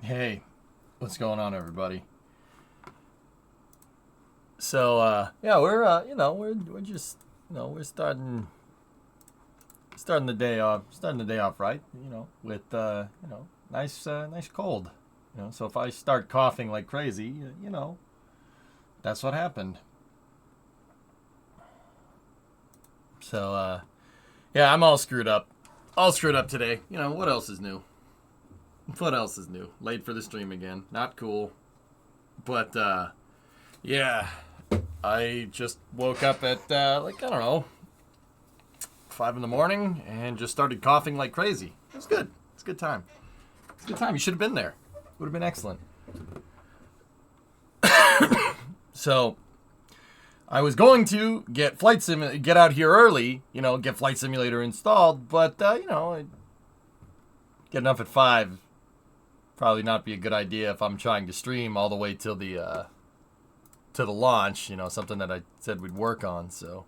Hey, what's going on, everybody? So, yeah, we're just, we're starting the day off right, with, nice cold, so if I start coughing like crazy, that's what happened. So, yeah, I'm all screwed up today. What else is new? What else is new? Late for the stream again. Not cool. But, yeah, I just woke up at I don't know, 5 in the morning and just started coughing like crazy. It was good. It's a good time. It's a good time. You should have been there. Would have been excellent. So I was going to get out here early, get Flight Simulator installed, but getting up at 5 probably not be a good idea if I'm trying to stream all the way till the launch, something that I said we'd work on. So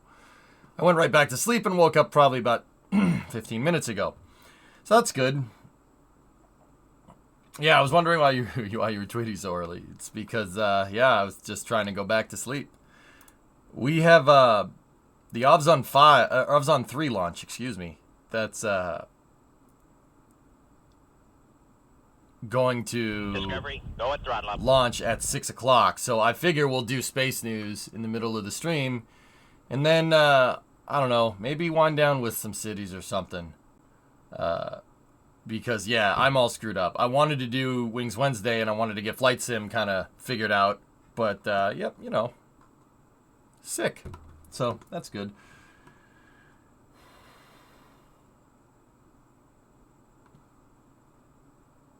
I went right back to sleep and woke up probably about 15 minutes ago. So that's good. Yeah, I was wondering why you why you were tweeting so early. It's because I was just trying to go back to sleep. We have the Ovzon 3 launch, excuse me. That's going to Discovery, go at throttle up. Launch at 6 o'clock. So I figure we'll do space news in the middle of the stream. And then, I don't know, maybe wind down with some cities or something. Because, yeah, I'm all screwed up. I wanted to do Wings Wednesday and I wanted to get Flight Sim kind of figured out. But, yep, sick. So that's good.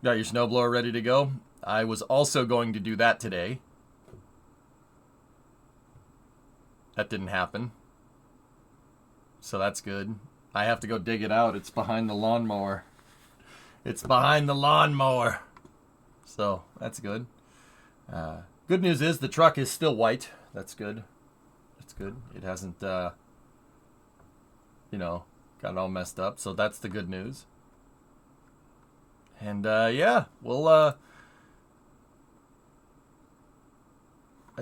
Got your snowblower ready to go? I was also going to do that today. That didn't happen. So that's good. I have to go dig it out. It's behind the lawnmower. It's behind the lawnmower. So that's good. Good news is the truck is still white. That's good. That's good. It hasn't, got all messed up. So that's the good news. And, yeah, we'll, I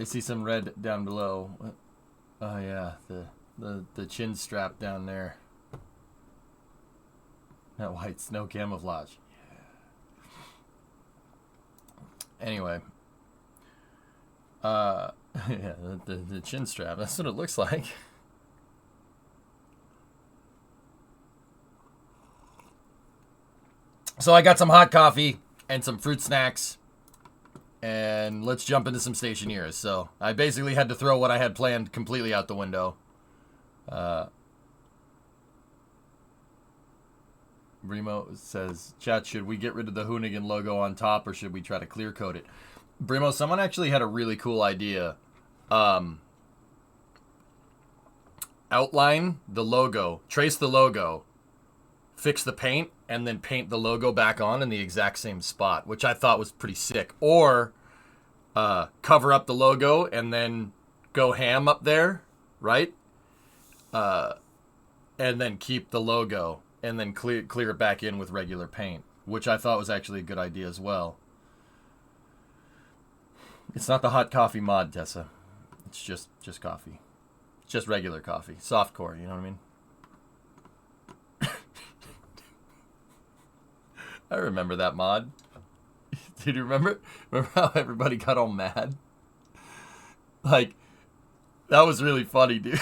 see some red down below. Oh, yeah, the chin strap down there. That white snow camouflage. Yeah. Anyway. Yeah, the chin strap. That's what it looks like. So I got some hot coffee and some fruit snacks. And let's jump into some Stationeers. So I basically had to throw what I had planned completely out the window. Brimo says, chat, should we get rid of the Hoonigan logo on top or should we try to clear coat it? Brimo, someone actually had a really cool idea. Outline the logo, trace the logo, fix the paint, and then paint the logo back on in the exact same spot, which I thought was pretty sick. Or cover up the logo and then go ham up there, right? And then keep the logo and then clear it back in with regular paint, which I thought was actually a good idea as well. It's not the hot coffee mod, Tessa. It's just coffee. It's just regular coffee. Softcore, you know what I mean? I remember that mod. Did you remember? Remember how everybody got all mad? Like, that was really funny, dude.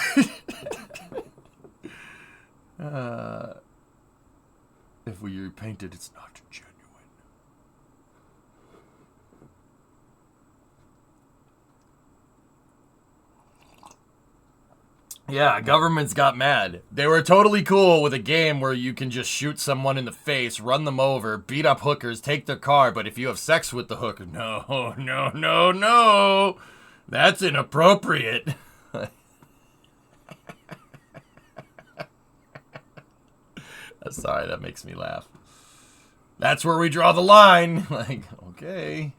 If we repaint it, it's not genuine. Yeah, governments got mad. They were totally cool with a game where you can just shoot someone in the face, run them over, beat up hookers, take their car, but if you have sex with the hooker, no. That's inappropriate. Sorry, that makes me laugh. That's where we draw the line. Like, okay.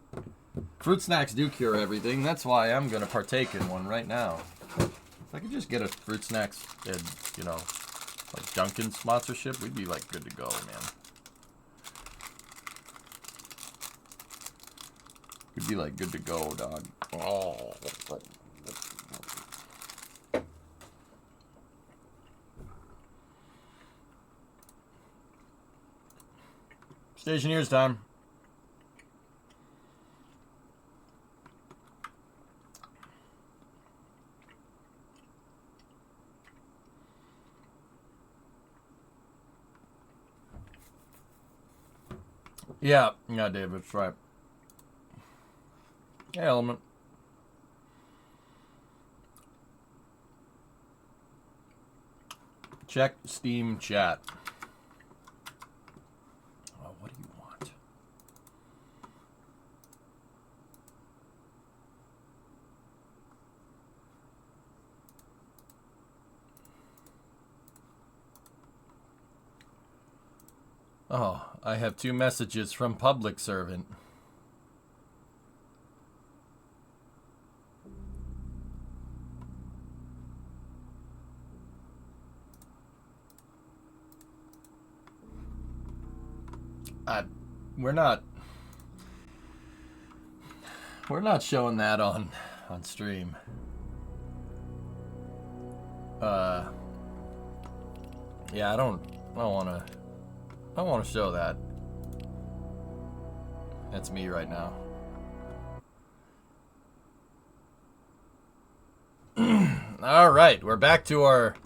Fruit snacks do cure everything. That's why I'm going to partake in one right now. If I could just get a fruit snacks and, like Dunkin' sponsorship, we'd be like good to go, man. Could be like good to go, dog. Oh. Stationeers time. Yeah, David, that's right. Hey, Element. Check Steam chat. Oh, what do you want? Oh, I have 2 messages from public servant. We're not showing that on stream. Yeah, I don't want to show that. That's me right now. All right, we're back to our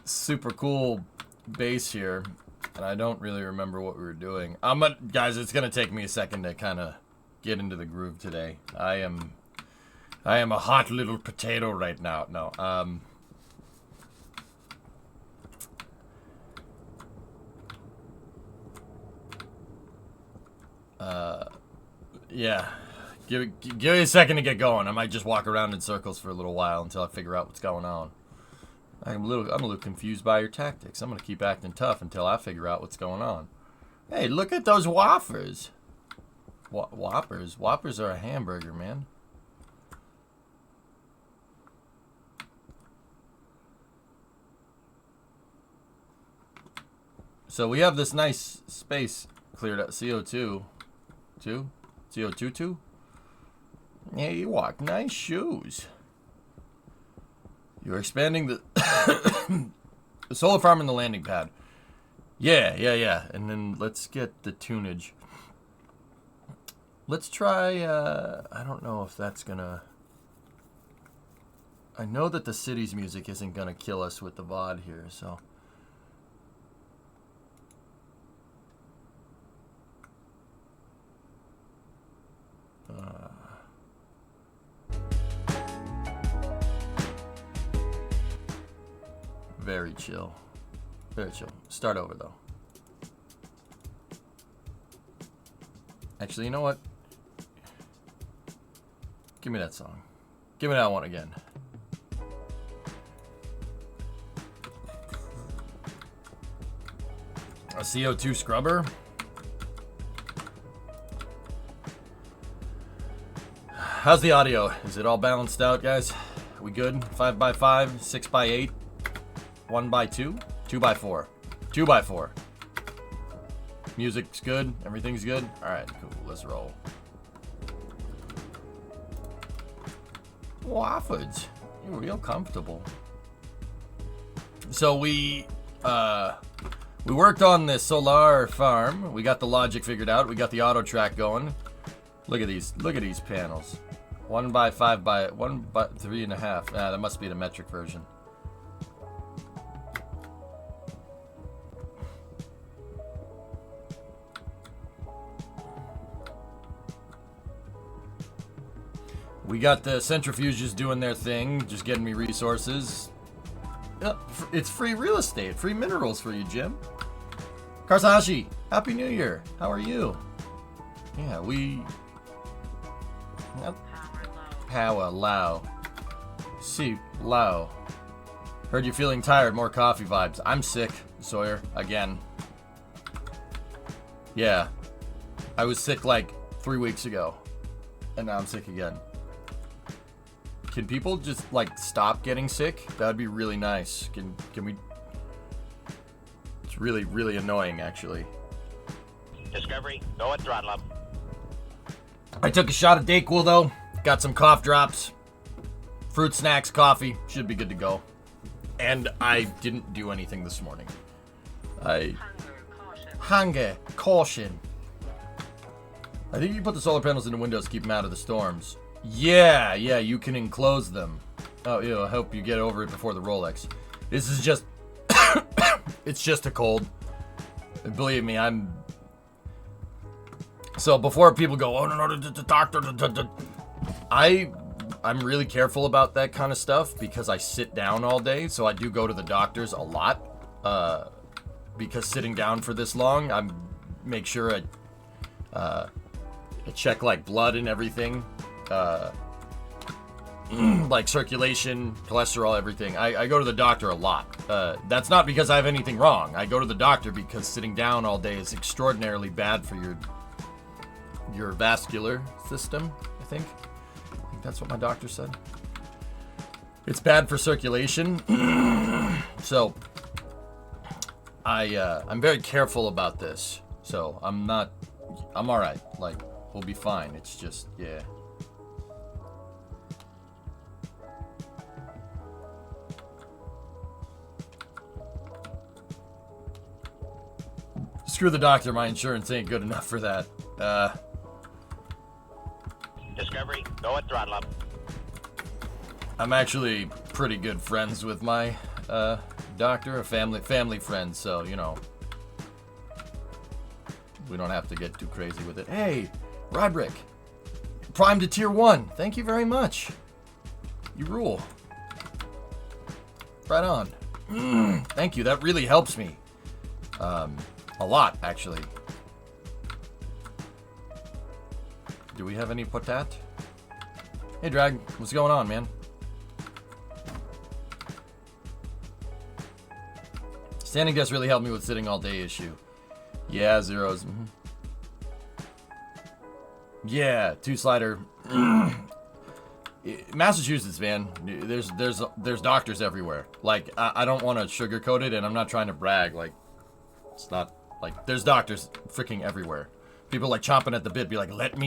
super cool base here, and I don't really remember what we were doing. Guys, it's gonna take me a second to kind of get into the groove today. I am a hot little potato right now. No, yeah. Give me a second to get going. I might just walk around in circles for a little while until I figure out what's going on. I'm a little confused by your tactics. I'm gonna keep acting tough until I figure out what's going on. Hey, look at those Whoppers. Whoppers? Whoppers are a hamburger, man. So we have this nice space cleared up. CO2. CO2? Yeah, you walk nice shoes. You're expanding the the solar farm and the landing pad. Yeah. And then let's get the tunage. Let's try, I don't know if that's gonna... I know that the city's music isn't gonna kill us with the VOD here, so... Very chill. Very chill. Start over, though. Actually, you know what? Give me that song. Give me that one again. A CO2 scrubber? How's the audio? Is it all balanced out, guys? We good? 5x5, 6x8, 1x2, 2x4, 2x4. Music's good. Everything's good. All right, cool. Let's roll. Wofford, you're real comfortable. So we worked on the solar farm. We got the logic figured out. We got the auto track going. Look at these. Look at these panels. 1x5 by 1x3.5. That must be the metric version. We got the centrifuges doing their thing, just getting me resources. It's free real estate, free minerals for you, Jim. Karsashi, Happy New Year. How are you? Yeah, we... Power low. See, low. Heard you feeling tired, more coffee vibes. I'm sick, Sawyer, again. Yeah. I was sick like 3 weeks ago. And now I'm sick again. Can people just, like, stop getting sick? That'd be really nice. Can we... It's really, really annoying, actually. Discovery, go at throttle up. I took a shot of Dayquil though. Got some cough drops, fruit snacks, coffee. Should be good to go. And I didn't do anything this morning. Hunger caution. I think you put the solar panels in the windows to keep them out of the storms. Yeah, you can enclose them. Oh, it'll help you get over it before the Rolex. This is just... it's just a cold. Believe me, I'm... So before people go, oh no, the doctor... I'm really careful about that kind of stuff because I sit down all day. So I do go to the doctors a lot. Because sitting down for this long, I make sure I check like blood and everything. Like circulation, cholesterol, everything. I go to the doctor a lot. That's not because I have anything wrong. I go to the doctor because sitting down all day is extraordinarily bad for your vascular system, I think that's what my doctor said. It's bad for circulation. So I'm very careful about this. So I'm all right. Like, we'll be fine. It's just, yeah. Screw the doctor, my insurance ain't good enough for that. Discovery, go at throttle up. I'm actually pretty good friends with my doctor, a family friend, so, you know, we don't have to get too crazy with it. Hey, Roderick, Prime to Tier 1. Thank you very much. You rule. Right on. Thank you, that really helps me. A lot, actually. Do we have any potat? Hey, Drag. What's going on, man? Standing desk really helped me with sitting all day issue. Yeah, zeros. Mm-hmm. Yeah, 2-slider. Massachusetts, man. There's doctors everywhere. Like, I don't want to sugarcoat it, and I'm not trying to brag. Like, it's not like there's doctors freaking everywhere. People like chomping at the bit, be like, let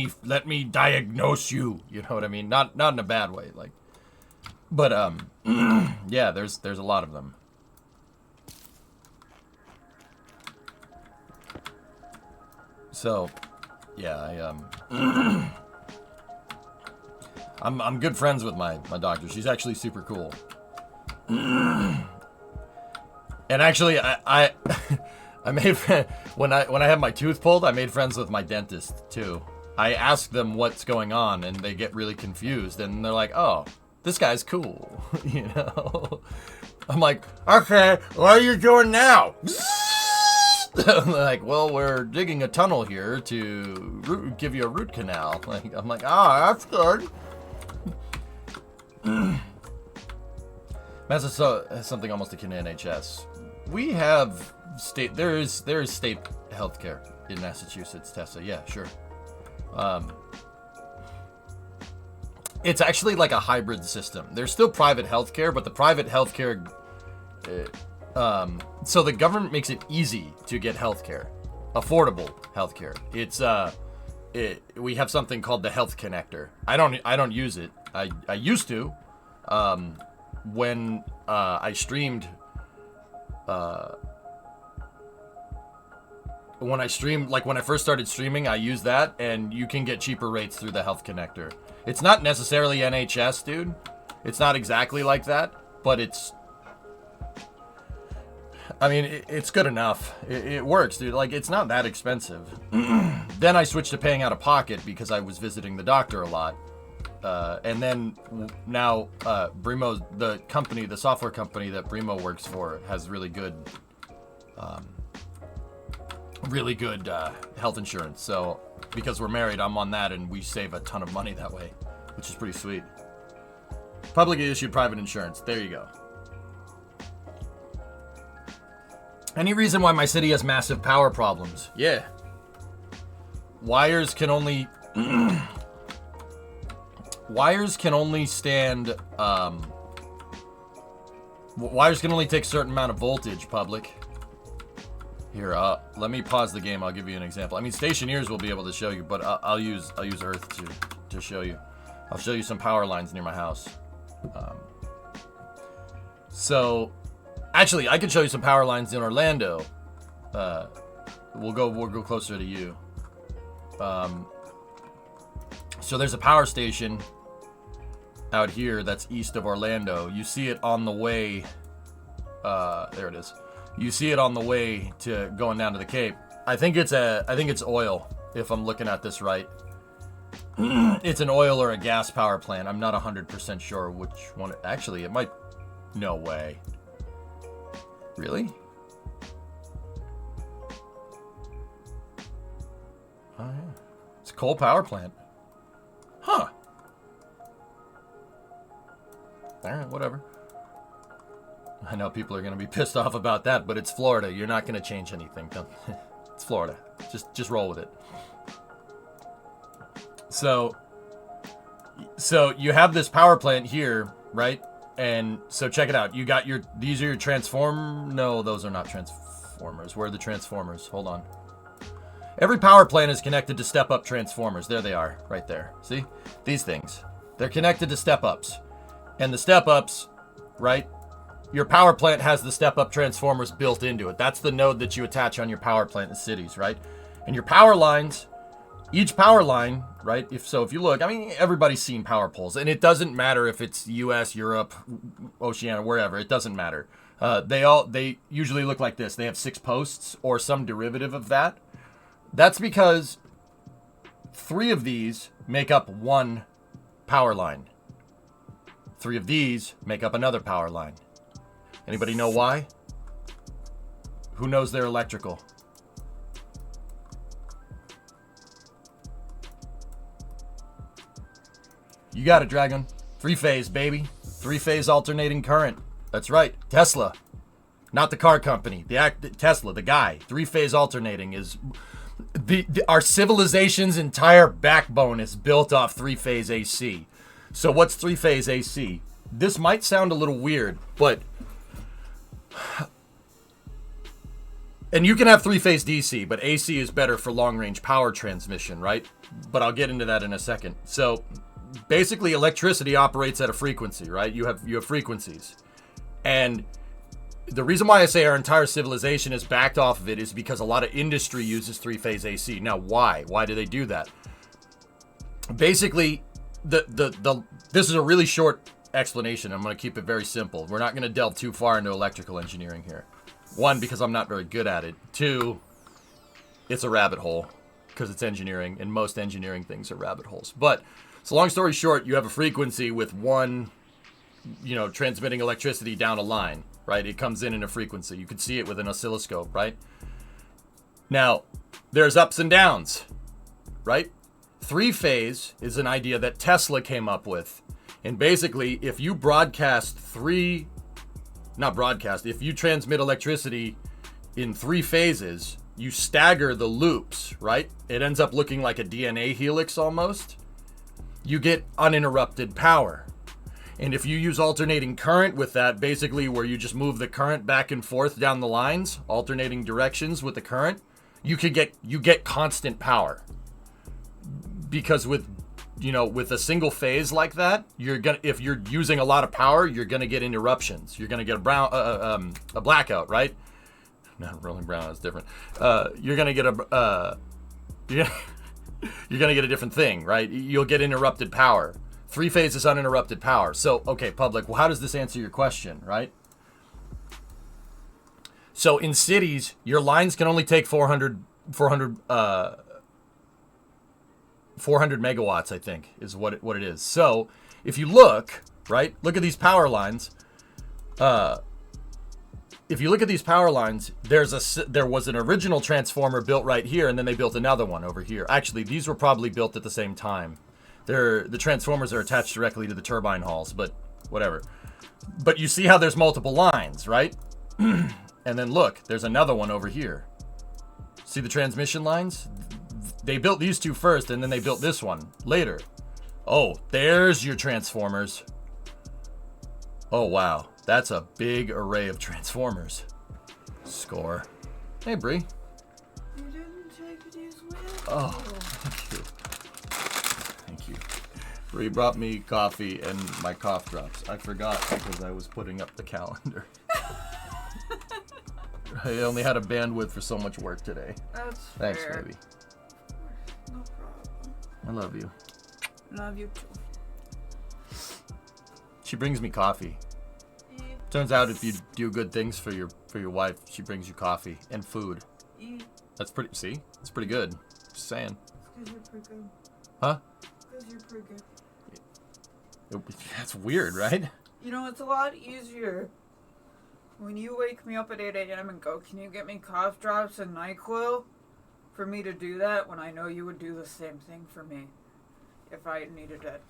me diagnose you. You know what I mean? Not in a bad way, like. But yeah, there's a lot of them. So, yeah, I'm good friends with my doctor. She's actually super cool. And actually, I made when I had my tooth pulled, I made friends with my dentist too. I asked them what's going on, and they get really confused, and they're like, "Oh, this guy's cool," you know. I'm like, "Okay, what are you doing now?" They're like, "Well, we're digging a tunnel here to give you a root canal." Like, I'm like, that's good. Massachusetts has something almost akin to NHS. We have there is state healthcare in Massachusetts, Tessa. Yeah, sure. It's actually like a hybrid system. There's still private healthcare, but the private healthcare, so the government makes it easy to get healthcare, affordable healthcare. It's we have something called the Health Connector. I don't use it. I used to, when I streamed. When I first started streaming, I used that, and you can get cheaper rates through the Health Connector. It's not necessarily NHS, dude. It's not exactly like that, but it's good enough. It works, dude. Like, it's not that expensive. Then I switched to paying out of pocket because I was visiting the doctor a lot. And then now, Brimo, the software company that Brimo works for, has really good health insurance. So because we're married, I'm on that, and we save a ton of money that way, which is pretty sweet. Publicly issued private insurance. There you go. Any reason why my city has massive power problems? Yeah. Wires can only stand wires can only take a certain amount of voltage, public. Here, let me pause the game. I'll give you an example. I mean, Stationeers will be able to show you, but I'll use Earth to show you. I'll show you some power lines near my house. So, actually, I could show you some power lines in Orlando. We'll go closer to you. So there's a power station out here that's east of Orlando. You see it on the way. There it is. You see it on the way to going down to the Cape. I think it's oil, if I'm looking at this right. It's an oil or a gas power plant. I'm not 100% sure which one. Actually, it might. No way. Really? Oh, yeah. It's a coal power plant. Huh. Alright, whatever. I know people are going to be pissed off about that, but it's Florida. You're not going to change anything. It's Florida. Just roll with it. So you have this power plant here, right? And so check it out. You got these are your transform. No, those are not transformers. Where are the transformers? Hold on. Every power plant is connected to step-up transformers. There they are, right there. See? These things. They're connected to step-ups. And the step-ups, right? Your power plant has the step-up transformers built into it. That's the node that you attach on your power plant in cities, right? And your power lines, each power line, right? If you look, I mean, everybody's seen power poles. And it doesn't matter if it's US, Europe, Oceania, wherever. It doesn't matter. They usually look like this. They have 6 posts or some derivative of that. That's because 3 of these make up one power line. 3 of these make up another power line. Anybody know why? Who knows they're electrical? You got it, Dragon. 3-phase, baby. 3-phase alternating current. That's right. Tesla. Not the car company. Tesla, the guy. 3-phase alternating is... Our civilization's entire backbone is built off 3-phase AC. So what's 3-phase AC? This might sound a little weird, but... And you can have 3-phase DC, but AC is better for long-range power transmission, right? But I'll get into that in a second. So basically electricity operates at a frequency, right? You have frequencies. And the reason why I say our entire civilization is backed off of it is because a lot of industry uses 3-phase AC. Now, why? Why do they do that? Basically, this is a really short explanation. I'm going to keep it very simple. We're not going to delve too far into electrical engineering here. 1, because I'm not very good at it. 2, it's a rabbit hole because it's engineering, and most engineering things are rabbit holes. But, so long story short, you have a frequency with one, transmitting electricity down a line. Right? It comes in a frequency. You could see it with an oscilloscope, right? Now, there's ups and downs, right? 3-phase is an idea that Tesla came up with. And basically, if you if you transmit electricity in 3 phases, you stagger the loops, right? It ends up looking like a DNA helix almost. You get uninterrupted power. And if you use alternating current with that, basically where you just move the current back and forth down the lines, alternating directions with the current, you get constant power. Because with a single phase like that, if you're using a lot of power, you're gonna get interruptions. You're gonna get a blackout, right? Not rolling brown, that's different. You're gonna get a different thing, right? You'll get interrupted power. 3-phase is uninterrupted power. So, okay, public, well, how does this answer your question, right? So in cities, your lines can only take 400 megawatts, I think, is what it is. So if you look, right, look at these power lines. If you look at these power lines, there was an original transformer built right here, and then they built another one over here. Actually, these were probably built at the same time. The transformers are attached directly to the turbine halls, but whatever. But you see how there's multiple lines, right? And then look, there's another one over here. See the transmission lines? They built these 2 first, and then they built this one later. Oh, there's your transformers. Oh, wow. That's a big array of transformers. Score. Hey, Bree. You didn't take these with Oh, you. thank you. Thank you. Bree brought me coffee and my cough drops. I forgot because I was putting up the calendar. I only had a bandwidth for so much work today. That's Thanks, fair. baby. No problem. I love you. Love you too. She brings me coffee. Turns out if you do good things for your wife, she brings you coffee and food. That's pretty. See, it's pretty good. Just saying. It's 'cause you're pretty good. Huh? Because you're pretty good. That's weird, right? You know, it's a lot easier when you wake me up at 8 a.m. and go, can you get me cough drops and NyQuil? For me to do that when I know you would do the same thing for me if I needed it.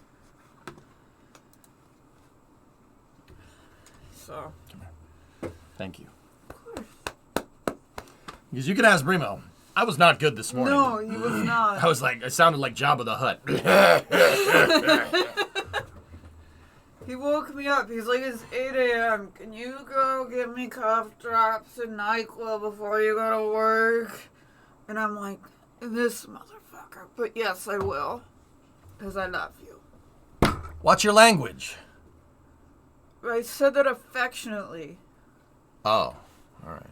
So. Thank you. Of course. Because you can ask Brimo. I was not good this morning. No, he was not. I sounded like Jabba the Hutt. He woke me up. He's like, it's 8 a.m. Can you go get me cough drops and NyQuil before you go to work? And I'm like, this motherfucker. But yes, I will. Because I love you. Watch your language. I said that affectionately. Oh, all right.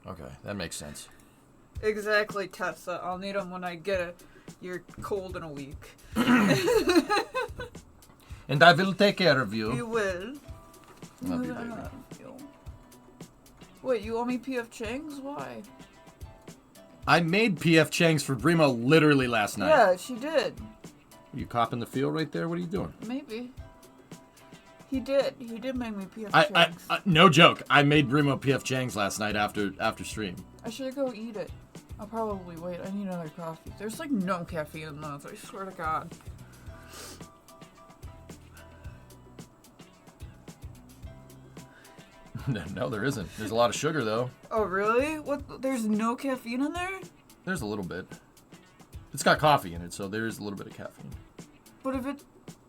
Okay, that makes sense. Exactly, Tessa. I'll need them when I get you're cold in a week. And I will take care of you. You will. Love you, I baby. love you. Wait, you owe me P.F. Chang's? Why? I made P.F. Chang's for Brimo literally last night. Yeah, she did. You copping the feel right there? What are you doing? Maybe. He did. He did make me P.F. I Chang's. no joke. I made Brimo P.F. Chang's last night after stream. I should go eat it. I'll probably wait. I need another coffee. There's like no caffeine in those. I swear to God. No, there isn't. There's a lot of sugar though. Oh, really? What? There's no caffeine in there? There's a little bit. It's got coffee in it, so there is a little bit of caffeine. But if it...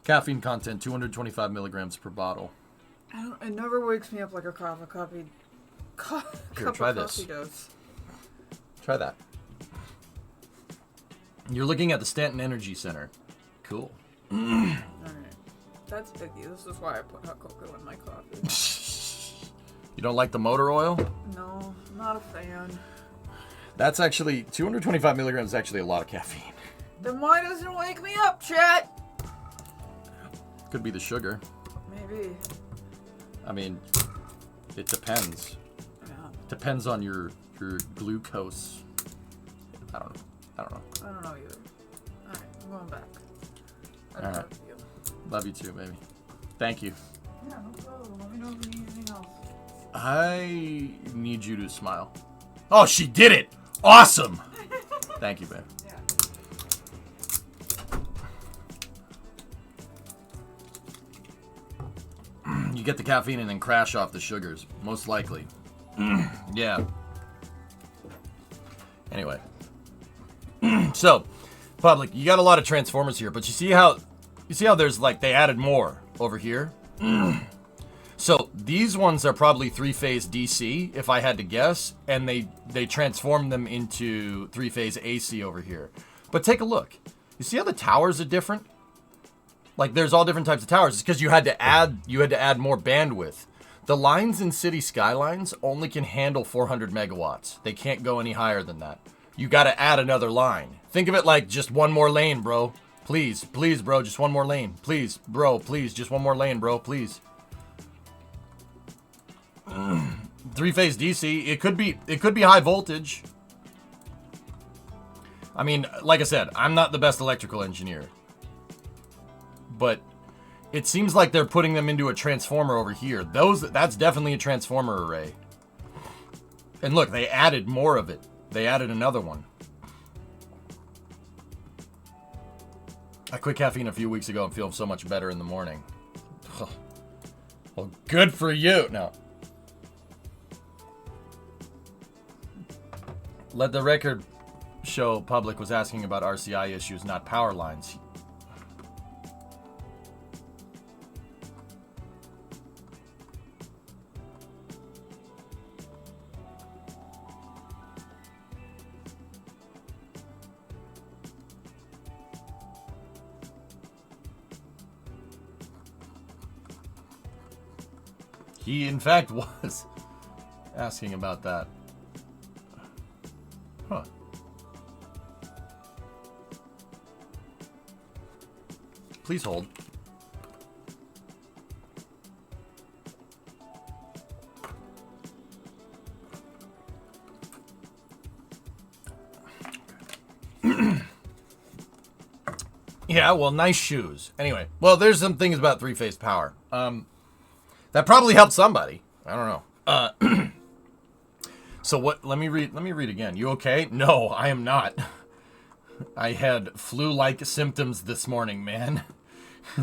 Caffeine content, 225 milligrams per bottle. It never wakes me up like a cup of Here, coffee this. does. Try that. You're looking at the Stanton Energy Center. Cool. Alright. That's icky. This is why I put hot cocoa in my coffee. You don't like the motor oil? No, not a fan. That's actually, 225 milligrams is actually a lot of caffeine. Then why doesn't it wake me up, chat? Could be the sugar. Maybe. I mean, it depends. Yeah. Depends on your glucose. I don't know. I don't know either. Alright, I'm going back. I All right. love you. Love you too, baby. Thank you. Yeah, no problem. Let me know if you need anything else. I need you to smile. Oh, she did it! Awesome! Thank you, babe. Yeah. You get the caffeine and then crash off the sugars. Most likely. Yeah. Anyway. So, public, you got a lot of Transformers here, but you see how there's like they added more over here? So these ones are probably 3-phase DC, if I had to guess, and they transformed them into 3-phase AC over here. But take a look. You see how the towers are different? Like there's all different types of towers. It's because you had to add more bandwidth. The lines in City Skylines only can handle 400 megawatts. They can't go any higher than that. You got to add another line. Think of it like just one more lane, bro. Please, bro, just one more lane. Please, bro, please, just one more lane, bro, please. 3-phase DC, it could be high voltage. I mean, like I said, I'm not the best electrical engineer. But it seems like they're putting them into a transformer over here. That's definitely a transformer array. And look, they added more of it. They added another one. I quit caffeine a few weeks ago and feel so much better in the morning. Well, good for you. No. Let the record show public was asking about RCI issues, not power lines. He, in fact, was asking about that. Huh. Please hold. Yeah, well, nice shoes. Anyway, well, there's some things about three-phase power. That probably helped somebody. I don't know. So what? Let me read again. You okay? No, I am not. I had flu-like symptoms this morning, man.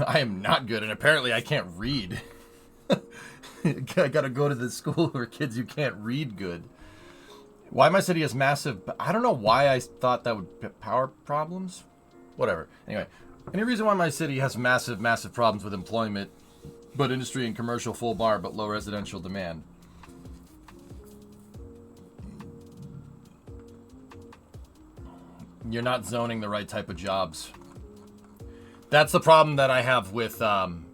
I am not good, and apparently I can't read. I gotta go to the school where kids who can't read good. Why my city has massive... I don't know why I thought that would be power problems. Whatever. Anyway, any reason why my city has massive problems with employment, but industry and commercial full bar, but low residential demand? You're not zoning the right type of jobs. That's the problem that I have with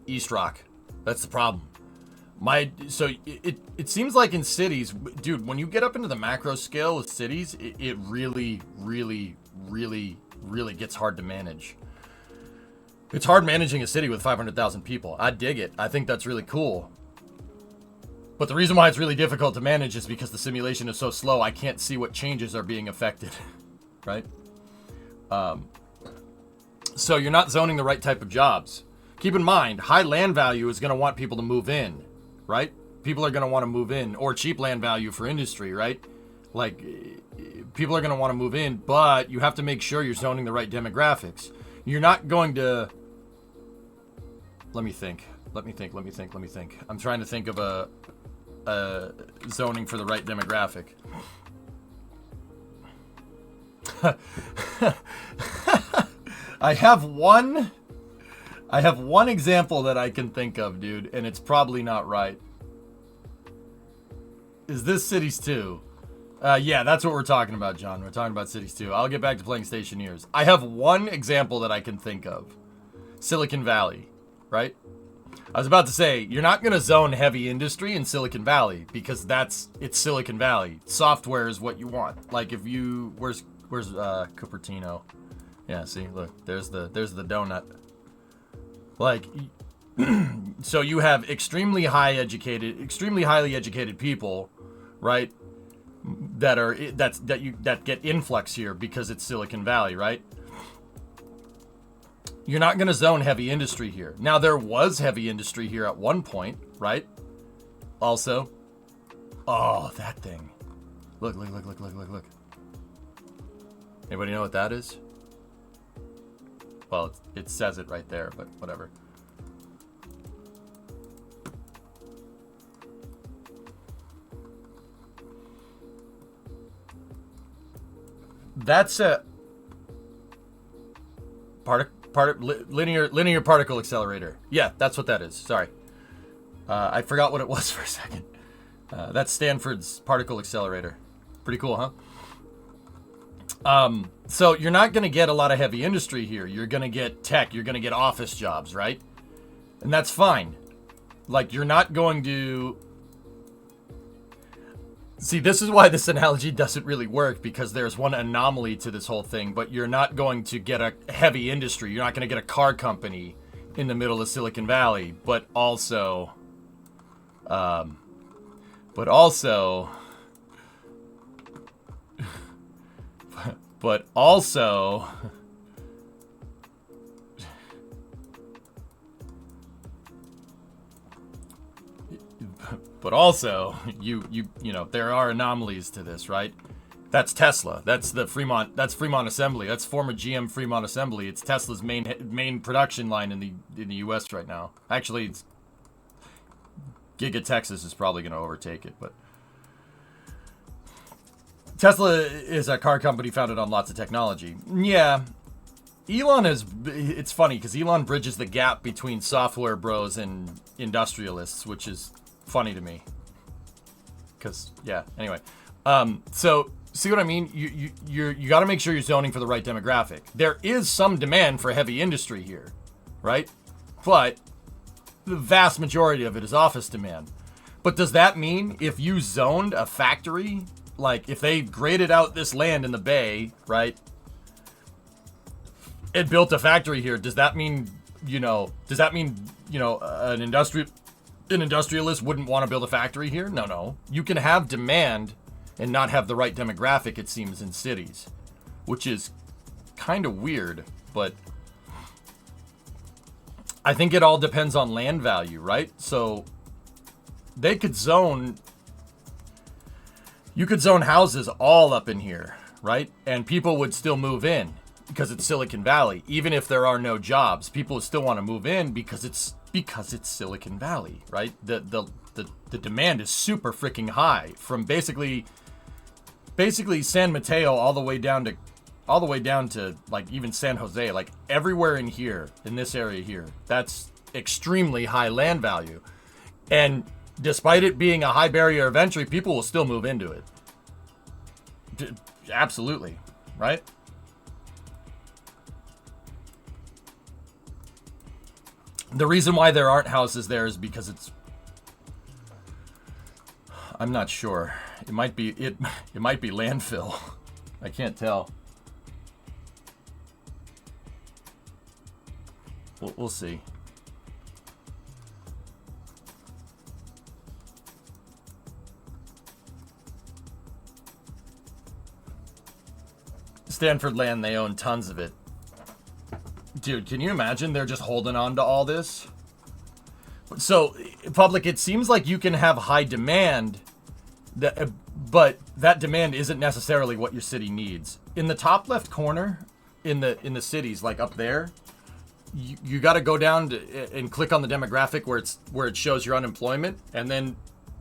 East Rock. That's the problem. So it seems like in cities, dude, when you get up into the macro scale of cities, it really gets hard to manage. It's hard managing a city with 500,000 people. I dig it. I think that's really cool. But the reason why it's really difficult to manage is because the simulation is so slow, I can't see what changes are being affected. Right? So you're not zoning the right type of jobs. Keep in mind, high land value is going to want people to move in, right? People are going to want to move in, or cheap land value for industry, right? Like, people are going to want to move in, but you have to make sure you're zoning the right demographics. You're not going to... Let me think. I'm trying to think of a zoning for the right demographic. I have one example that I can think of, dude, and it's probably not right. Is this Cities 2? Yeah, that's what we're talking about, John. We're talking about Cities 2. I'll get back to playing Stationeers. I have one example that I can think of. Silicon Valley, right? I was about to say, you're not going to zone heavy industry in Silicon Valley because it's Silicon Valley. Software is what you want. Like if you... Where's Cupertino? Yeah, see, look, there's the donut. Like, so you have extremely highly educated people, right? That get influx here because it's Silicon Valley, right? You're not going to zone heavy industry here. Now there was heavy industry here at one point, right? Also, oh, that thing. Look. Anybody know what that is? Well, it says it right there, but whatever. That's a linear particle accelerator. Yeah, that's what that is. Sorry. I forgot what it was for a second. That's Stanford's particle accelerator. Pretty cool, huh? So you're not going to get a lot of heavy industry here. You're going to get tech. You're going to get office jobs, right? And that's fine. Like, you're not going to... See, this is why this analogy doesn't really work, because there's one anomaly to this whole thing, but you're not going to get a heavy industry. You're not going to get a car company in the middle of Silicon Valley, but also... But also, you know, there are anomalies to this, right? That's Tesla. That's Fremont Assembly. That's former GM Fremont Assembly. It's Tesla's main production line in the US right now. Actually, it's Giga Texas is probably going to overtake it, but Tesla is a car company founded on lots of technology. Yeah. It's funny because Elon bridges the gap between software bros and industrialists, which is funny to me. Because, yeah, anyway. So, see what I mean? You got to make sure you're zoning for the right demographic. There is some demand for heavy industry here, right? But the vast majority of it is office demand. But does that mean if you zoned a factory, like if they graded out this land in the bay, right, and built a factory here, does that mean, an industrialist wouldn't want to build a factory here? No. You can have demand and not have the right demographic, it seems, in cities, which is kind of weird, but I think it all depends on land value, right? So you could zone houses all up in here, right? And people would still move in because it's Silicon Valley. Even if there are no jobs, people would still want to move in because it's Silicon Valley, right? The demand is super freaking high from basically San Mateo all the way down to like even San Jose, like everywhere in here, in this area here, that's extremely high land value. And despite it being a high barrier of entry, people will still move into it. Absolutely, right? The reason why there aren't houses there is because I'm not sure. It might be landfill. I can't tell. We'll see. Stanford land, they own tons of it. Dude, can you imagine they're just holding on to all this? So, public, it seems like you can have high demand, but that demand isn't necessarily what your city needs. In the top left corner, in the cities, like up there, you got to go down and click on the demographic where it shows your unemployment, and then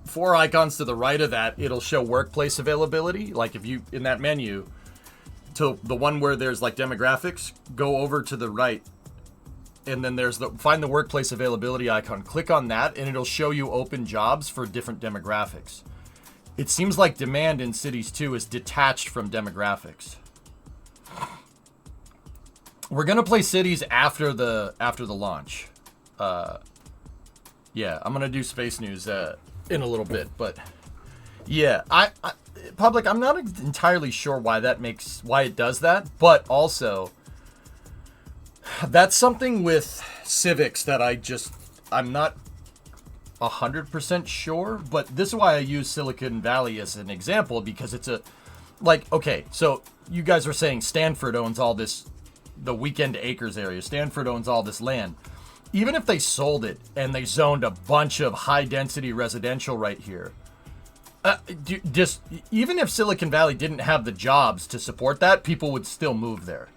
4 icons to the right of that, it'll show workplace availability. Like if you in that menu, to the one where there's like demographics, go over to the right, and then there's find the workplace availability icon. Click on that, and it'll show you open jobs for different demographics. It seems like demand in cities too is detached from demographics. We're gonna play cities after the launch. Yeah, I'm gonna do space news in a little bit, but yeah, I public, I'm not entirely sure why it does that, but also that's something with civics that I'm not 100% sure, but this is why I use Silicon Valley as an example, because it's okay, so you guys were saying Stanford owns all this, the Weekend Acres area. Stanford owns all this land. Even if they sold it and they zoned a bunch of high density residential right here, even if Silicon Valley didn't have the jobs to support that, people would still move there,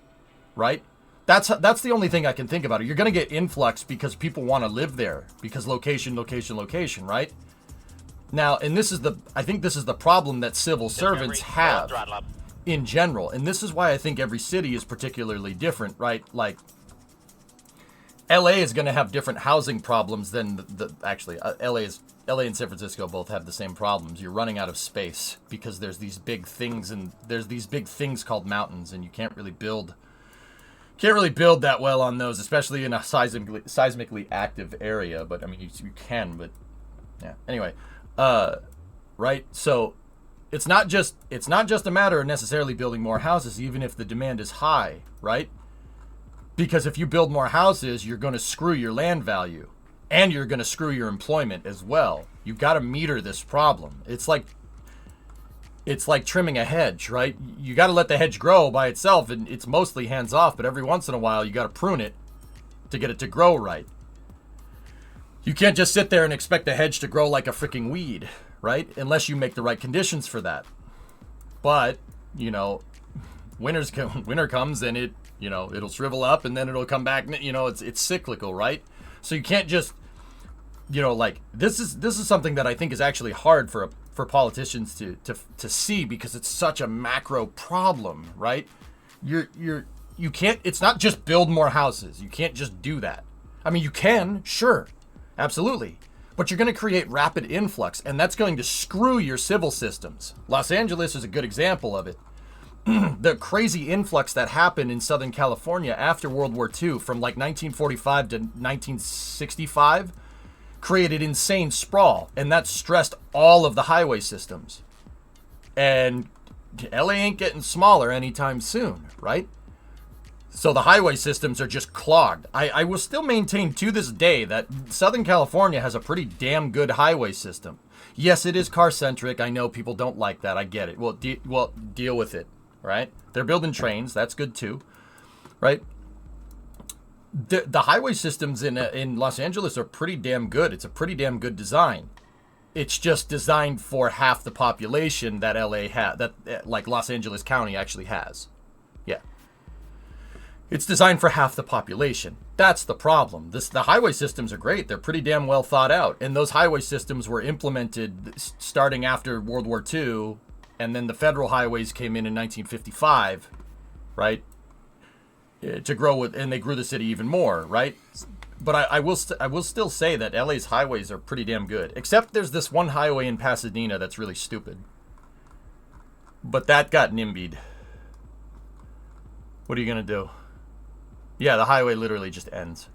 right? That's the only thing I can think about. You're going to get influx because people want to live there because location, right? Now, and I think this is the problem that civil servants have in general, and this is why I think every city is particularly different, right? Like LA is going to have different housing problems than LA and San Francisco both have the same problems. You're running out of space because there's these big things called mountains, and you can't really build that well on those, especially in a seismically active area. But I mean, you can, but yeah. Anyway, right? So it's not just a matter of necessarily building more houses, even if the demand is high, right? Because if you build more houses, you're going to screw your land value. And you're going to screw your employment as well. You've got to meter this problem. It's like trimming a hedge, right? You got to let the hedge grow by itself, and it's mostly hands off, but every once in a while you got to prune it to get it to grow right. You can't just sit there and expect the hedge to grow like a freaking weed, right? Unless you make the right conditions for that. But, winter comes and it'll shrivel up and then it'll come back, it's cyclical, right? So you can't just this is something that I think is actually hard for politicians to see, because it's such a macro problem, right? You can't, it's not just build more houses. You can't just do that. I mean, you can, sure, absolutely, but you're going to create rapid influx, and that's going to screw your civil systems. Los Angeles is a good example of it. The crazy influx that happened in Southern California after World War II, from like 1945 to 1965, created insane sprawl, and that stressed all of the highway systems. And LA ain't getting smaller anytime soon, right? So the highway systems are just clogged. I will still maintain to this day that Southern California has a pretty damn good highway system. Yes, it is car-centric. I know people don't like that. I get it. Well, deal with it, right? They're building trains. That's good too, right? The highway systems in Los Angeles are pretty damn good. It's a pretty damn good design. It's just designed for half the population that LA like Los Angeles County actually has. Yeah. It's designed for half the population. That's the problem. The highway systems are great. They're pretty damn well thought out. And those highway systems were implemented starting after World War II. And then the federal highways came in 1955, right? To grow with, and they grew the city even more, right? But I will still say that LA's highways are pretty damn good. Except there's this one highway in Pasadena that's really stupid. But that got NIMBY'd. What are you going to do? Yeah, the highway literally just ends.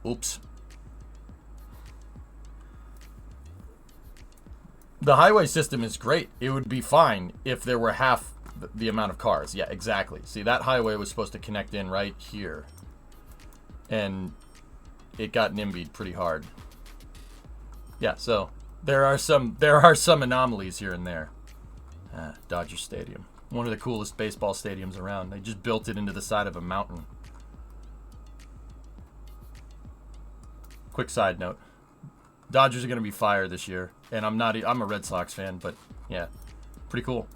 Oops. The highway system is great. It would be fine if there were half the amount of cars. Yeah, exactly. See, that highway was supposed to connect in right here. And it got NIMBY'd pretty hard. Yeah, so there are some anomalies here and there. Dodger Stadium. One of the coolest baseball stadiums around. They just built it into the side of a mountain. Quick side note. Dodgers are going to be fire this year. And I'm a Red Sox fan, but yeah, pretty cool.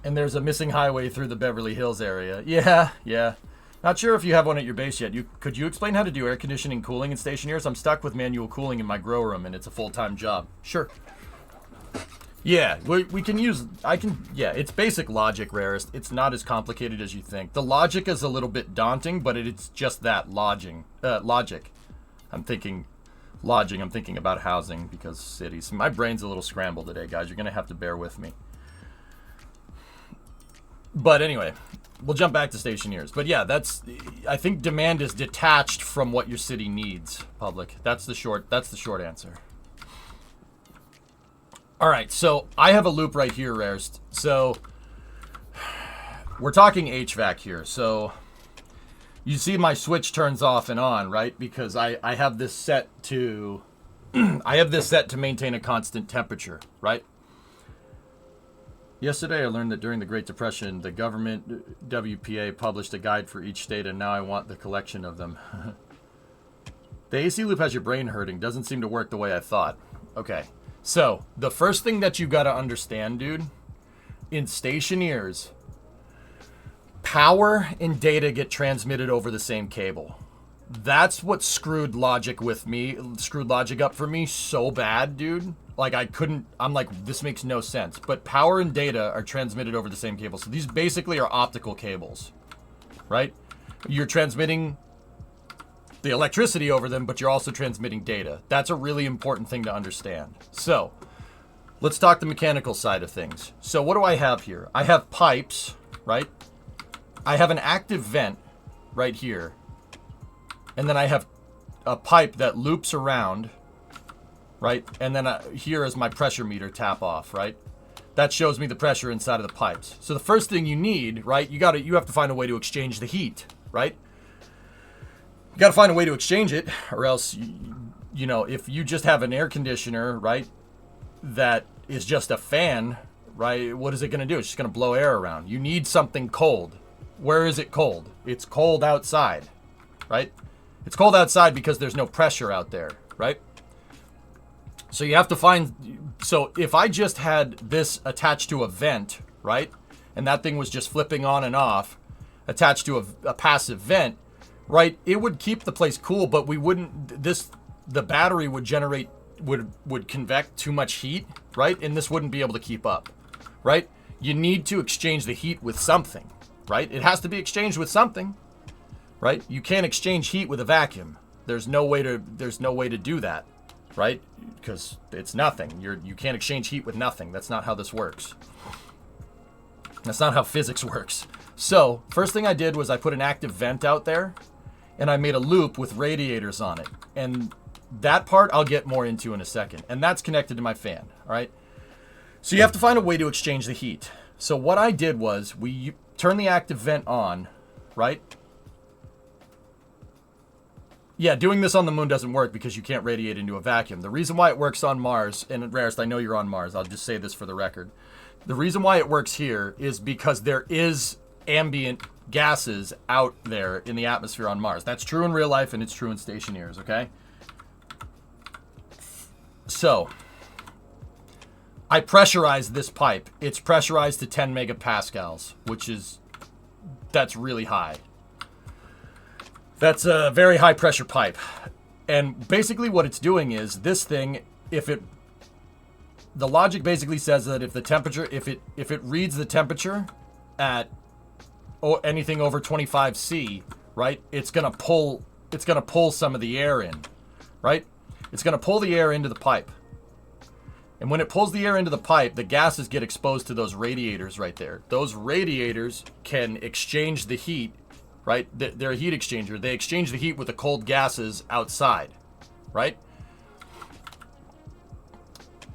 And there's a missing highway through the Beverly Hills area. Yeah. Not sure if you have one at your base yet. Could you explain how to do air conditioning, cooling in Stationeers? I'm stuck with manual cooling in my grow room, and it's a full-time job. Sure. Yeah, we can use, it's basic logic, Rarest. It's not as complicated as you think. The logic is a little bit daunting, but it's just that, logic. I'm thinking about housing because cities. My brain's a little scrambled today, guys. You're going to have to bear with me. But anyway, we'll jump back to Stationeers. But yeah, I think demand is detached from what your city needs, public. That's the short answer. All right, so I have a loop right here, Rarest. So we're talking HVAC here. So you see my switch turns off and on, right? Because I have this set to maintain a constant temperature, right? Yesterday I learned that during the Great Depression, the government WPA published a guide for each state, and now I want the collection of them. The AC loop has your brain hurting. Doesn't seem to work the way I thought. Okay. So, the first thing that you gotta understand, dude, in Stationeers, power and data get transmitted over the same cable. That's what screwed logic up for me so bad, dude. Like, I'm like, this makes no sense. But power and data are transmitted over the same cable. So these basically are optical cables, right? You're transmitting the electricity over them, but you're also transmitting data. That's a really important thing to understand. So, let's talk the mechanical side of things. So what do I have here? I have pipes, right? I have an active vent right here. And then I have a pipe that loops around, right? And then here is my pressure meter tap off, right? That shows me the pressure inside of the pipes. So the first thing you need, right? You have to find a way to exchange the heat, right? You got to find a way to exchange it, or else, you know, if you just have an air conditioner, right, that is just a fan, right, what is it going to do? It's just going to blow air around. You need something cold. Where is it cold? It's cold outside, right? It's cold outside because there's no pressure out there, right? So you have to find, so if I just had this attached to a vent, right, and that thing was just flipping on and off, attached to a passive vent, right, it would keep the place cool, but the battery would convect too much heat, right? And this wouldn't be able to keep up, right? You need to exchange the heat with something, right? It has to be exchanged with something, right? You can't exchange heat with a vacuum. There's no way to do that, right? Because it's nothing. You can't exchange heat with nothing. That's not how this works. That's not how physics works. So, first thing I did was I put an active vent out there, and I made a loop with radiators on it. And that part I'll get more into in a second. And that's connected to my fan, all right? So you have to find a way to exchange the heat. So what I did was we turn the active vent on, right? Yeah, doing this on the moon doesn't work because you can't radiate into a vacuum. The reason why it works on Mars, and Rarest, I know you're on Mars. I'll just say this for the record. The reason why it works here is because there is ambient gases out there in the atmosphere on Mars. That's true in real life, and it's true in Stationeers, okay? So, I pressurized this pipe. It's pressurized to 10 megapascals, that's really high. That's a very high pressure pipe. And basically what it's doing is this thing, the logic basically says that if the temperature, if it reads the temperature at anything over 25 C, right? It's going to pull some of the air in, right? It's going to pull the air into the pipe. And when it pulls the air into the pipe, the gases get exposed to those radiators right there. Those radiators can exchange the heat, right? They're a heat exchanger. They exchange the heat with the cold gases outside, right?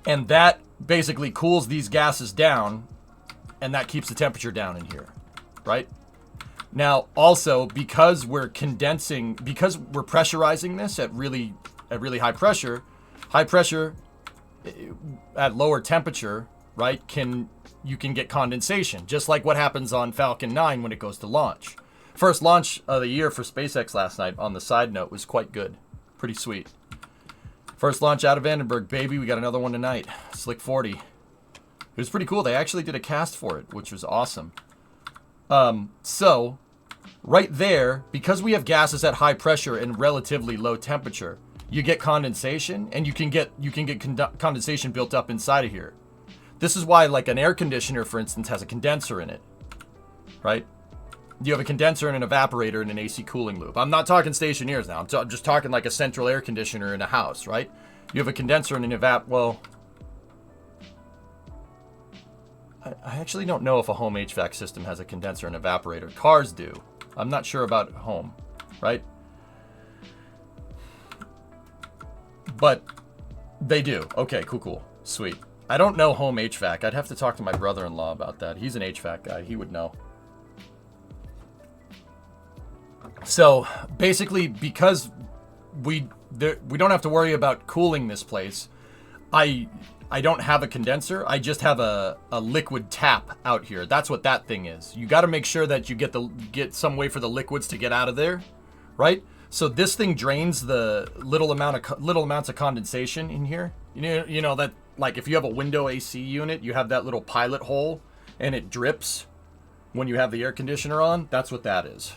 And that basically cools these gases down, and that keeps the temperature down in here, right? Now, also, because we're pressurizing this at really high pressure at lower temperature, right, you can get condensation, just like what happens on Falcon 9 when it goes to launch. First launch of the year for SpaceX last night, on the side note, was quite good. Pretty sweet. First launch out of Vandenberg, baby. We got another one tonight. Slick 40. It was pretty cool. They actually did a cast for it, which was awesome. So, right there, because we have gases at high pressure and relatively low temperature, you get condensation, and you can get condensation built up inside of here. This is why, like, an air conditioner, for instance, has a condenser in it, right? You have a condenser and an evaporator and an AC cooling loop. I'm not talking Stationeers now. I'm just talking like a central air conditioner in a house, right? You have a condenser and an well, I actually don't know if a home HVAC system has a condenser and evaporator. Cars do. I'm not sure about home, right? But they do. Okay, cool. Sweet. I don't know home HVAC. I'd have to talk to my brother-in-law about that. He's an HVAC guy. He would know. So, basically, because we don't have to worry about cooling this place, I don't have a condenser. I just have a liquid tap out here. That's what that thing is. You got to make sure that you get some way for the liquids to get out of there, right? So this thing drains the little amounts of condensation in here. You know that, like, if you have a window AC unit, you have that little pilot hole and it drips when you have the air conditioner on. That's what that is.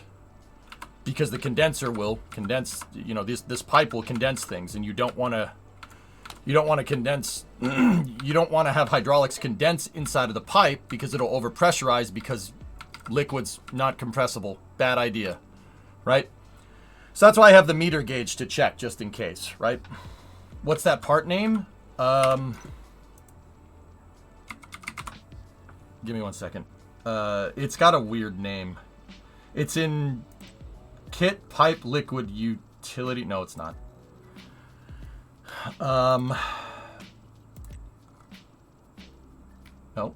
Because the condenser will condense, this pipe will condense things, and you don't want to condense, you don't want to have hydraulics condense inside of the pipe because it'll overpressurize, because liquid's not compressible. Bad idea, right? So that's why I have the meter gauge to check, just in case, right? What's that part name? Give me 1 second. It's got a weird name. It's in Kit Pipe Liquid Utility. No, it's not. No.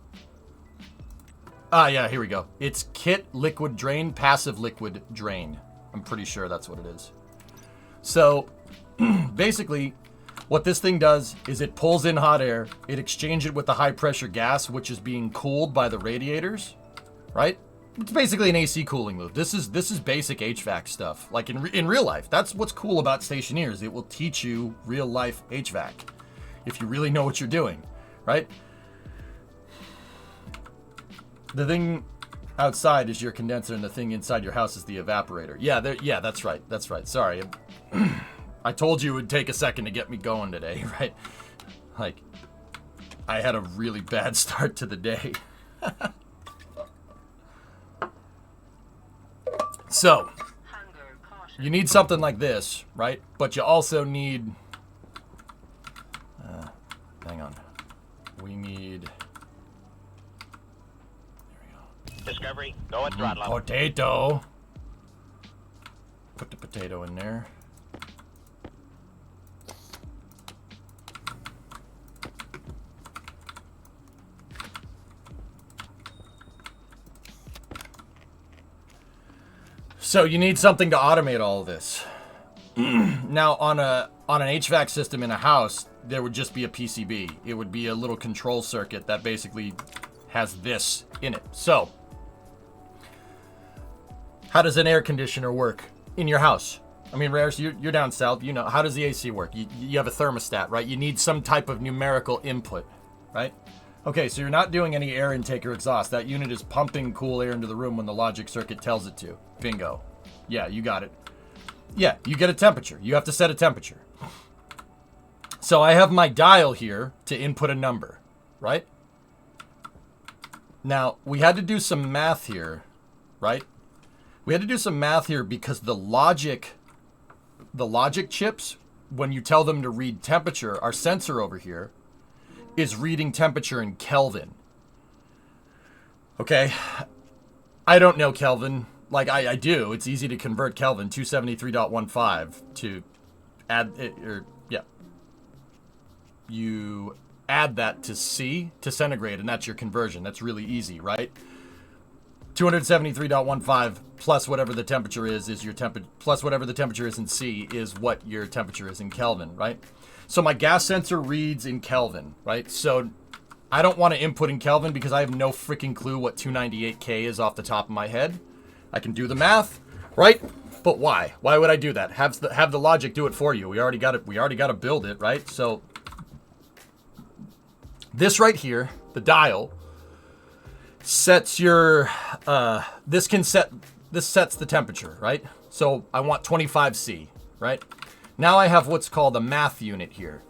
Yeah, here we go. It's Kit Liquid Drain, Passive Liquid Drain. I'm pretty sure that's what it is. So, basically, what this thing does is it pulls in hot air, it exchanges it with the high pressure gas, which is being cooled by the radiators, right? It's basically an AC cooling loop. This is basic HVAC stuff. Like in real life. That's what's cool about Stationeers. It will teach you real life HVAC if you really know what you're doing, right? The thing outside is your condenser, and the thing inside your house is the evaporator. Yeah, that's right. That's right. Sorry. I told you it would take a second to get me going today, right? Like, I had a really bad start to the day. So, you need something like this, right? But you also need... hang on. We need... There we go. Discovery, go and throttle up. Potato. Put the potato in there. So you need something to automate all of this. Now on an HVAC system in a house, there would just be a PCB. It would be a little control circuit that basically has this in it. So how does an air conditioner work in your house? I mean, Rares, you're down south. You know, how does the AC work? You have a thermostat, right? You need some type of numerical input, right? Okay, so you're not doing any air intake or exhaust. That unit is pumping cool air into the room when the logic circuit tells it to. Bingo. Yeah, you got it. Yeah, you get a temperature. You have to set a temperature. So I have my dial here to input a number, right? Now, we had to do some math here, right? We had to do some math here because the logic chips, when you tell them to read temperature, our sensor over here is reading temperature in Kelvin. Okay, I don't know Kelvin. Like, I do. It's easy to convert Kelvin, 273.15, to add it, or, yeah. You add that to C, to centigrade, and that's your conversion. That's really easy, right? 273.15 plus whatever the temperature is your temperature, plus whatever the temperature is in C is what your temperature is in Kelvin, right? So my gas sensor reads in Kelvin, right? So I don't want to input in Kelvin because I have no freaking clue what 298K is off the top of my head. I can do the math, right? But why? Why would I do that? Have the logic do it for you. We already got it. We already got to build it, right? So this right here, the dial, sets your this sets the temperature, right? So I want 25C, right? Now I have what's called a math unit here.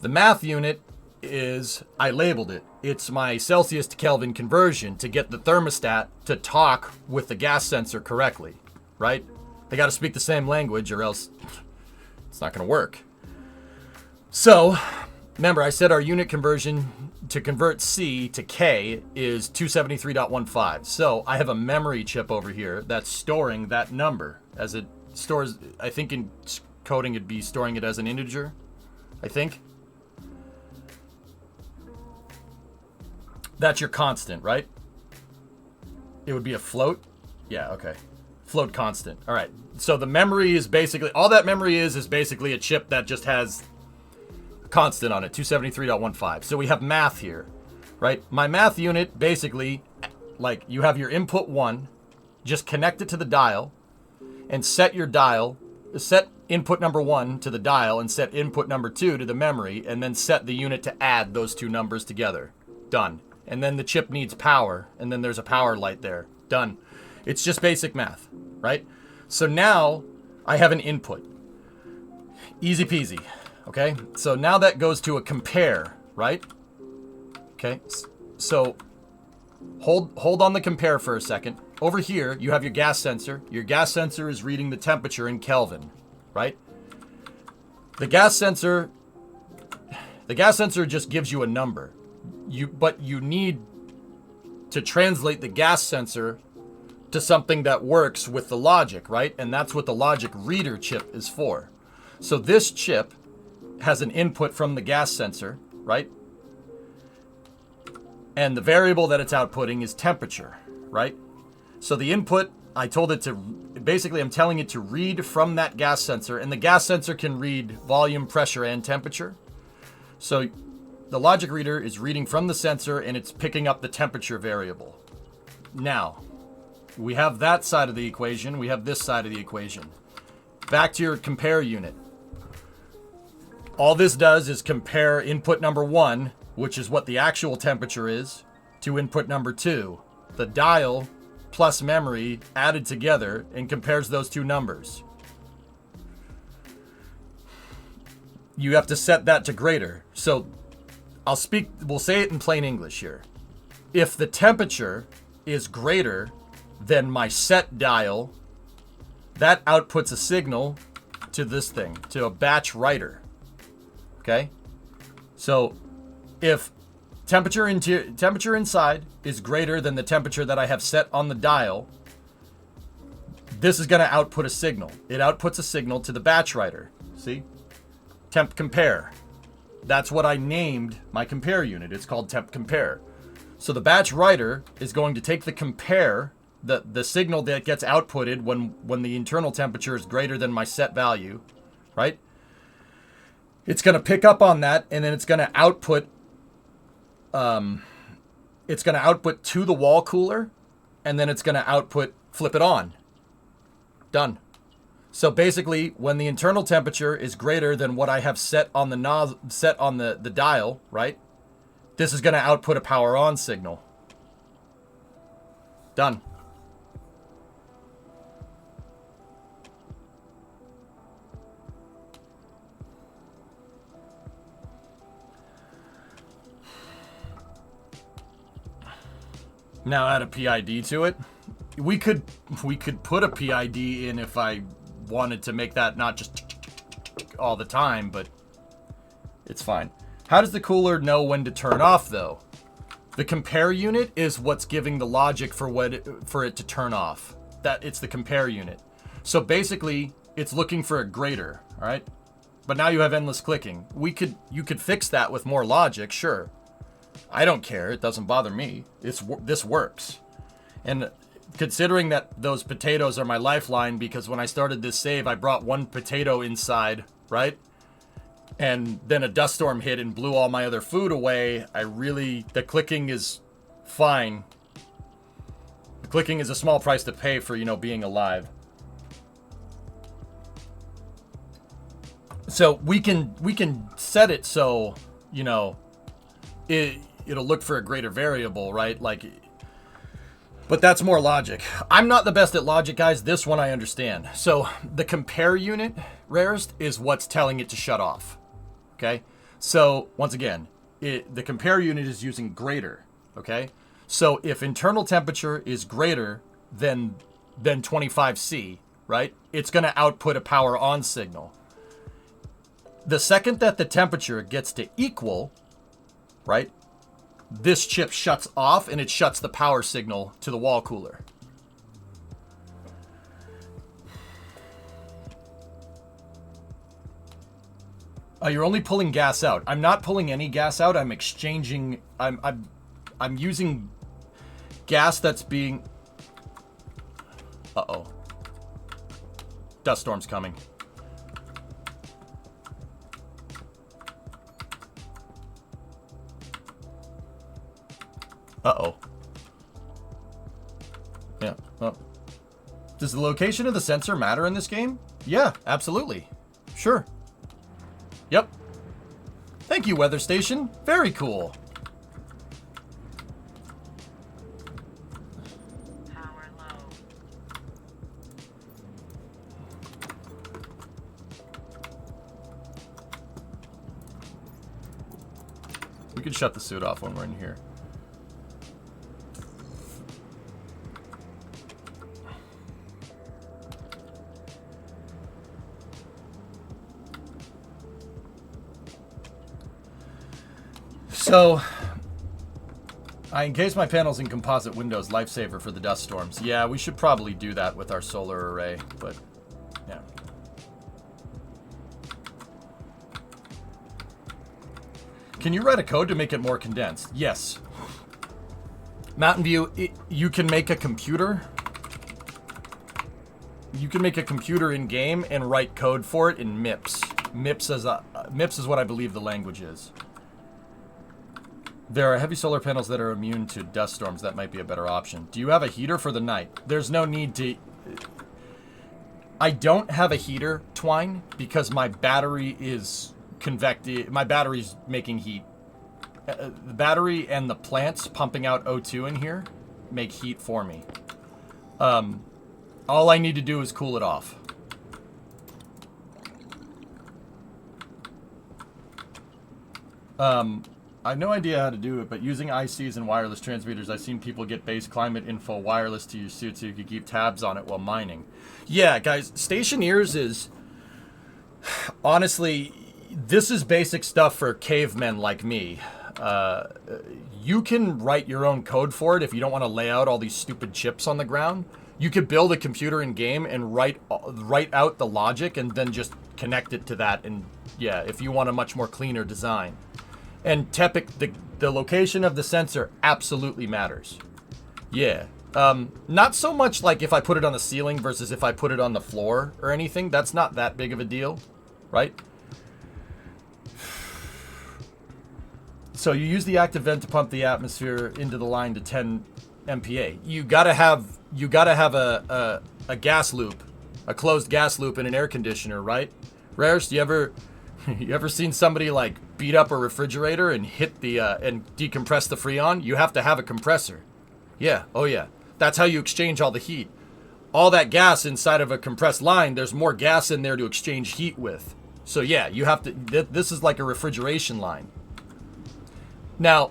The math unit is, I labeled it. It's my Celsius to Kelvin conversion to get the thermostat to talk with the gas sensor correctly, right? They got to speak the same language or else it's not going to work. So, remember I said our unit conversion to convert C to K is 273.15. So I have a memory chip over here that's storing that number as it stores, I think in coding it'd be storing it as an integer, I think. That's your constant, right? It would be a float. Yeah, okay. Float constant. All right. So the memory is basically, all that memory is basically a chip that just has a constant on it, 273.15. So we have math here, right? My math unit basically, like you have your input 1, just connect it to the dial and set your dial, set input number 1 to the dial and set input number 2 to the memory and then set the unit to add those two numbers together. Done. And then the chip needs power, and then there's a power light there. Done. It's just basic math, right? So now I have an input. Easy peasy, okay? So now that goes to a compare, right? Okay, so hold on the compare for a second. Over here, you have your gas sensor. Your gas sensor is reading the temperature in Kelvin, right? The gas sensor just gives you a number. But you need to translate the gas sensor to something that works with the logic, right? And that's what the logic reader chip is for. So this chip has an input from the gas sensor, right? And the variable that it's outputting is temperature, right? So the input, I told it to, basically I'm telling it to read from that gas sensor, and the gas sensor can read volume, pressure, and temperature. So the logic reader is reading from the sensor and it's picking up the temperature variable. Now, we have that side of the equation. We have this side of the equation. Back to your compare unit. All this does is compare input number 1, which is what the actual temperature is, to input number 2. The dial plus memory added together and compares those two numbers. You have to set that to greater. So we'll say it in plain English here. If the temperature is greater than my set dial, that outputs a signal to this thing, to a batch writer. Okay? So if temperature inside is greater than the temperature that I have set on the dial, this is going to output a signal. It outputs a signal to the batch writer. See? Temp compare. That's what I named my compare unit. It's called temp compare. So the batch writer is going to take the compare, the signal that gets outputted when the internal temperature is greater than my set value, right? It's going to pick up on that, and then it's going to output to the wall cooler, and then it's going to flip it on. Done. So basically, when the internal temperature is greater than what I have set on the dial, right? This is going to output a power on signal. Done. Now add a PID to it. We could put a PID in if I wanted to make that not just all the time, but it's fine. How does the cooler know when to turn off, though? The compare unit is what's giving the logic for it to turn off. That it's the compare unit. So basically, it's looking for a greater, all right? But now you have endless clicking. You could fix that with more logic, sure. I don't care. It doesn't bother me. This works. And considering that those potatoes are my lifeline, because when I started this save, I brought one potato inside, right? And then a dust storm hit and blew all my other food away. The clicking is fine. The clicking is a small price to pay for, being alive. So we can set it so, it'll look for a greater variable, right? But that's more logic. I'm not the best at logic, guys. This one I understand. So the compare unit, rarest, is what's telling it to shut off. Okay? So once again, the compare unit is using greater. Okay? So if internal temperature is greater than 25C, right? It's going to output a power on signal. The second that the temperature gets to equal, right? This chip shuts off and it shuts the power signal to the wall cooler. You're only pulling gas out. I'm not pulling any gas out. I'm exchanging. I'm using gas that's being. Uh-oh. Dust storm's coming. Uh-oh. Yeah. Oh. Does the location of the sensor matter in this game? Yeah, absolutely. Sure. Yep. Thank you, weather station. Very cool. Power low. We can shut the suit off when we're in here. So, I encase my panels in composite windows, lifesaver for the dust storms. Yeah, we should probably do that with our solar array, but yeah. Can you write a code to make it more condensed? Yes. Mountain View, you can make a computer. You can make a computer in game and write code for it in MIPS. MIPS is what I believe the language is. There are heavy solar panels that are immune to dust storms. That might be a better option. Do you have a heater for the night? There's no need to... I don't have a heater, Twine, because my battery is convective. My battery's making heat. The battery and the plants pumping out O2 in here make heat for me. All I need to do is cool it off. I have no idea how to do it, but using ICs and wireless transmitters, I've seen people get base climate info wireless to your suit so you could keep tabs on it while mining. Yeah, guys, Stationeers is... Honestly, this is basic stuff for cavemen like me. you can write your own code for it if you don't want to lay out all these stupid chips on the ground. You could build a computer in game and write out the logic and then just connect it to that. And yeah, if you want a much more cleaner design. And Tepic, the location of the sensor absolutely matters. Yeah. Not so much like if I put it on the ceiling versus if I put it on the floor or anything. That's not that big of a deal, right? So you use the active vent to pump the atmosphere into the line to 10 MPa. You gotta have a gas loop, a closed gas loop in an air conditioner, right? Rares, you ever seen somebody like beat up a refrigerator and hit the and decompress the Freon? You have to have a compressor. Yeah, oh yeah. That's how you exchange all the heat. All that gas inside of a compressed line, there's more gas in there to exchange heat with. So yeah, you have to, this is like a refrigeration line. Now,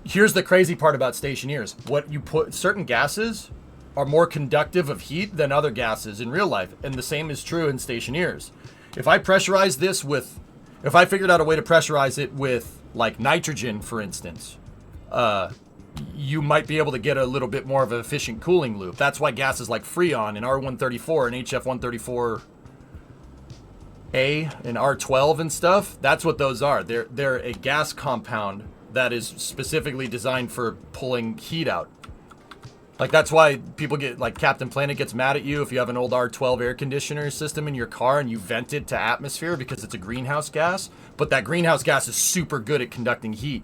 here's the crazy part about Stationeers. What you put, certain gases are more conductive of heat than other gases in real life. And the same is true in Stationeers. If I pressurize this with, if I figured out a way to pressurize it with like nitrogen, for instance, you might be able to get a little bit more of an efficient cooling loop. That's why gases like Freon and R134 and HF134A and R12 and stuff, that's what those are. They're a gas compound that is specifically designed for pulling heat out. Like, that's why people get, like, Captain Planet gets mad at you if you have an old R12 air conditioner system in your car and you vent it to atmosphere because it's a greenhouse gas. But that greenhouse gas is super good at conducting heat.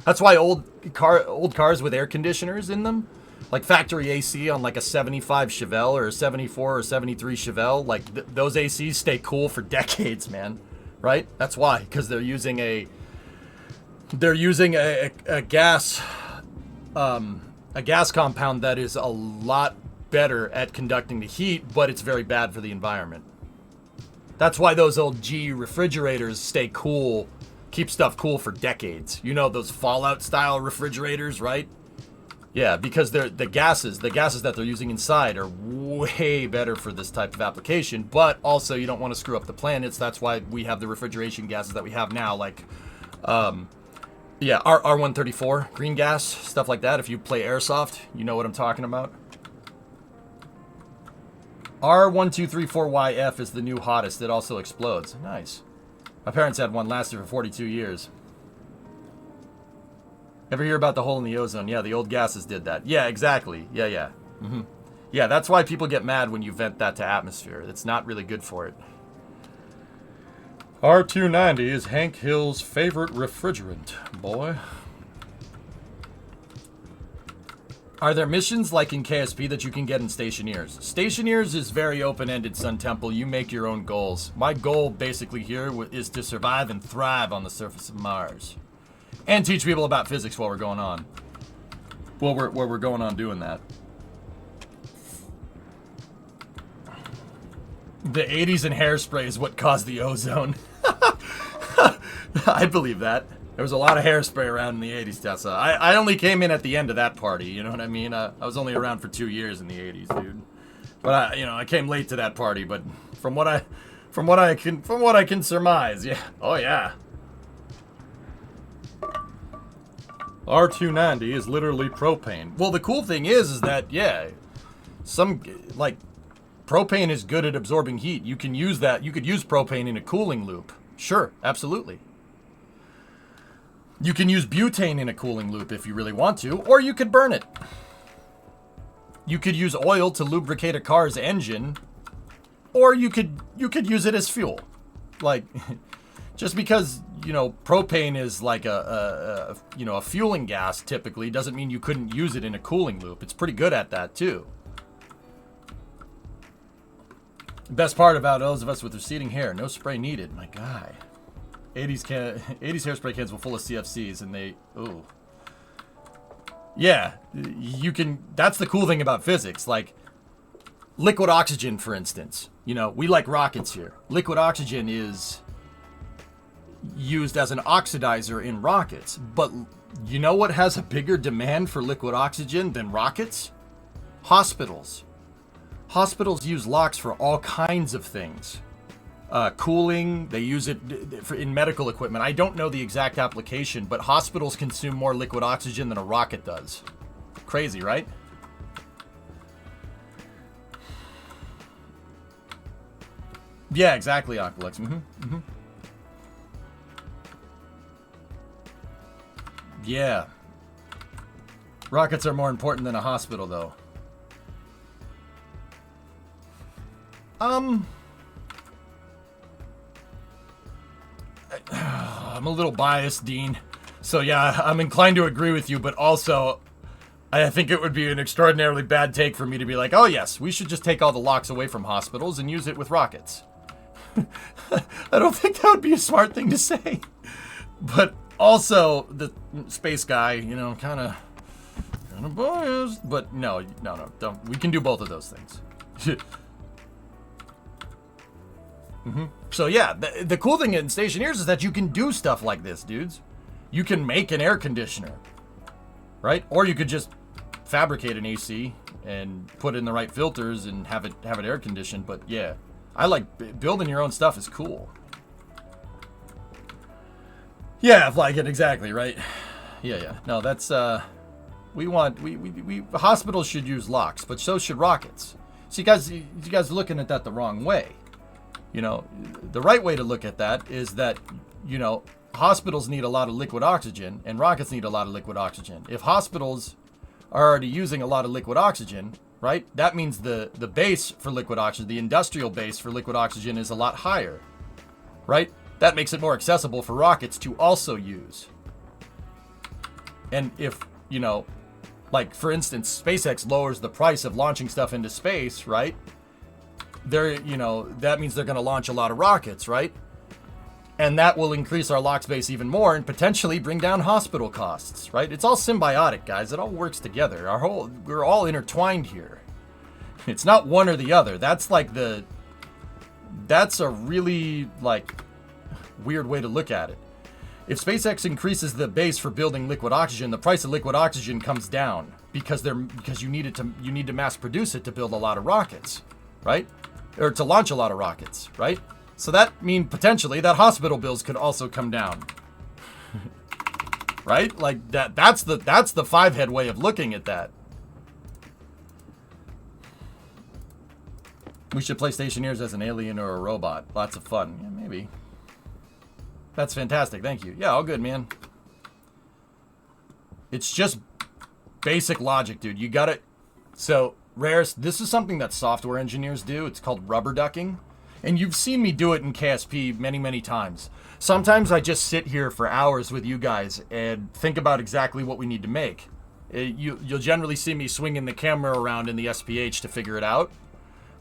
That's why old cars with air conditioners in them, like factory AC on like a 75 Chevelle or a 74 or 73 Chevelle, like those ACs stay cool for decades, man. Right? That's why, because they're using a gas compound that is a lot better at conducting the heat, but it's very bad for the environment. That's why those old G refrigerators stay cool, keep stuff cool for decades. You know, those Fallout style refrigerators, right? Yeah, because the gases that they're using inside are way better for this type of application, but also you don't want to screw up the planets. That's why we have the refrigeration gases that we have now, like yeah, R134, green gas, stuff like that. If you play Airsoft, you know what I'm talking about. R1234YF is the new hottest. It also explodes. Nice. My parents had one, lasted for 42 years. Ever hear about the hole in the ozone? Yeah, the old gases did that. Yeah, exactly. Yeah. Mm-hmm. Yeah, that's why people get mad when you vent that to atmosphere. It's not really good for it. R290 is Hank Hill's favorite refrigerant, boy. Are there missions like in KSP that you can get in Stationeers? Stationeers is very open-ended, Sun Temple. You make your own goals. My goal basically here is to survive and thrive on the surface of Mars. And teach people about physics while we're going on. While we're going on doing that. The 80s and hairspray is what caused the ozone. I believe that. There was a lot of hairspray around in the 80s, Tessa. I only came in at the end of that party, you know what I mean? I was only around for 2 years in the 80s, dude. But I came late to that party, but from what I can surmise, yeah. Oh yeah. R290 is literally propane. Well, the cool thing is that, yeah, propane is good at absorbing heat. You can use that. You could use propane in a cooling loop. Sure, absolutely. You can use butane in a cooling loop if you really want to, or you could burn it. You could use oil to lubricate a car's engine, or you could use it as fuel. Like, just because, propane is like a fueling gas typically doesn't mean you couldn't use it in a cooling loop. It's pretty good at that too. The best part about those of us with receding hair, no spray needed. My guy. 80s hairspray cans were full of CFCs and they, ooh. Yeah, that's the cool thing about physics. Like, liquid oxygen, for instance. We like rockets here. Liquid oxygen is used as an oxidizer in rockets. But you know what has a bigger demand for liquid oxygen than rockets? Hospitals. Hospitals use LOX for all kinds of things. cooling. They use it in medical equipment. I don't know the exact application, but hospitals consume more liquid oxygen than a rocket does. Crazy, right? Yeah, exactly, Aqualex. Yeah. Rockets are more important than a hospital, though. I'm a little biased, Dean. So yeah, I'm inclined to agree with you, but also I think it would be an extraordinarily bad take for me to be like, oh yes, we should just take all the locks away from hospitals and use it with rockets. I don't think that would be a smart thing to say. But also, the space guy, you know, kind of biased. But no, don't. We can do both of those things. So yeah, the cool thing in Stationeers is that you can do stuff like this, dudes. You can make an air conditioner, right? Or you could just fabricate an AC and put in the right filters and have it air conditioned. But yeah, I like building your own stuff is cool. Yeah, like it exactly, right? Yeah. No, that's we hospitals should use locks, but so should rockets. So you guys are looking at that the wrong way. You know, the right way to look at that is that, you know, hospitals need a lot of liquid oxygen and rockets need a lot of liquid oxygen. If hospitals are already using a lot of liquid oxygen, right, that means the base for liquid oxygen, the industrial base for liquid oxygen is a lot higher, right? That makes it more accessible for rockets to also use. And if, you know, like for instance, SpaceX lowers the price of launching stuff into space, right? That means they're going to launch a lot of rockets, right? And that will increase our lock space even more and potentially bring down hospital costs, right? It's all symbiotic, guys. It all works together. We're all intertwined here. It's not one or the other. That's a really like weird way to look at it. If SpaceX increases the base for building liquid oxygen, the price of liquid oxygen comes down because you need to mass produce it to build a lot of rockets, right? Or to launch a lot of rockets, right? So that means potentially that hospital bills could also come down. Right? Like that's the 5-head way of looking at that. We should play Stationeers as an alien or a robot. Lots of fun. Yeah, maybe. That's fantastic. Thank you. Yeah, all good, man. It's just basic logic, dude. You got it. So, Rares, this is something that software engineers do. It's called rubber ducking. And you've seen me do it in KSP many, many times. Sometimes I just sit here for hours with you guys and think about exactly what we need to make. You'll generally see me swinging the camera around in the SPH to figure it out.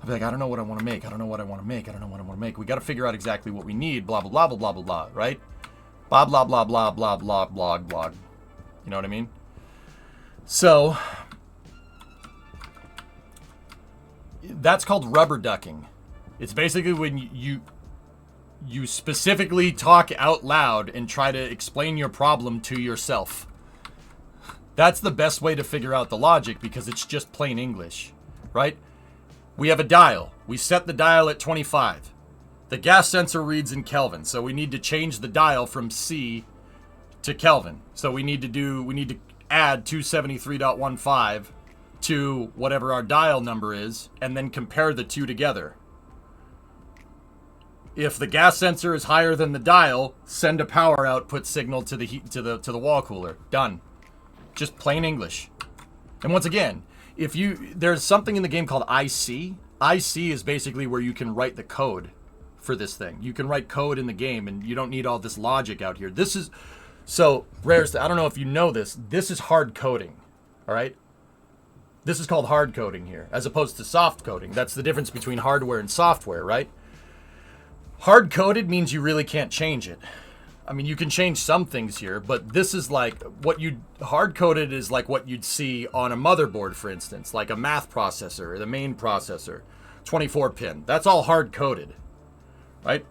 I'll be like, I don't know what I want to make. I don't know what I want to make. I don't know what I want to make. We got to figure out exactly what we need. Blah, blah, blah, blah, blah, blah, blah, right? Blah, blah, blah, blah, blah, blah, blah, blah. You know what I mean? So, that's called rubber ducking. It's basically when you specifically talk out loud and try to explain your problem to yourself. That's the best way to figure out the logic because it's just plain English, right? We have a dial. We set the dial at 25. The gas sensor reads in Kelvin, so we need to change the dial from C to Kelvin. So we need to add 273.15 to whatever our dial number is and then compare the two together. If the gas sensor is higher than the dial, send a power output signal to the wall cooler. Done. Just plain English. And once again, there's something in the game called IC. IC is basically where you can write the code for this thing. You can write code in the game and you don't need all this logic out here. Rares, I don't know if you know this. This is hard coding. All right? This is called hard coding here, as opposed to soft coding. That's the difference between hardware and software, right? Hard coded means you really can't change it. I mean, you can change some things here, but this is like hard coded is like what you'd see on a motherboard, for instance, like a math processor or the main processor, 24 pin. That's all hard coded, right?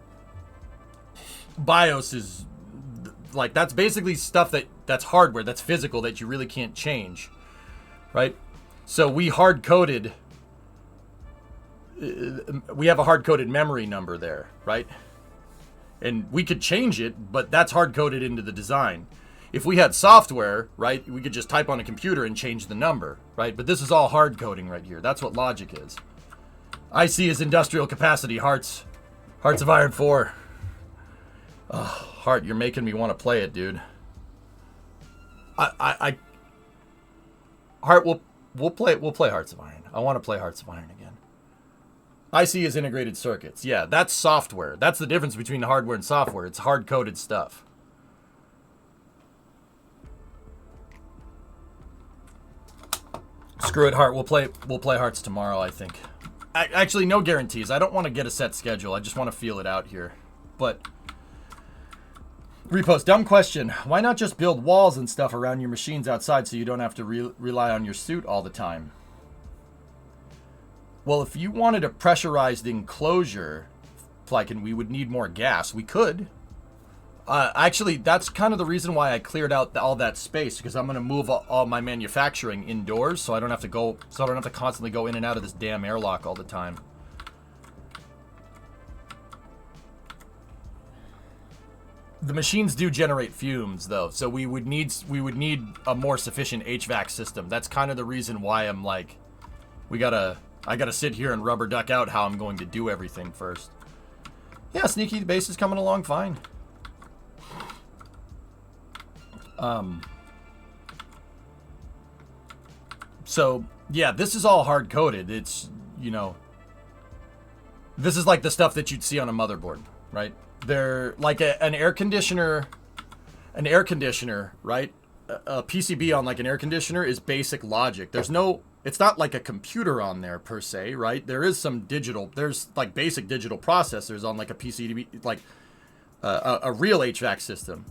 BIOS is like, that's basically stuff that's hardware, that's physical, that you really can't change, right? So we hard coded we have a hard-coded memory number there, right? And we could change it, but that's hard-coded into the design. If we had software, right, we could just type on a computer and change the number, right? But this is all hard coding right here. That's what logic is. IC is industrial capacity, Hearts of Iron 4. Oh, Heart, you're making me want to play it, dude. Heart, we'll play Hearts of Iron. I want to play Hearts of Iron again. IC is integrated circuits. Yeah, that's software. That's the difference between hardware and software. It's hard-coded stuff. Screw it, Heart. We'll play Hearts tomorrow, I think. Actually, no guarantees. I don't want to get a set schedule. I just want to feel it out here. But repost, dumb question. Why not just build walls and stuff around your machines outside so you don't have to rely on your suit all the time? Well, if you wanted a pressurized enclosure, Flykin, we would need more gas. We could. Actually, that's kind of the reason why I cleared out all that space, because I'm going to move all my manufacturing indoors, so I don't have to constantly go in and out of this damn airlock all the time. The machines do generate fumes, though, so we would need a more sufficient HVAC system. That's kind of the reason why I'm like, I gotta sit here and rubber duck out how I'm going to do everything first. Yeah, Sneaky, the base is coming along fine. So yeah, this is all hard coded. It's, you know, this is like the stuff that you'd see on a motherboard, right? They're like an air conditioner, right? A PCB on like an air conditioner is basic logic. It's not like a computer on there per se, right? There is some there's like basic digital processors on like a PCB, like a real HVAC system.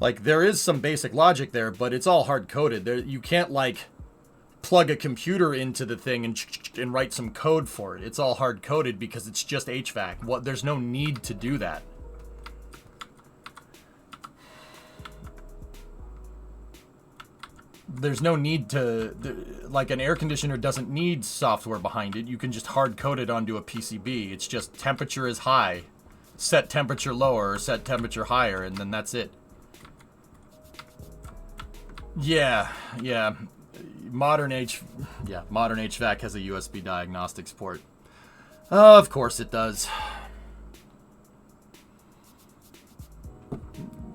Like there is some basic logic there, but it's all hard coded. You can't like plug a computer into the thing and write some code for it. It's all hard coded because it's just HVAC. There's no need to do that. There's no need to, like an air conditioner doesn't need software behind it. You can just hard code it onto a PCB. It's just temperature is high, set temperature lower, or set temperature higher, and then that's it. Yeah. Modern HVAC has a USB diagnostics port. Of course it does.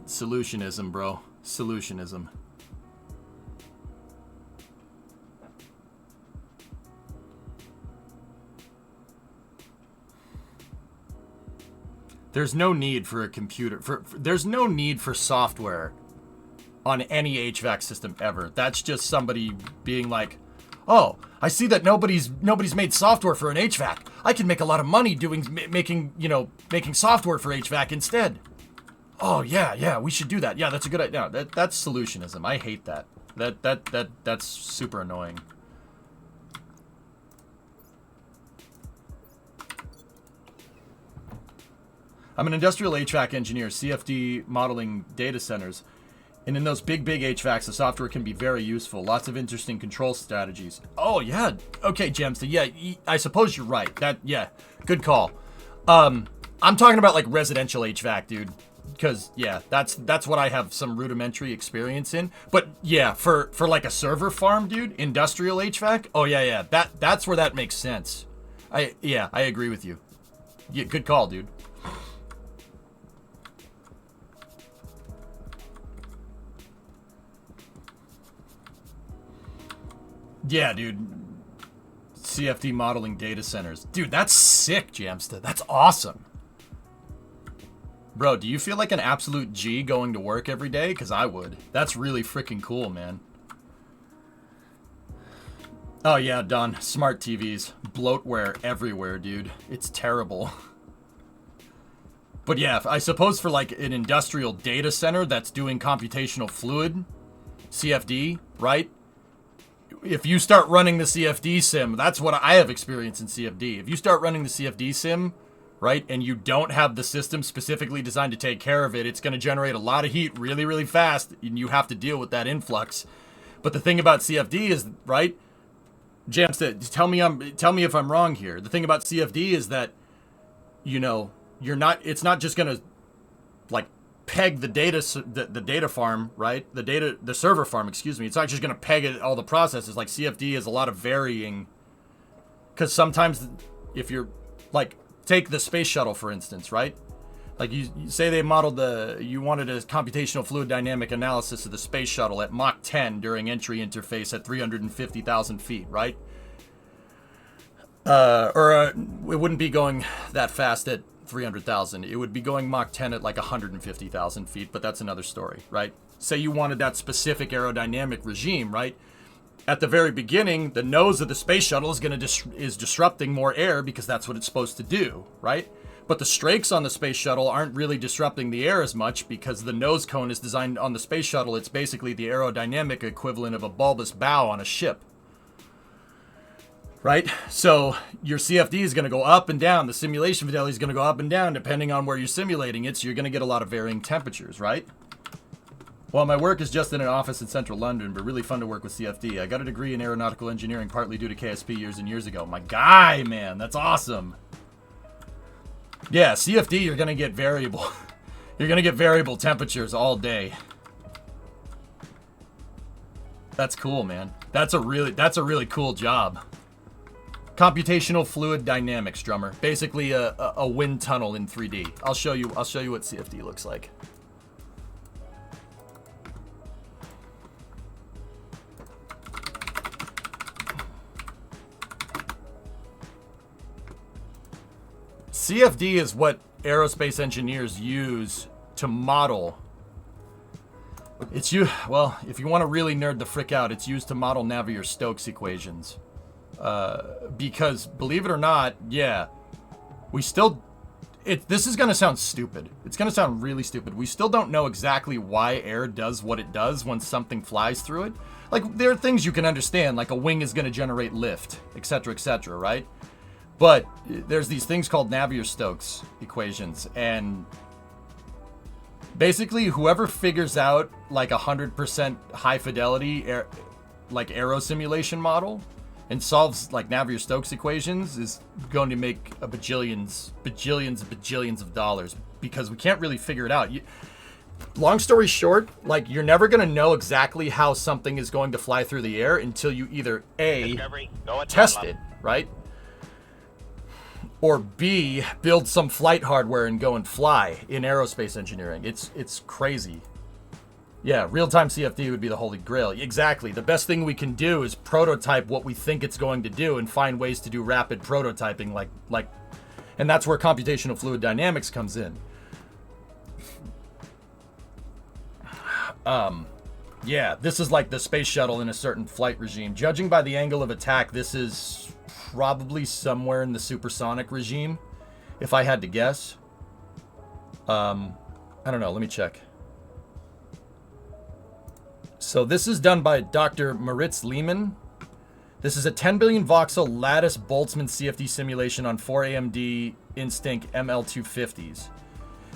Solutionism, bro. Solutionism. There's no need for a computer. There's no need for software on any HVAC system ever. That's just somebody being like, "Oh, I see that nobody's made software for an HVAC. I can make a lot of money making software for HVAC instead." Oh yeah, we should do that. Yeah, that's a good idea. No, that's solutionism. I hate that. That's super annoying. I'm an industrial HVAC engineer, CFD modeling data centers. And in those big HVACs, the software can be very useful. Lots of interesting control strategies. Oh, yeah. Okay, Gemsta. Yeah, I suppose you're right. Yeah, good call. I'm talking about, like, residential HVAC, dude. Because, yeah, that's what I have some rudimentary experience in. But, yeah, for like, a server farm, dude, industrial HVAC, oh, yeah, that's where that makes sense. I agree with you. Yeah, good call, dude. Yeah, dude. CFD modeling data centers. Dude, that's sick, Jamsta. That's awesome. Bro, do you feel like an absolute G going to work every day? Because I would. That's really freaking cool, man. Oh, yeah, Don. Smart TVs. Bloatware everywhere, dude. It's terrible. But yeah, I suppose for like an industrial data center that's doing computational fluid, CFD, right? If you start running the CFD sim, that's what I have experience in CFD. If you start running the CFD sim, right, and you don't have the system specifically designed to take care of it, it's going to generate a lot of heat really, really fast, and you have to deal with that influx. But the thing about CFD is, right, Jam said, tell me if I'm wrong here. The thing about CFD is that, it's not just going to like peg the data farm, right? The server farm, excuse me. It's not just going to peg it, all the processes. Like CFD is a lot of varying, because sometimes if you're like, take the space shuttle, for instance, right? Like you say they modeled you wanted a computational fluid dynamic analysis of the space shuttle at Mach 10 during entry interface at 350,000 feet, right? It wouldn't be going that fast at 300,000. It would be going Mach 10 at like 150,000 feet, but that's another story, right? Say you wanted that specific aerodynamic regime, right? At the very beginning, the nose of the space shuttle is disrupting more air because that's what it's supposed to do, right? But the strakes on the space shuttle aren't really disrupting the air as much because the nose cone is designed on the space shuttle. It's basically the aerodynamic equivalent of a bulbous bow on a ship. Right? So your CFD is going to go up and down. The simulation fidelity is going to go up and down depending on where you're simulating it. So you're going to get a lot of varying temperatures, right? Well, my work is just in an office in central London, but really fun to work with CFD. I got a degree in aeronautical engineering partly due to KSP years and years ago. My guy, man, that's awesome. Yeah, CFD, you're going to get variable. You're going to get variable temperatures all day. That's cool, man. That's a really cool job. Computational fluid dynamics, drummer. Basically a wind tunnel in 3D. I'll show you what CFD looks like. CFD is what aerospace engineers use to model. If you want to really nerd the frick out, it's used to model Navier-Stokes equations. Because believe it or not, yeah, this is going to sound stupid. It's going to sound really stupid. We still don't know exactly why air does what it does when something flies through it. Like, there are things you can understand, like a wing is going to generate lift, etc., right? But there's these things called Navier-Stokes equations, and basically whoever figures out like 100% high fidelity aero simulation model and solves like Navier-Stokes equations is going to make a bajillions of dollars, because we can't really figure it out. Long story short, like, you're never going to know exactly how something is going to fly through the air until you either A, test it, right? Or B, build some flight hardware and go and fly in aerospace engineering. It's crazy. Yeah, real-time CFD would be the holy grail. Exactly. The best thing we can do is prototype what we think it's going to do and find ways to do rapid prototyping, and that's where computational fluid dynamics comes in. Yeah, this is like the space shuttle in a certain flight regime. Judging by the angle of attack, this is probably somewhere in the supersonic regime, if I had to guess. I don't know. Let me check. So this is done by Dr. Moritz Lehmann. This is a 10 billion voxel lattice Boltzmann CFD simulation on 4 AMD Instinct ML250s,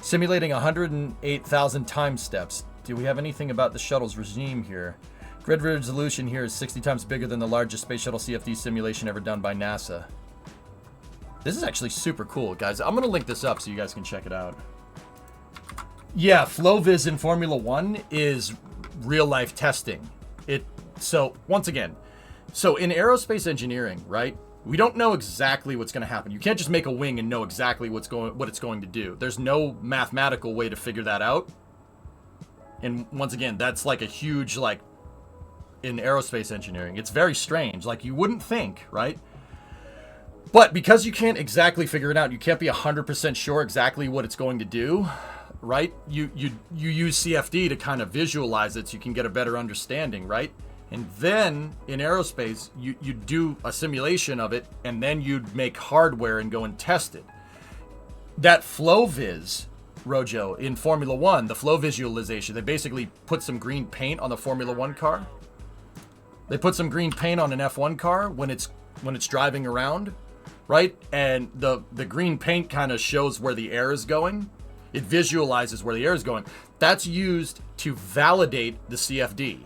simulating 108,000 time steps. Do we have anything about the shuttle's regime here? Grid resolution here is 60 times bigger than the largest space shuttle CFD simulation ever done by NASA. This is actually super cool, guys. I'm going to link this up so you guys can check it out. Yeah, FlowViz in Formula 1 is real-life testing. So, once again, in aerospace engineering, right, we don't know exactly what's going to happen. You can't just make a wing and know exactly what it's going to do. There's no mathematical way to figure that out. And once again, that's like a huge, in aerospace engineering, it's very strange. Like, you wouldn't think, right? But because you can't exactly figure it out, you can't be 100% sure exactly what it's going to do, right? You use CFD to kind of visualize it so you can get a better understanding, right? And then in aerospace, you do a simulation of it, and then you'd make hardware and go and test it. That FlowViz, Rojo, in Formula 1, the flow visualization, they basically put some green paint on the Formula 1 car. They put some green paint on an F1 car when it's driving around, right? And the green paint kind of shows where the air is going. It visualizes where the air is going. That's used to validate the CFD,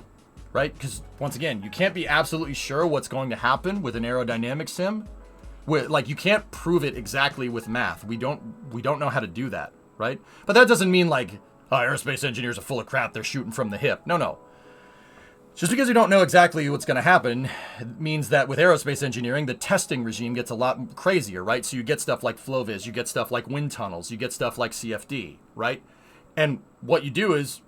right? Because once again, you can't be absolutely sure what's going to happen with an aerodynamic sim. Like, you can't prove it exactly with math. We don't know how to do that, right? But that doesn't mean like, oh, aerospace engineers are full of crap, they're shooting from the hip. No. Just because you don't know exactly what's going to happen means that with aerospace engineering, the testing regime gets a lot crazier, right? So you get stuff like FlowViz, you get stuff like wind tunnels, you get stuff like CFD, right? And what you do is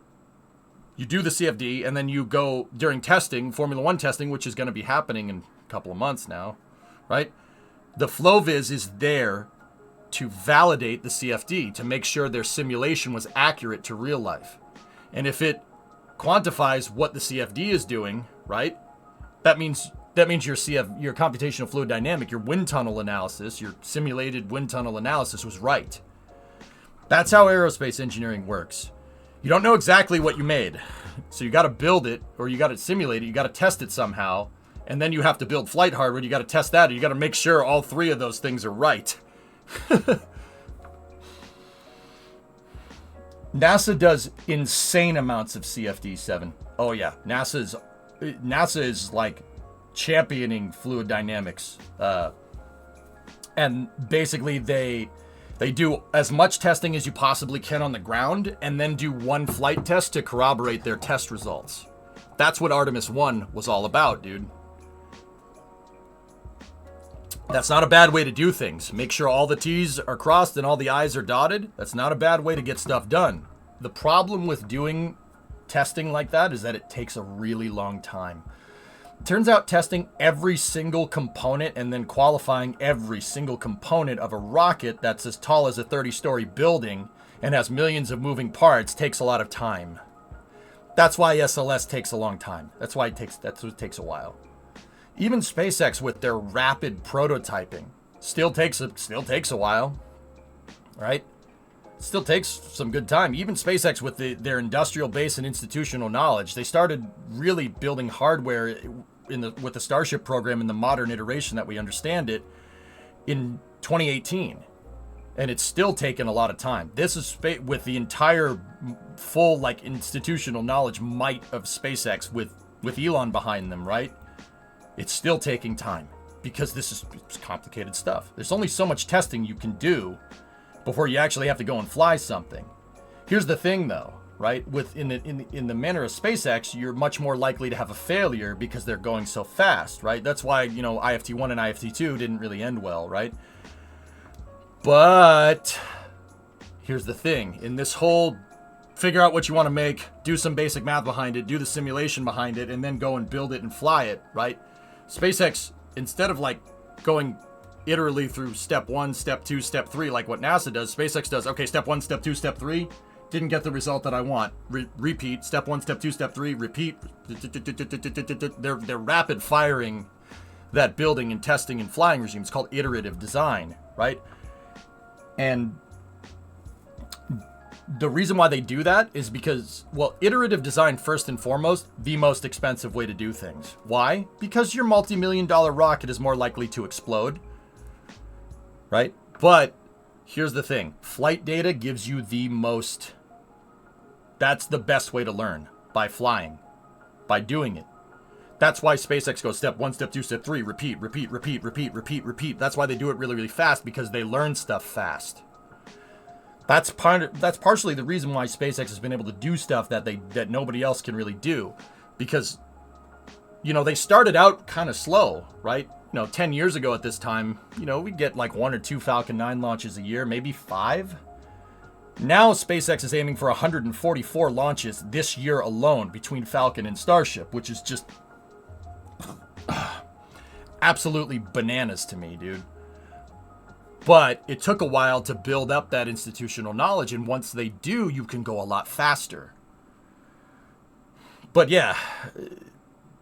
you do the CFD, and then you go during testing, Formula One testing, which is going to be happening in a couple of months now, right? The FlowViz is there to validate the CFD, to make sure their simulation was accurate to real life. And if it quantifies what the CFD is doing, right? That means your your computational fluid dynamic, your wind tunnel analysis, your simulated wind tunnel analysis was right. That's how aerospace engineering works. You don't know exactly what you made, so you got to build it, or you got to simulate it, you got to test it somehow, and then you have to build flight hardware. You got to test that, and you got to make sure all three of those things are right. NASA does insane amounts of CFD7. Oh yeah, NASA is like championing fluid dynamics, and basically they do as much testing as you possibly can on the ground, and then do one flight test to corroborate their test results. That's what Artemis 1 was all about, dude. That's not a bad way to do things. Make sure all the T's are crossed and all the I's are dotted. That's not a bad way to get stuff done. The problem with doing testing like that is that it takes a really long time. Turns out testing every single component and then qualifying every single component of a rocket that's as tall as a 30-story building and has millions of moving parts takes a lot of time. That's why SLS takes a long time. That's what it takes a while. Even SpaceX with their rapid prototyping still takes a while, right? Still takes some good time. Even SpaceX with their industrial base and institutional knowledge, they started really building hardware with the Starship program in the modern iteration that we understand it in 2018, and it's still taken a lot of time. This is with the entire full like institutional knowledge might of SpaceX with Elon behind them, right? It's still taking time because it's complicated stuff. There's only so much testing you can do before you actually have to go and fly something. Here's the thing though, right? In the manner of SpaceX, you're much more likely to have a failure because they're going so fast, right? That's why, IFT-1 and IFT-2 didn't really end well, right? But here's the thing. In this whole figure out what you want to make, do some basic math behind it, do the simulation behind it, and then go and build it and fly it, right? SpaceX, instead of like going iteratively through step 1, step 2, step 3, like what NASA does, SpaceX does, okay, step 1, step 2, step 3, didn't get the result that I want. Repeat, step 1, step 2, step 3, repeat. They're rapid firing that building and testing and flying regime. It's called iterative design, right? And the reason why they do that is because, well, iterative design, first and foremost, the most expensive way to do things. Why? Because your multi-million-dollar rocket is more likely to explode, right? But here's the thing. Flight data gives you that's the best way to learn, by flying, by doing it. That's why SpaceX goes step 1, step 2, step 3, repeat. That's why they do it really, really fast, because they learn stuff fast. That's partially the reason why SpaceX has been able to do stuff that nobody else can really do, because they started out kind of slow, right? 10 years ago at this time, we'd get like 1 or 2 Falcon 9 launches a year, maybe 5. Now SpaceX is aiming for 144 launches this year alone between Falcon and Starship, which is just absolutely bananas to me, dude. But it took a while to build up that institutional knowledge, and once they do, you can go a lot faster. But yeah,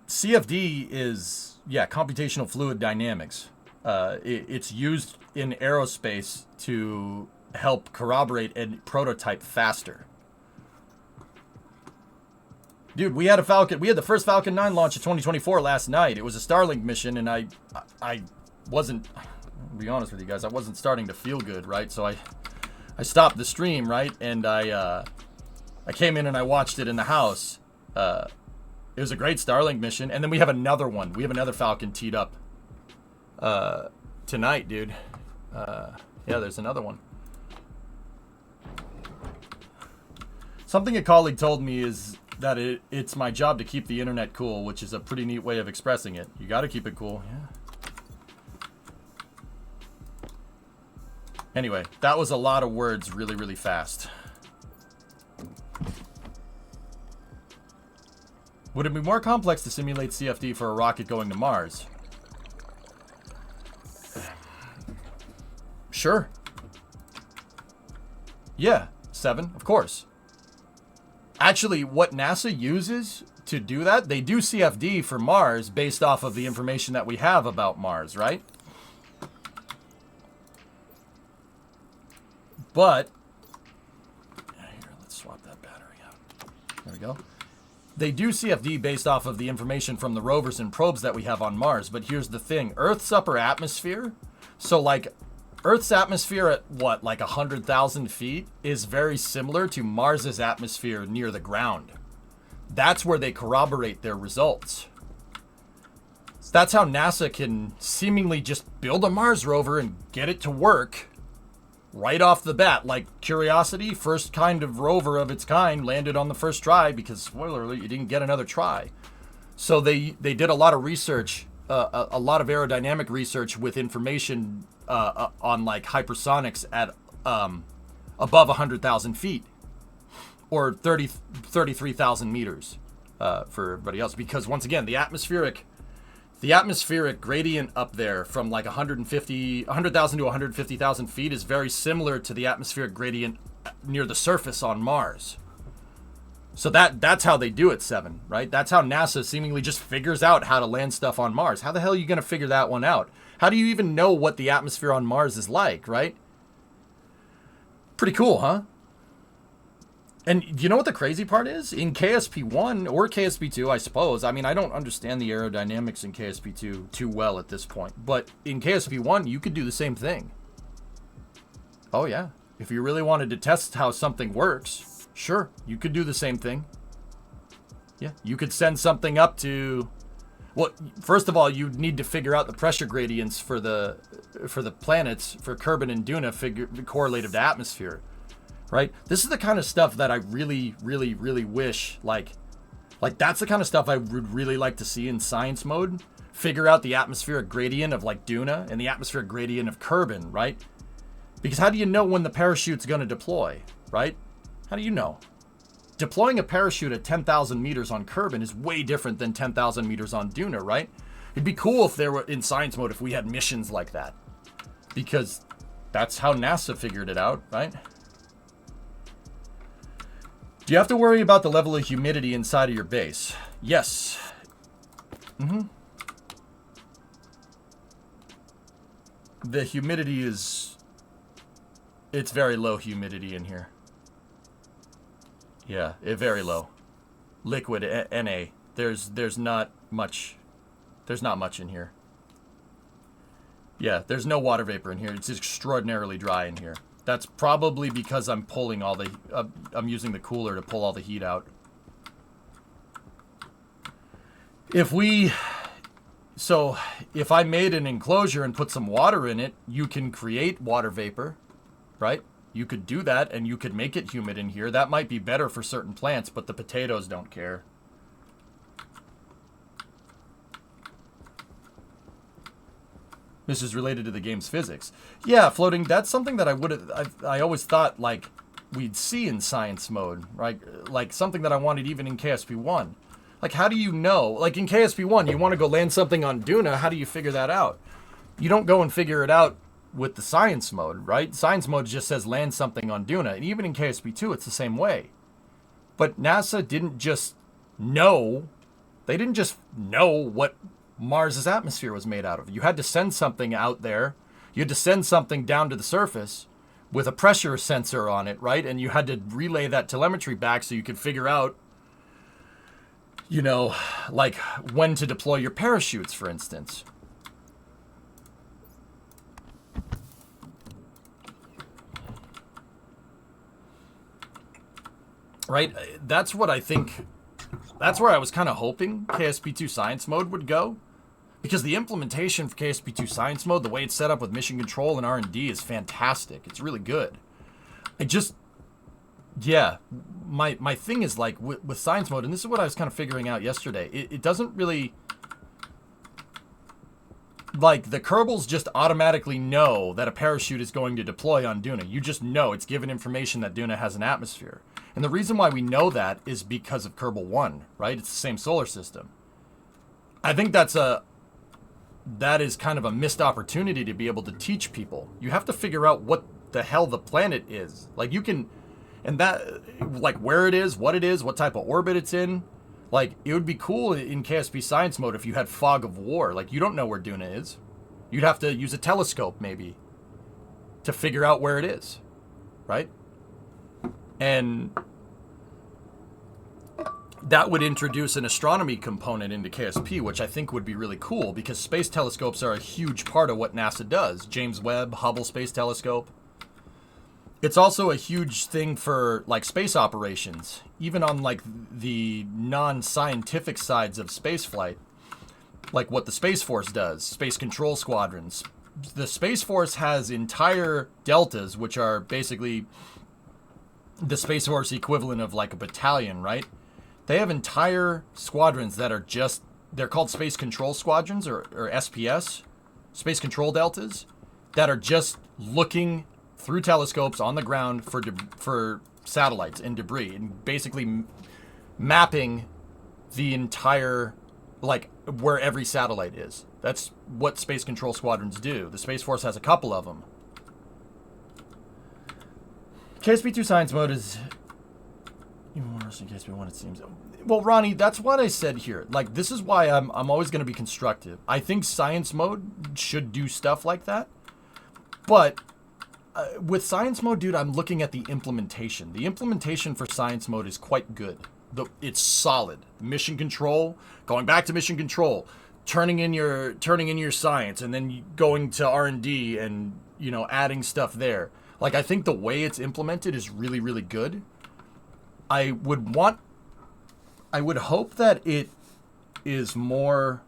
CFD is, computational fluid dynamics. It's used in aerospace to help corroborate and prototype faster. Dude, we had the first Falcon 9 launch of 2024 last night. It was a Starlink mission, and I wasn't, I'll be honest with you guys, I wasn't starting to feel good, right? So I stopped the stream, right? And I came in and I watched it in the house. It was a great Starlink mission. And then we have another one. We have another Falcon teed up tonight, dude. Yeah, there's another one. Something a colleague told me is that it's my job to keep the internet cool, which is a pretty neat way of expressing it. You got to keep it cool. Yeah. Anyway, that was a lot of words really, really fast. Would it be more complex to simulate CFD for a rocket going to Mars? Sure. Yeah, 7, of course. Actually, what NASA uses to do that, they do CFD for Mars based off of the information that we have about Mars, right? But, here, let's swap that battery out. There we go. They do CFD based off of the information from the rovers and probes that we have on Mars. But here's the thing. Earth's upper atmosphere, so like Earth's atmosphere at what, like 100,000 feet is very similar to Mars's atmosphere near the ground. That's where they corroborate their results. So that's how NASA can seemingly just build a Mars rover and get it to work right off the bat. Like Curiosity, first kind of rover of its kind, landed on the first try because, spoiler alert, you didn't get another try. So they did a lot of research, a lot of aerodynamic research with information on like hypersonics at above 100,000 feet or 33,000 meters for everybody else. Because once again, the atmospheric gradient up there from like 100,000 to 150,000 feet is very similar to the atmospheric gradient near the surface on Mars. So that's how they do it, 7, right? That's how NASA seemingly just figures out how to land stuff on Mars. How the hell are you going to figure that one out? How do you even know what the atmosphere on Mars is like, right? Pretty cool, huh? And you know what the crazy part is? In KSP-1 or KSP-2, I suppose. I mean, I don't understand the aerodynamics in KSP-2 too well at this point. But in KSP-1, you could do the same thing. Oh, yeah. If you really wanted to test how something works, sure, you could do the same thing. Yeah, you could send something up to... Well, first of all, you'd need to figure out the pressure gradients for the planets, for Kerbin and Duna, correlative to atmosphere. Right? This is the kind of stuff that I really, really, really wish, like that's the kind of stuff I would really like to see in science mode. Figure out the atmospheric gradient of like Duna and the atmospheric gradient of Kerbin, right? Because how do you know when the parachute's going to deploy, right? How do you know? Deploying a parachute at 10,000 meters on Kerbin is way different than 10,000 meters on Duna, right? It'd be cool if there were, in science mode, if we had missions like that. Because that's how NASA figured it out, right? Do you have to worry about the level of humidity inside of your base? Yes. The humidity is... It's very low humidity in here. Yeah, very low. Liquid, Na. There's not much... There's not much in here. Yeah, there's no water vapor in here. It's extraordinarily dry in here. That's probably because I'm pulling all the... I'm using the cooler to pull all the heat out. So, if I made an enclosure and put some water in it, you can create water vapor, right? You could do that, and you could make it humid in here. That might be better for certain plants, but the potatoes don't care. This is related to the game's physics. Yeah, floating, that's something that I always thought, like, we'd see in science mode, right? Like, something that I wanted even in KSP-1. Like, how do you know? Like, in KSP-1, you want to go land something on Duna, how do you figure that out? You don't go and figure it out with the science mode, right? Science mode just says land something on Duna, and even in KSP-2, it's the same way. But NASA didn't just know. They didn't just know what Mars's atmosphere was made out of. You had to send something out there. You had to send something down to the surface with a pressure sensor on it, right? And you had to relay that telemetry back so you could figure out, you know, like when to deploy your parachutes, for instance. Right? That's what I think That's where I was kind of hoping KSP2 Science Mode would go. Because the implementation for KSP2 Science Mode, the way it's set up with mission control and R&D is fantastic. It's really good. Yeah, my thing is like with Science Mode, and this is what I was kind of figuring out yesterday, it doesn't really, like, the Kerbals just automatically know that a parachute is going to deploy on Duna. You just know, it's given information that Duna has an atmosphere. And the reason why we know that is because of Kerbal 1, right? It's the same solar system. I think that is kind of a missed opportunity to be able to teach people. You have to figure out what the hell the planet is. Like, you can, and that, like, where it is, what type of orbit it's in. Like, it would be cool in KSP Science Mode if you had fog of war. Like, you don't know where Duna is. You'd have to use a telescope, maybe, to figure out where it is, right? And that would introduce an astronomy component into KSP, which I think would be really cool, because space telescopes are a huge part of what NASA does. James Webb, Hubble Space Telescope. It's also a huge thing for, like, space operations, even on, like, the non-scientific sides of spaceflight, like what the Space Force does, Space Control Squadrons. The Space Force has entire deltas, which are basically the Space Force equivalent of, like, a battalion, right? They have entire squadrons that are just, they're called Space Control Squadrons, or SPS, Space Control Deltas, that are just looking through telescopes on the ground for satellites and debris, and basically mapping the entire, like, where every satellite is. That's what Space Control Squadrons do. The Space Force has a couple of them. KSP2 Science Mode is even more interesting in KSP1, it seems. Well, Ronnie, that's what I said here. Like, this is why I'm always going to be constructive. I think Science Mode should do stuff like that. But with Science Mode, dude, I'm looking at the implementation. The implementation for Science Mode is quite good. It's solid. Mission control, going back to mission control, turning in your science, and then going to R&D and, you know, adding stuff there. Like, I think the way it's implemented is really, really good. I would hope that it is more,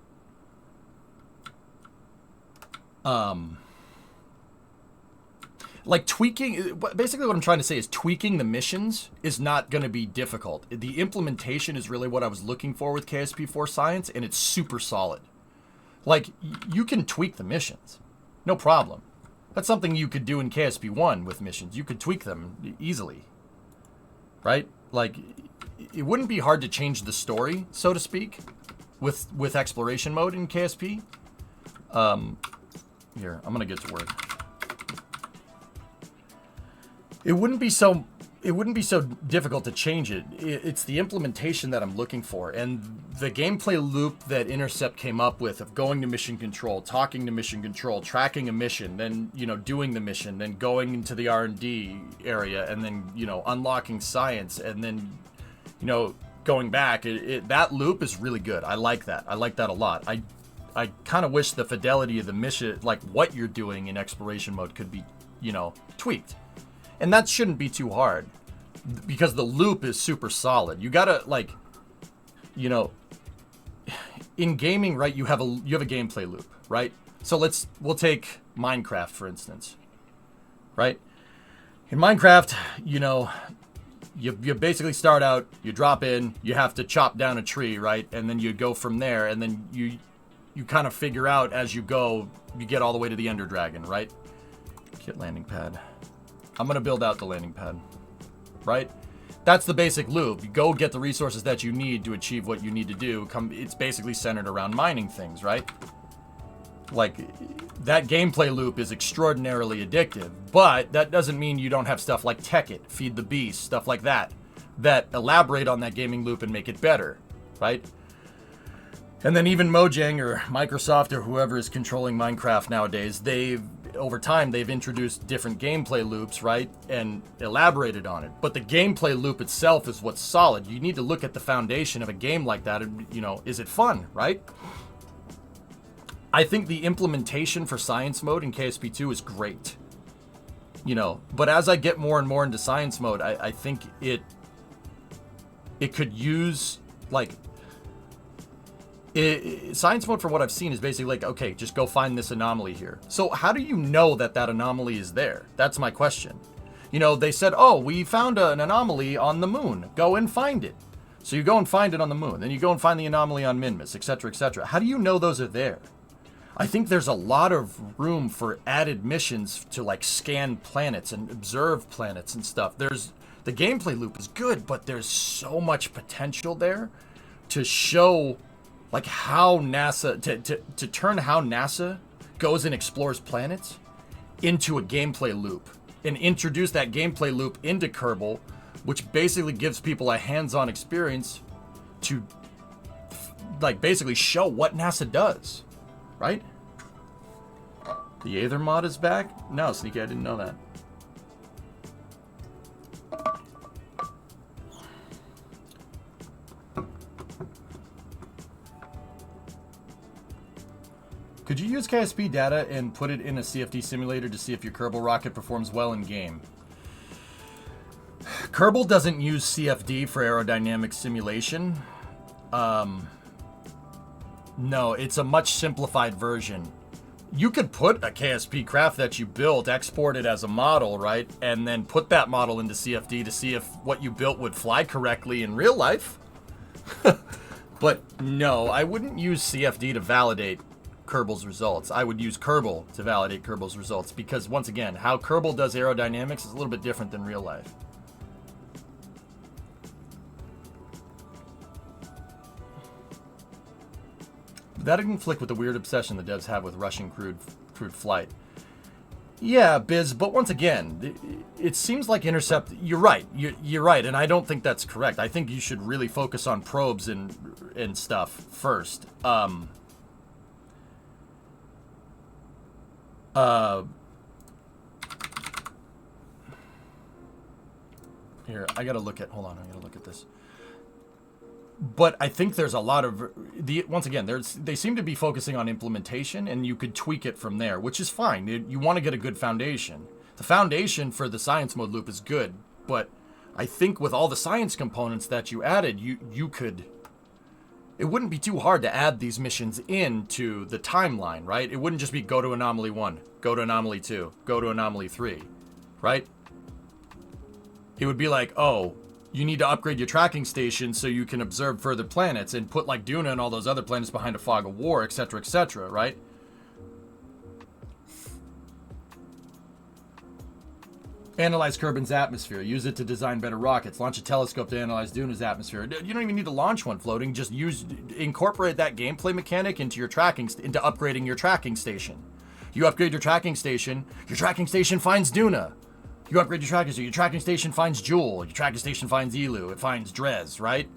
like, tweaking. Basically what I'm trying to say is tweaking the missions is not going to be difficult. The implementation is really what I was looking for with KSP4 Science, and it's super solid. Like, you can tweak the missions, no problem. That's something you could do in KSP1 with missions. You could tweak them easily, right? Like, it wouldn't be hard to change the story, so to speak, with exploration mode in KSP. Here, I'm gonna get to work. It wouldn't be so difficult to change it. It's the implementation that I'm looking for, and the gameplay loop that Intercept came up with of going to mission control, talking to mission control, tracking a mission, then, you know, doing the mission, then going into the R&D area, and then, you know, unlocking science, and then, you know, going back. That loop is really good. I like that. I like that a lot. I kind of wish the fidelity of the mission, like what you're doing in exploration mode, could be, you know, tweaked. And that shouldn't be too hard, because the loop is super solid. You gotta, like, you know, in gaming, right, you have a gameplay loop, right? So we'll take Minecraft, for instance, right? In Minecraft, you know, you basically start out, you drop in, you have to chop down a tree, right? And then you go from there, and then you kind of figure out as you go, you get all the way to the Ender Dragon, right? Kit landing pad. I'm going to build out the landing pad, right? That's the basic loop. You go get the resources that you need to achieve what you need to do. It's basically centered around mining things, right? Like, that gameplay loop is extraordinarily addictive, but that doesn't mean you don't have stuff like Tech It, Feed the Beast, stuff like that elaborate on that gaming loop and make it better, right? And then even Mojang or Microsoft or whoever is controlling Minecraft nowadays, over time, they've introduced different gameplay loops, right? And elaborated on it. But the gameplay loop itself is what's solid. You need to look at the foundation of a game like that and, you know, is it fun, right? I think the implementation for Science Mode in KSP2 is great. You know, but as I get more and more into Science Mode, I think it could use Like, science mode, for what I've seen, is basically like, okay, just go find this anomaly here. So how do you know that that anomaly is there? That's my question. You know, they said, oh, we found an anomaly on the moon. Go and find it. So you go and find it on the moon. Then you go and find the anomaly on Minmus, etc., etc. How do you know those are there? I think there's a lot of room for added missions to, like, scan planets and observe planets and stuff. The gameplay loop is good, but there's so much potential there to show, like, how NASA, to turn how NASA goes and explores planets into a gameplay loop and introduce that gameplay loop into Kerbal, which basically gives people a hands-on experience to, like, basically show what NASA does, right? The Aether mod is back? No, Sneaky, I didn't know that. Could you use KSP data and put it in a CFD simulator to see if your Kerbal rocket performs well in game? Kerbal doesn't use CFD for aerodynamic simulation. No, it's a much simplified version. You could put a KSP craft that you built, export it as a model, right? And then put that model into CFD to see if what you built would fly correctly in real life. But no, I wouldn't use CFD to validate Kerbal's results. I would use Kerbal to validate Kerbal's results because, once again, how Kerbal does aerodynamics is a little bit different than real life. That can conflict with the weird obsession the devs have with rushing crewed flight. Yeah, Biz, but once again, it seems like Intercept... You're right, you're right, and I don't think that's correct. I think you should really focus on probes and stuff first. Here, I gotta look at... Hold on, I gotta look at this. But I think there's a lot of... Once again, they seem to be focusing on implementation, and you could tweak it from there, which is fine. You want to get a good foundation. The foundation for the science mode loop is good, but I think with all the science components that you added, you could... It wouldn't be too hard to add these missions into the timeline, right? It wouldn't just be go to Anomaly 1, go to Anomaly 2, go to Anomaly 3, right? It would be like, oh, you need to upgrade your tracking station so you can observe further planets and put, like, Duna and all those other planets behind a fog of war, etc., right? Analyze Kerbin's atmosphere. Use it to design better rockets. Launch a telescope to analyze Duna's atmosphere. You don't even need to launch one floating. Just incorporate that gameplay mechanic into your into upgrading your tracking station. You upgrade your tracking station finds Duna. You upgrade your tracking station finds Jewel. Your tracking station finds Elu. It finds Drez, right?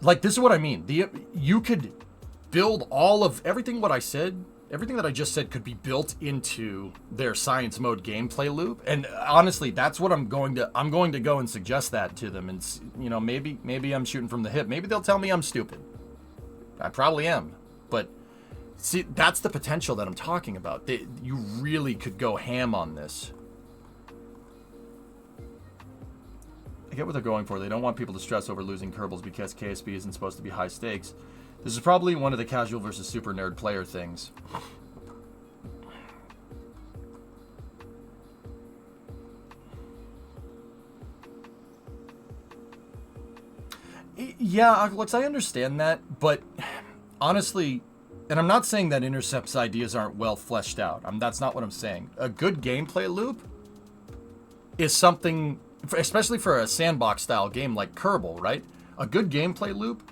Like, this is what I mean. You could build all of everything what I said. Everything that I just said could be built into their science mode gameplay loop, and honestly, that's what I'm going to go and suggest that to them, and you know, maybe I'm shooting from the hip. Maybe they'll tell me I'm stupid. I probably am, but see, that's the potential that I'm talking about. You really could go ham on this. I get what they're going for. They don't want people to stress over losing Kerbals because KSP isn't supposed to be high stakes. This is probably one of the casual versus super nerd player things. Yeah, Alex, I understand that, but honestly, and I'm not saying that Intercept's ideas aren't well fleshed out. That's not what I'm saying. A good gameplay loop is something, especially for a sandbox-style game like Kerbal, right? A good gameplay loop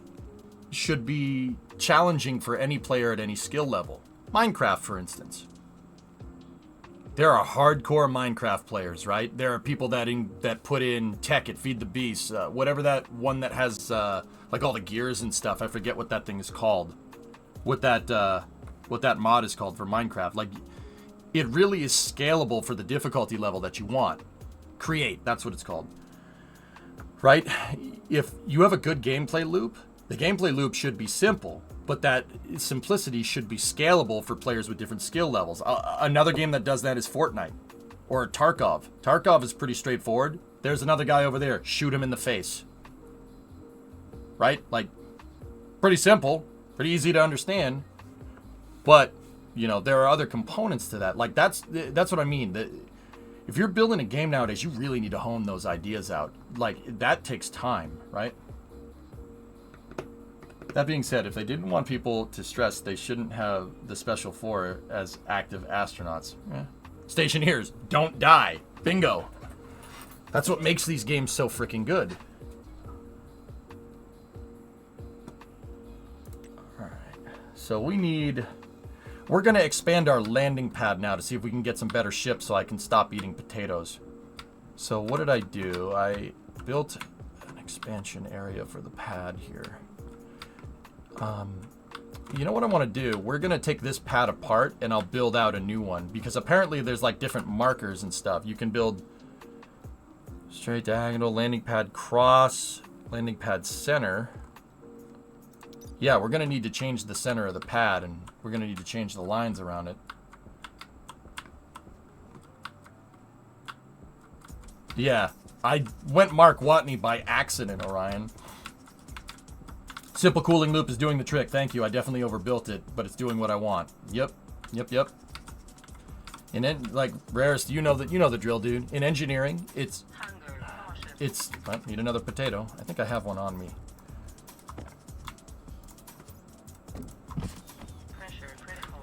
should be challenging for any player at any skill level. Minecraft, for instance. There are hardcore Minecraft players, right? There are people that put in tech at Feed the Beast, whatever that one that has like all the gears and stuff. I forget what that thing is called. What that mod is called for Minecraft. Like, it really is scalable for the difficulty level that you want. Create, that's what it's called. Right? If you have a good gameplay loop, the gameplay loop should be simple, but that simplicity should be scalable for players with different skill levels. Another game that does that is Fortnite or Tarkov. Tarkov is pretty straightforward. There's another guy over there. Shoot him in the face. right? Like, pretty simple, pretty easy to understand. But, you know, there are other components to that. Like, that's what I mean. If you're building a game nowadays, you really need to hone those ideas out. Like, that takes time, right? That being said, if they didn't want people to stress, they shouldn't have the Special Four as active astronauts. Stationeers, don't die. Bingo. That's what makes these games so freaking good. Alright. So we're going to expand our landing pad now to see if we can get some better ships so I can stop eating potatoes. So what did I do? I built an expansion area for the pad here. You know what I want to do? We're going to take this pad apart and I'll build out a new one. Because apparently there's like different markers and stuff. You can build straight diagonal, landing pad cross, landing pad center. Yeah, we're going to need to change the center of the pad and we're going to need to change the lines around it. Yeah, I went Mark Watney by accident, Orion. Simple cooling loop is doing the trick. Thank you. I definitely overbuilt it, but it's doing what I want. Yep. And then, like, Rarest, you know the drill, dude. In engineering, it's I need another potato. I think I have one on me. Pressure critical.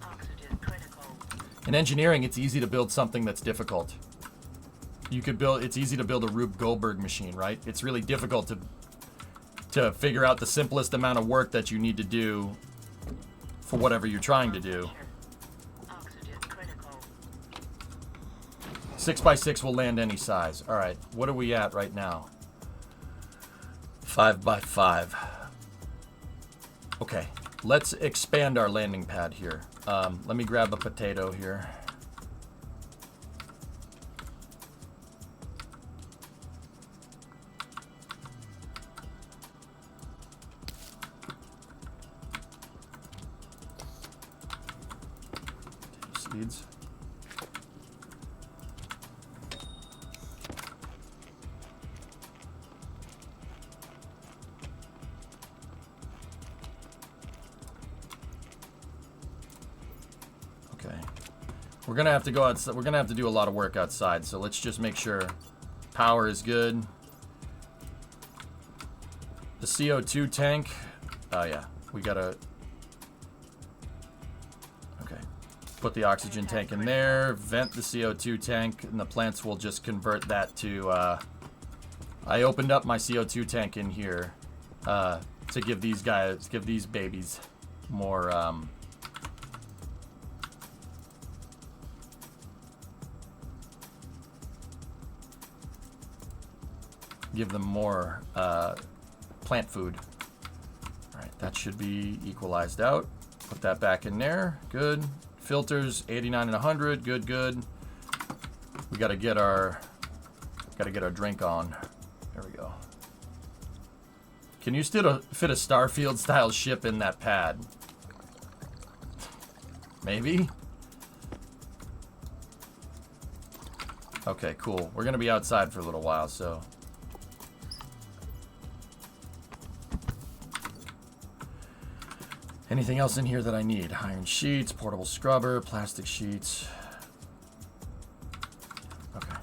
Oxygen critical. In engineering, it's easy to build something that's difficult. It's easy to build a Rube Goldberg machine, right? It's really difficult to figure out the simplest amount of work that you need to do for whatever you're trying to do. 6x6 will land any size. All right, what are we at right now? 5x5. Okay, let's expand our landing pad here. Let me grab a potato here. Seeds. Okay. We're gonna have to go outside. We're gonna have to do a lot of work outside, so let's just make sure power is good. The CO2 tank. Oh yeah, we gotta. Okay. Put the oxygen tank in there, vent the CO2 tank, and the plants will just convert that to, I opened up my CO2 tank in here, to give these babies more, give them more, plant food. Alright, that should be equalized out. Put that back in there. Good. Filters 89 and 100. Good. We gotta get our drink on. There we go. Can you still fit a Starfield style ship in that pad? Maybe. Okay, cool. We're gonna be outside for a little while, so. Anything else in here that I need? Iron sheets, portable scrubber, plastic sheets. Okay.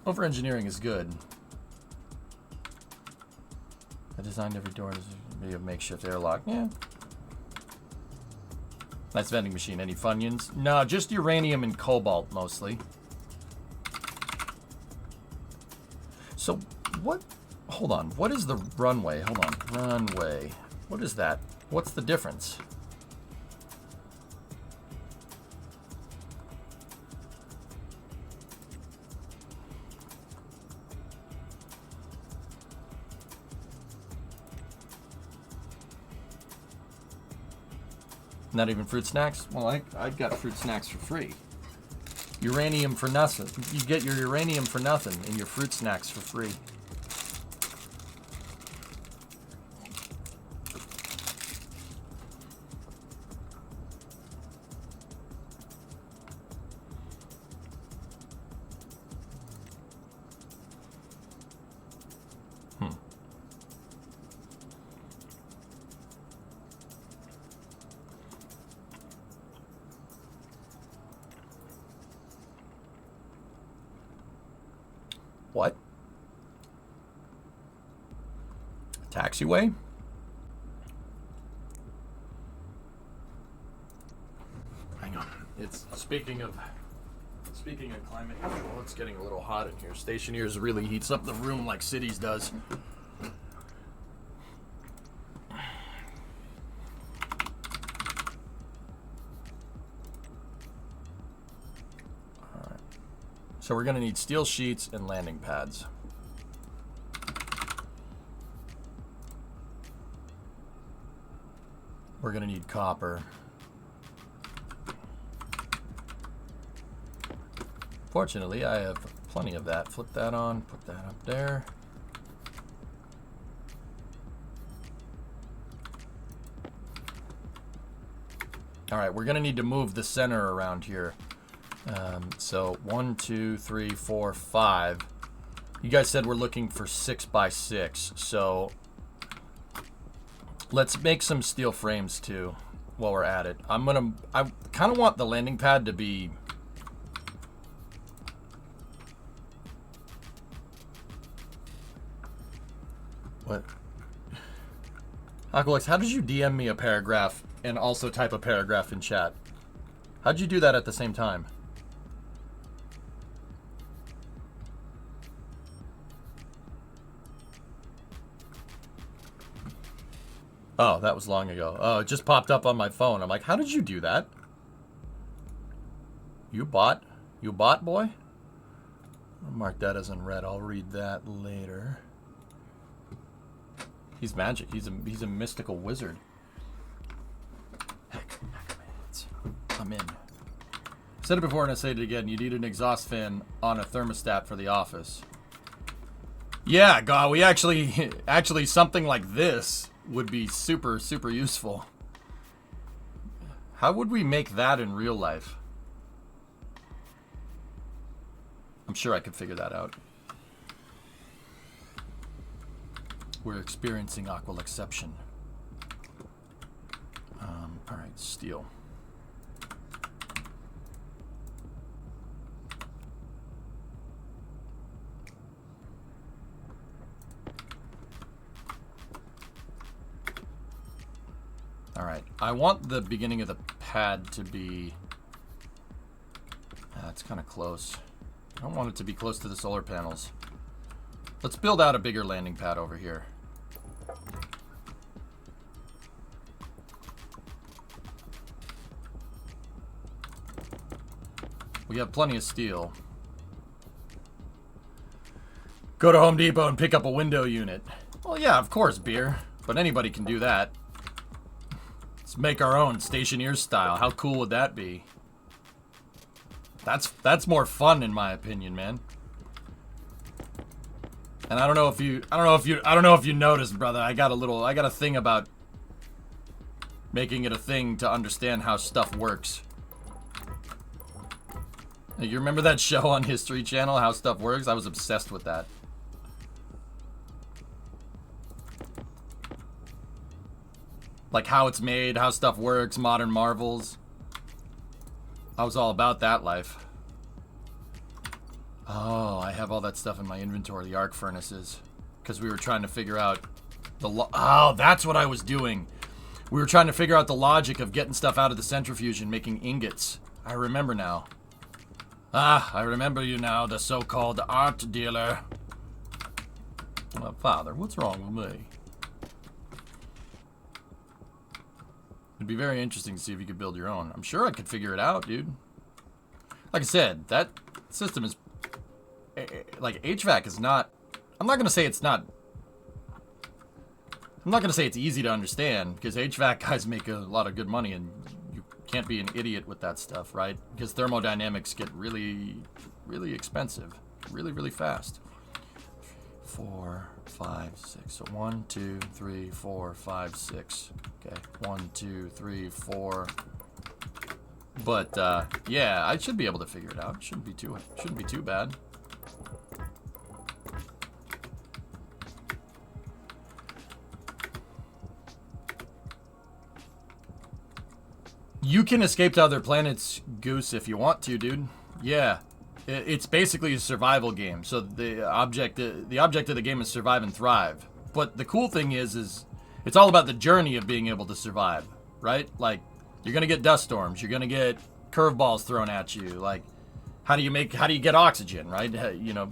Over engineering is good. I designed every door to be a makeshift airlock. Yeah. Nice vending machine. Any Funyuns? No, just uranium and cobalt mostly. So, what? Hold on. What is the runway? Hold on. Runway. What is that? What's the difference? Not even fruit snacks? Well, I got fruit snacks for free. Uranium for nothing. You get your uranium for nothing and your fruit snacks for free. Taxiway? Hang on. It's speaking of climate control, it's getting a little hot in here. Stationeers really heats up the room like cities does. Alright. So we're gonna need steel sheets and landing pads. We're gonna need copper. Fortunately, I have plenty of that. Flip that on, put that up there. All right, we're gonna need to move the center around here. So 1, 2, 3, 4, 5. You guys said we're looking for 6 by 6. So let's make some steel frames too while we're at it. I kind of want the landing pad to be what? Aqualex, how did you DM me a paragraph and also type a paragraph in chat? How'd you do that at the same time? Oh, that was long ago. Oh, it just popped up on my phone. I'm like, how did you do that? You bot? You bot, boy? I'll mark that as unread. I'll read that later. He's magic. He's a mystical wizard. Heck, I'm in. I said it before and I say it again. You need an exhaust fan on a thermostat for the office. Yeah, God, we actually something like this would be super, super useful. How would we make that in real life? I'm sure I could figure that out. We're experiencing Aqualexception. Alright, steel. Alright, I want the beginning of the pad to be... it's kind of close. I don't want it to be close to the solar panels. Let's build out a bigger landing pad over here. We have plenty of steel. Go to Home Depot and pick up a window unit. Well, yeah, of course, beer. But anybody can do that. Let's make our own Stationeers style. How cool would that be? That's more fun in my opinion, man. And I don't know if you noticed, brother. I got a thing about making it a thing to understand how stuff works. You remember that show on History Channel, How Stuff Works? I was obsessed with that. Like how it's made, how stuff works, modern marvels. I was all about that life. Oh, I have all that stuff in my inventory, the arc furnaces. Because we were trying to figure out the oh, that's what I was doing. We were trying to figure out the logic of getting stuff out of the centrifuge and making ingots. I remember now. Ah, I remember you now, the so-called art dealer. Well, Father, what's wrong with me? It'd be very interesting to see if you could build your own. I'm sure I could figure it out, dude. Like I said, that system is... like, HVAC is not... I'm not going to say it's not... I'm not going to say it's easy to understand, because HVAC guys make a lot of good money, and you can't be an idiot with that stuff, right? Because thermodynamics get really, really expensive. Really, really fast. 4, 5, 6. So 1, 2, 3, 4, 5, 6. Okay. 1, 2, 3, 4. But yeah, I should be able to figure it out. Shouldn't be too bad. You can escape to other planets, Goose, if you want to, dude. Yeah. It's basically a survival game. So the object of the game is survive and thrive. But the cool thing is it's all about the journey of being able to survive, right? Like, you're gonna get dust storms, you're gonna get curveballs thrown at you. Like, how do you get oxygen, right? You know,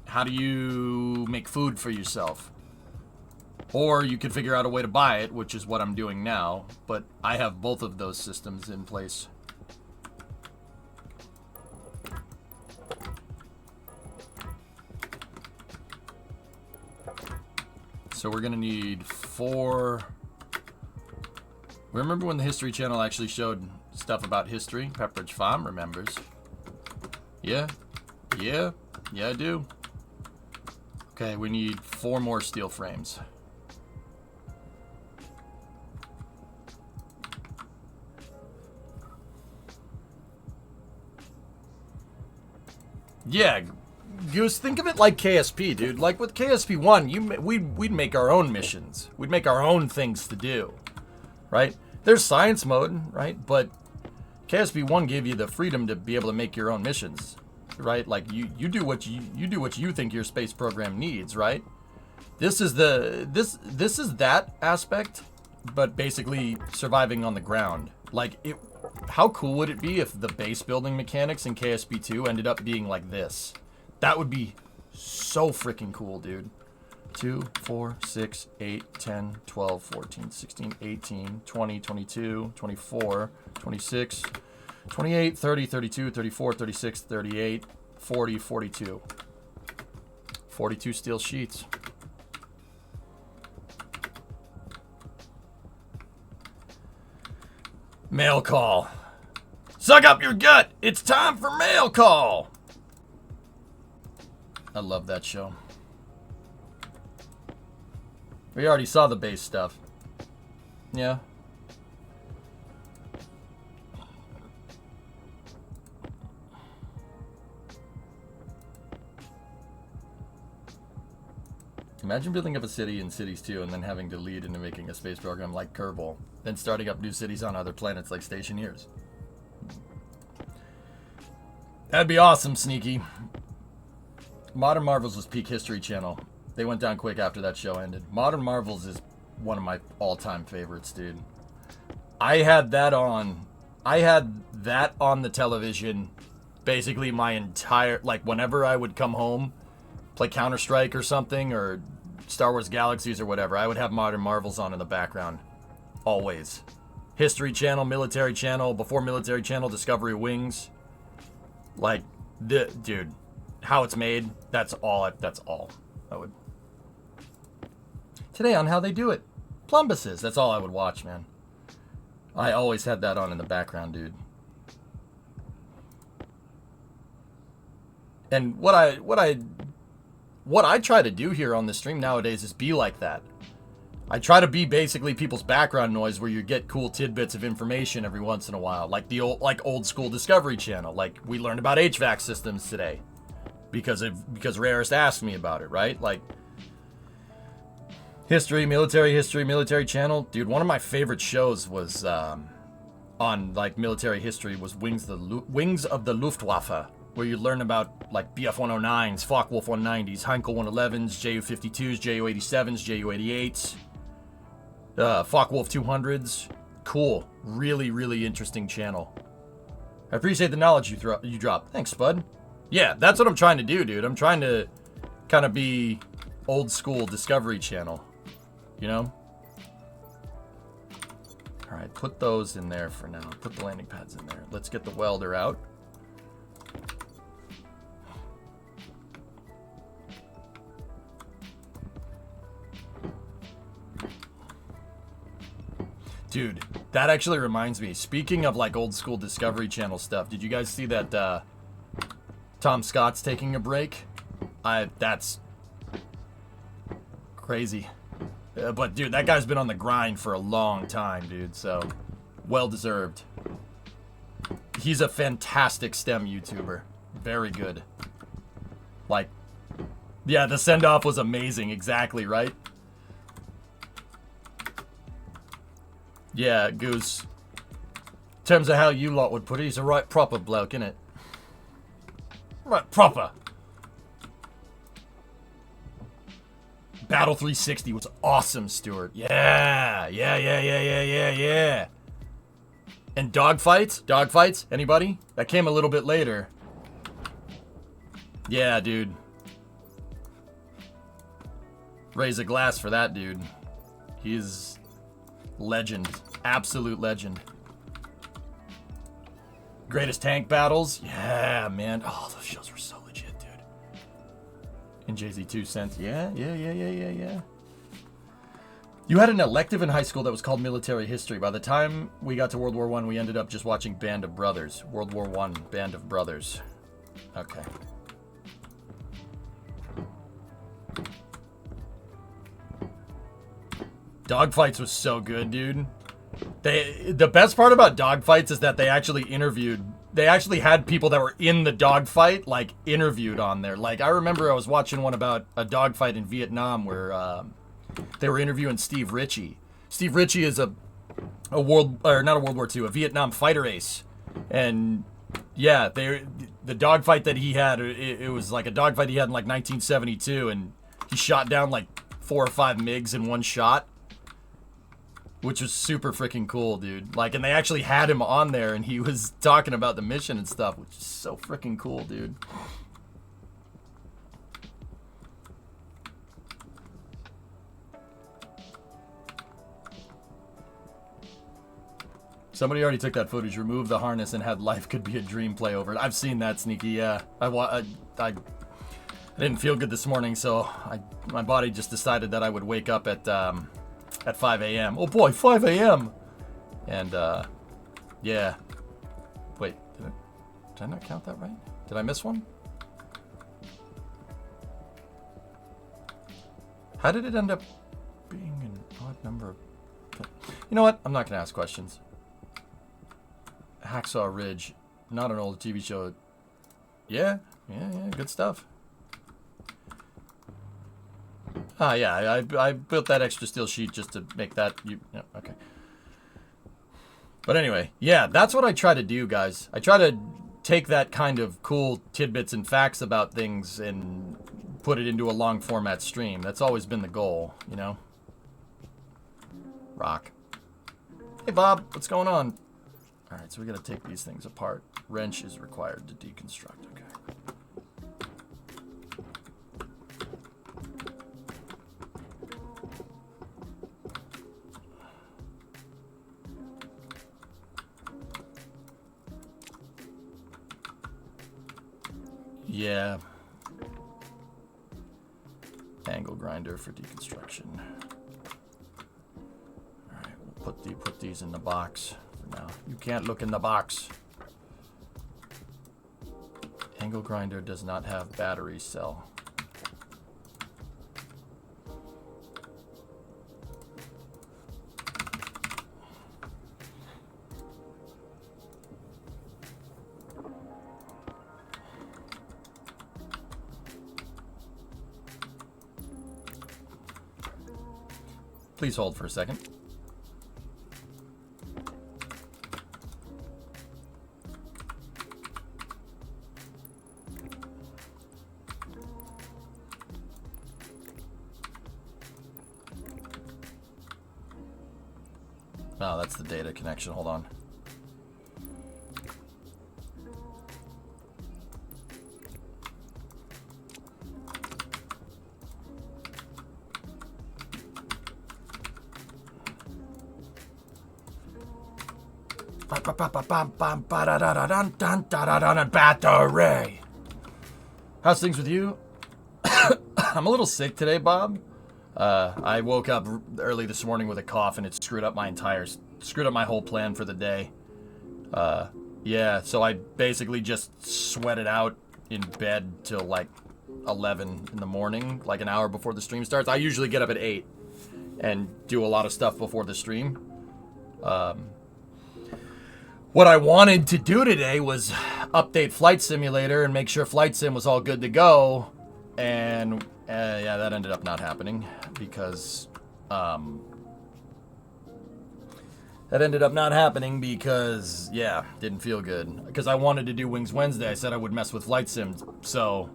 how do you make food for yourself? Or you could figure out a way to buy it, which is what I'm doing now. But I have both of those systems in place. So we're gonna need 4. Remember when the History Channel actually showed stuff about history? Pepperidge Farm remembers. Yeah, I do. Okay, we need 4 more steel frames. Yeah, Goose, think of it like KSP, dude. Like with KSP 1, we'd make our own missions. We'd make our own things to do, right? There's science mode, right? But KSP 1 gave you the freedom to be able to make your own missions, right? Like you do what you think your space program needs, right? This is that aspect, but basically surviving on the ground. Like how cool would it be if the base building mechanics in KSP 2 ended up being like this? That would be so freaking cool, dude. 2, 4, 6, 8, 10, 12, 14, 16, 18, 20, 22, 24, 26, 28, 30, 32, 34, 36, 38, 40, 42. 42 steel sheets. Mail call. Suck up your gut. It's time for mail call. I love that show. We already saw the base stuff. Yeah. Imagine building up a city in Cities 2 and then having to lead into making a space program like Kerbal, then starting up new cities on other planets like Stationeers. That'd be awesome, Sneaky. Modern Marvels was peak History Channel. They went down quick after that show ended. Modern Marvels is one of my all-time favorites, dude. I had that on the television basically my entire, like, whenever I would come home, play Counter-Strike or something, or Star Wars Galaxies or whatever, I would have Modern Marvels on in the background. Always. History Channel, Military Channel, before Military Channel, Discovery Wings. Like, dude, how it's made, that's all I would. Today on How They Do It, Plumbuses, that's all I would watch, man. I always had that on in the background, dude. And what I try to do here on the stream nowadays is be like that. I try to be basically people's background noise where you get cool tidbits of information every once in a while, like the old school Discovery Channel. Like we learned about HVAC systems today because Rarest asked me about it, right? Like military channel. Dude, one of my favorite shows was on like military history was Wings of the Luftwaffe, where you learn about like BF-109s, Focke-Wulf 190s, Heinkel 111s, Ju-52s, Ju-87s, Ju-88s, Focke-Wulf 200s. Cool. Really, really interesting channel. I appreciate the knowledge you drop. Thanks, Spud. Yeah, that's what I'm trying to do, dude. I'm trying to kind of be old school Discovery Channel, you know? All right, put those in there for now. Put the landing pads in there. Let's get the welder out. Dude, that actually reminds me. Speaking of like old school Discovery Channel stuff, did you guys see that Tom Scott's taking a break? That's crazy. But dude, that guy's been on the grind for a long time, dude. So, well deserved. He's a fantastic STEM YouTuber. Very good. Like, yeah, the send-off was amazing. Exactly, right? Yeah, Goose. In terms of how you lot would put it, he's a right proper bloke, innit? Right proper. Battle 360 was awesome, Stuart. Yeah. And dogfights, anybody? That came a little bit later. Yeah, dude. Raise a glass for that dude. He's legend, absolute legend. Greatest tank battles, yeah, man. Oh, those shows were so legit, dude. And Jay-Z 2 cents, yeah. You had an elective in high school that was called military history. By the time we got to World War I, we ended up just watching Band of Brothers. World War I, Band of Brothers. Okay. Dogfights was so good, dude. The best part about dogfights is that they actually had people that were in the dogfight, like, interviewed on there. Like, I remember I was watching one about a dogfight in Vietnam where they were interviewing Steve Ritchie. Steve Ritchie is a Vietnam fighter ace. And yeah, the dogfight that he had, it was like a dogfight he had in like 1972, and he shot down like 4 or 5 MiGs in one shot. Which was super freaking cool, dude. Like, and they actually had him on there, and he was talking about the mission and stuff, which is so freaking cool, dude. Somebody already took that footage, removed the harness, and had "Life Could Be a Dream" play over it. I've seen that, Sneaky. Yeah, I didn't feel good this morning, so my body just decided that I would wake up at 5 a.m. Oh boy, 5 a.m. And yeah. Wait, did I not count that right? Did I miss one? How did it end up being an odd number? You know what? I'm not gonna ask questions. Hacksaw Ridge, not an old TV show. Yeah, good stuff. Yeah, I built that extra steel sheet just to make that. Okay. But anyway, yeah, that's what I try to do, guys. I try to take that kind of cool tidbits and facts about things and put it into a long format stream. That's always been the goal, you know? Rock. Hey, Bob, what's going on? All right, so we got to take these things apart. Wrench is required to deconstruct. Okay. Yeah. Angle grinder for deconstruction. All right, we'll put these in the box for now. You can't look in the box. Angle grinder does not have battery cell. Please hold for a second. Oh, that's the data connection. Hold on. Battery. How's things with you? I'm a little sick today, Bob. I woke up early this morning with a cough, and it screwed up my whole plan for the day. Yeah, so I basically just sweated out in bed till like 11 in the morning, like an hour before the stream starts. I usually get up at 8 and do a lot of stuff before the stream. What I wanted to do today was update Flight Simulator and make sure Flight Sim was all good to go. And yeah, that ended up not happening because yeah, didn't feel good. Because I wanted to do Wings Wednesday. I said I would mess with Flight Sim, so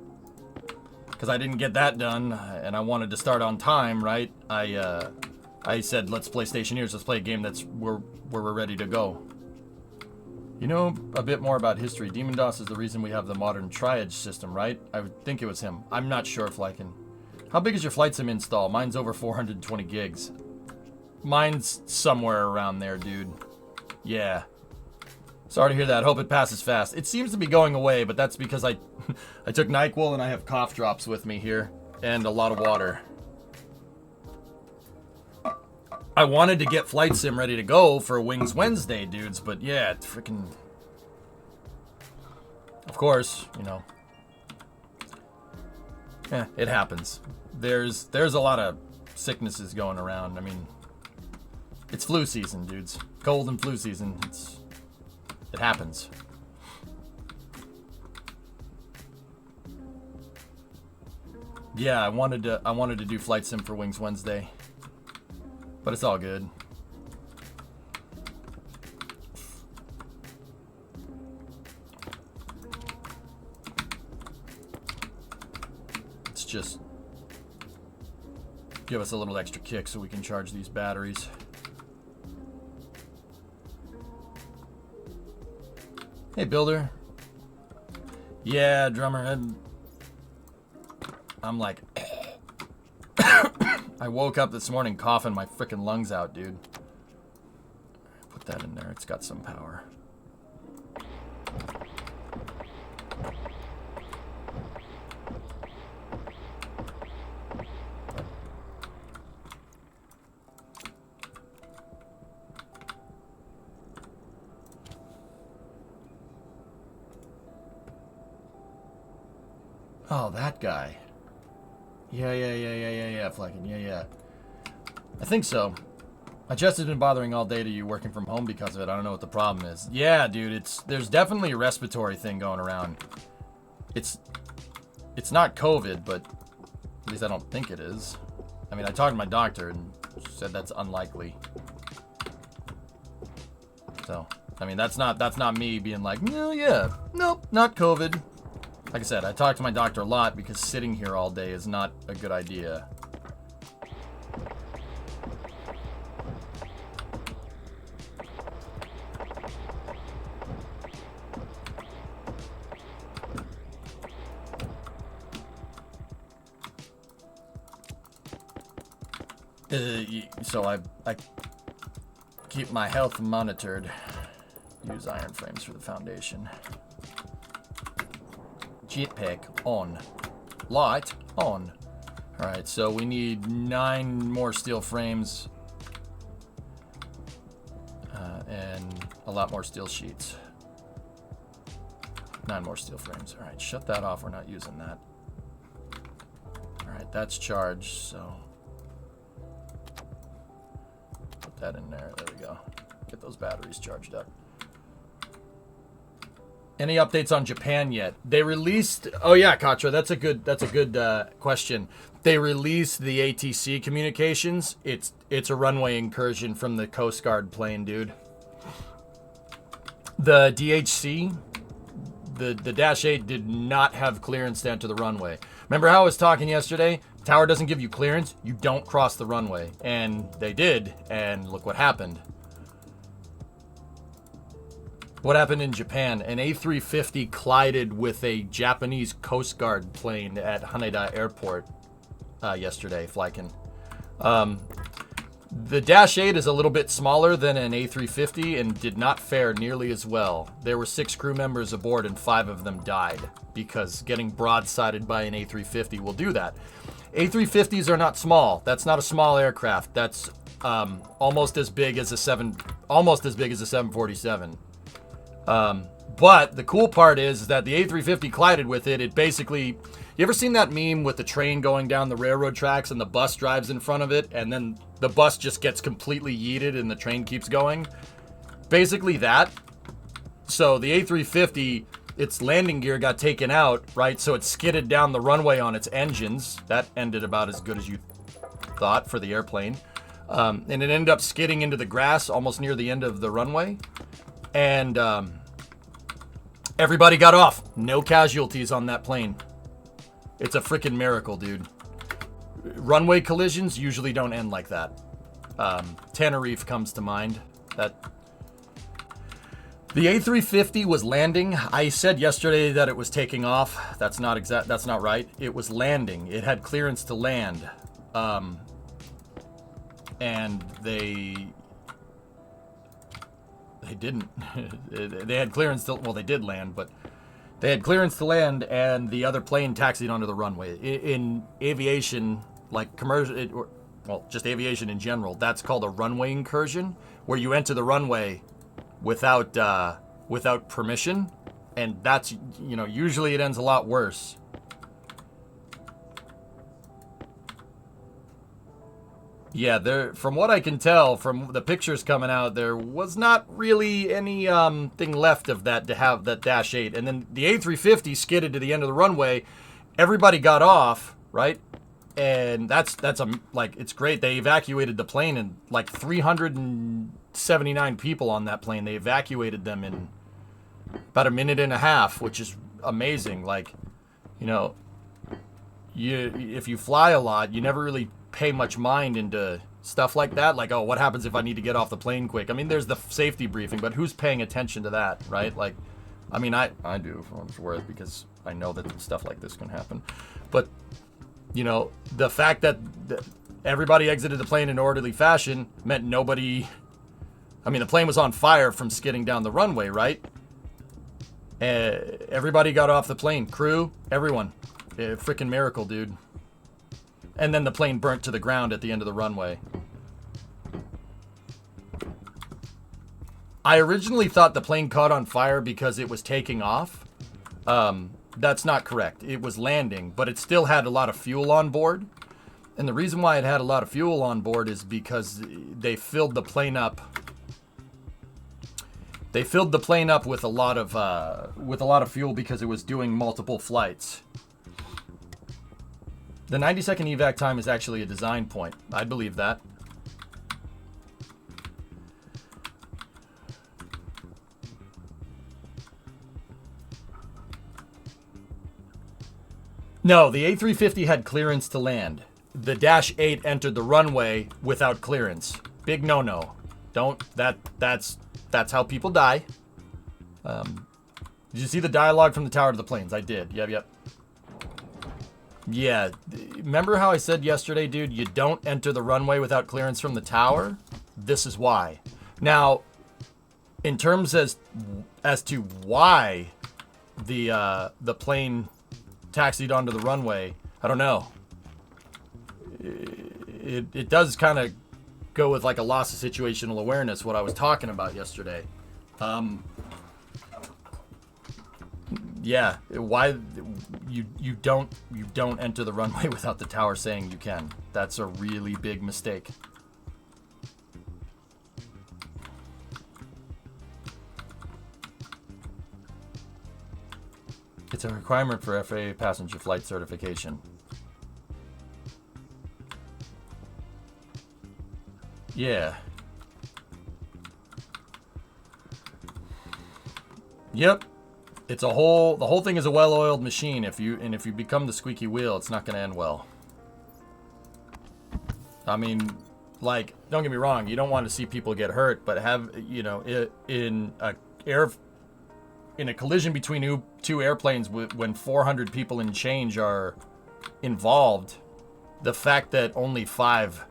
because I didn't get that done, and I wanted to start on time, right? I said, let's play Stationeers. Let's play a game where we're ready to go. You know a bit more about history. Demon DOS is the reason we have the modern triage system, right? I would think it was him. I'm not sure if Lycan. How big is your flight sim install? Mine's over 420 gigs. Mine's somewhere around there, dude. Yeah. Sorry to hear that. Hope it passes fast. It seems to be going away, but that's because I took NyQuil and I have cough drops with me here. And a lot of water. I wanted to get Flight Sim ready to go for Wings Wednesday, dudes, but yeah, it's freaking... Of course, you know. Yeah, it happens. There's a lot of sicknesses going around. I mean, it's flu season, dudes. Cold and flu season. It happens. Yeah, I wanted to do Flight Sim for Wings Wednesday. But it's all good. Let's just give us a little extra kick so we can charge these batteries. Hey, Builder. Yeah, drummer. I'm like... I woke up this morning coughing my freaking lungs out, dude. Put that in there. It's got some power. Oh, that guy. Yeah, Flakin. Yeah. I think so. I just have been bothering all day to you working from home because of it. I don't know what the problem is. Yeah, dude, there's definitely a respiratory thing going around. It's not COVID, but at least I don't think it is. I mean, I talked to my doctor and said that's unlikely. So, I mean, that's not me being like, no, yeah, nope, not COVID. Like I said, I talk to my doctor a lot because sitting here all day is not a good idea. So I keep my health monitored. Use iron frames for the foundation. Jetpack on. Light on. Alright, so we need 9 more steel frames. And a lot more steel sheets. 9 more steel frames. Alright, shut that off. We're not using that. Alright, that's charged, so... Put that in there. There we go. Get those batteries charged up. Any updates on Japan yet? They released... Oh yeah, Katra, that's a good question. They released the ATC communications. It's a runway incursion from the Coast Guard plane, dude. The DHC, the Dash 8 did not have clearance to enter the runway. Remember how I was talking yesterday? Tower doesn't give you clearance, you don't cross the runway. And they did, and look what happened. What happened in Japan? An A350 collided with a Japanese Coast Guard plane at Haneda Airport yesterday, Flykin. The Dash 8 is a little bit smaller than an A350 and did not fare nearly as well. There were 6 crew members aboard and 5 of them died because getting broadsided by an A350 will do that. A350s are not small. That's not a small aircraft. That's almost as big as a 747. But the cool part is that the A350 collided with it. It basically, you ever seen that meme with the train going down the railroad tracks and the bus drives in front of it and then the bus just gets completely yeeted and the train keeps going? Basically that. So the A350, its landing gear got taken out, right? So it skidded down the runway on its engines. That ended about as good as you thought for the airplane. And it ended up skidding into the grass almost near the end of the runway. And everybody got off. No casualties on that plane. It's a freaking miracle, dude. Runway collisions usually don't end like that. Tenerife comes to mind. That the A350 was landing. I said yesterday that it was taking off. That's not exact. That's not right. It was landing. It had clearance to land, and they didn't. They had clearance to. Well, they did land, but they had clearance to land, and the other plane taxied onto the runway. In aviation, like commercial, well, just aviation in general, that's called a runway incursion, where you enter the runway without permission, and that's, you know, usually it ends a lot worse. Yeah, there, from what I can tell from the pictures coming out, there was not really any thing left of that to have that Dash 8. And then the A350 skidded to the end of the runway. Everybody got off, right? And that's like, it's great. They evacuated the plane, and like 379 people on that plane. They evacuated them in about a minute and a half, which is amazing. Like, you know, if you fly a lot, you never really pay much mind into stuff like that. Like, oh, what happens if I need to get off the plane quick? I mean, there's the safety briefing, but who's paying attention to that, right? Like, I mean, I do, for what it's worth, because I know that stuff like this can happen. But, you know, the fact that everybody exited the plane in orderly fashion meant nobody... I mean, the plane was on fire from skidding down the runway, right? Everybody got off the plane. Crew, everyone. Freaking miracle, dude. And then the plane burnt to the ground at the end of the runway. I originally thought the plane caught on fire because it was taking off. That's not correct. It was landing, but it still had a lot of fuel on board. And the reason why it had a lot of fuel on board is because they filled the plane up. They filled the plane up with a lot of fuel because it was doing multiple flights. The 90-second evac time is actually a design point. I believe that. No, the A350 had clearance to land. The Dash 8 entered the runway without clearance. Big no-no. That's how people die. Did you see the dialogue from the Tower to the Planes? I did. Yep. Yeah, remember how I said yesterday, dude, you don't enter the runway without clearance from the tower? This is why. Now, in terms as to why the plane taxied onto the runway, I don't know. It does kind of go with like a loss of situational awareness, what I was talking about yesterday. Yeah, why you don't enter the runway without the tower saying you can. That's a really big mistake. It's a requirement for FAA passenger flight certification. Yeah. Yep. The whole thing is a well-oiled machine. If you become the squeaky wheel, it's not going to end well. I mean, like, don't get me wrong, you don't want to see people get hurt, but in a collision between two airplanes when 400 people and change are involved, the fact that only 5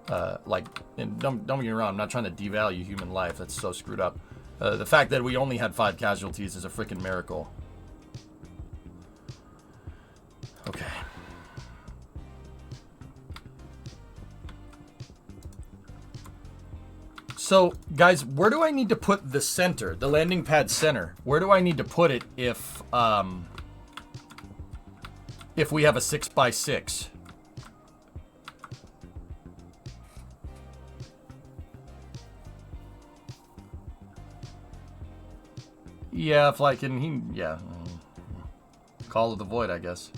and don't get me wrong, I'm not trying to devalue human life. That's so screwed up. The fact that we only had 5 casualties is a freaking miracle. Okay. So, guys, where do I need to put the center, the landing pad center? Where do I need to put it if we have a 6x6? Yeah, if I can, yeah. Call of the Void, I guess.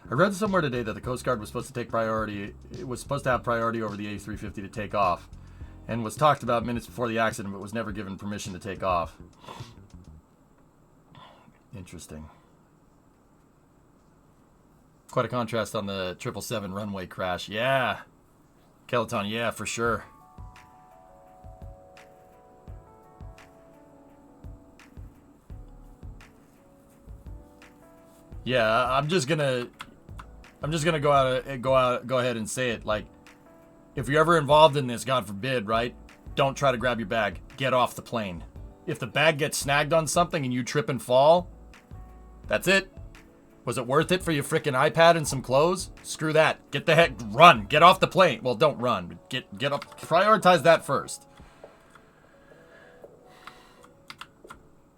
I read somewhere today that the Coast Guard was supposed to take priority. It was supposed to have priority over the A350 to take off. and was talked about minutes before the accident, but was never given permission to take off. Interesting. Quite a contrast on the 777 runway crash. Yeah. Kellaton, yeah, for sure. Yeah, I'm just gonna go ahead and say it. Like, if you're ever involved in this, God forbid, right? Don't try to grab your bag. Get off the plane. If the bag gets snagged on something and you trip and fall, that's it. Was it worth it for your freaking iPad and some clothes? Screw that. Get the heck, run. Get off the plane. Well, don't run. But get up. Prioritize that first.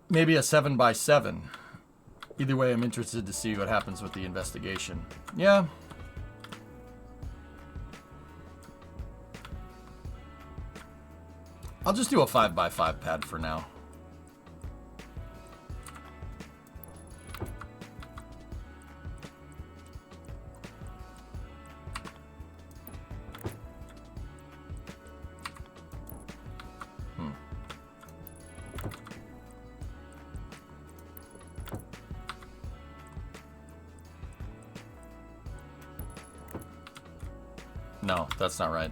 Maybe a 7x7. Either way, I'm interested to see what happens with the investigation. Yeah. I'll just do a 5x5 pad for now. No, that's not right.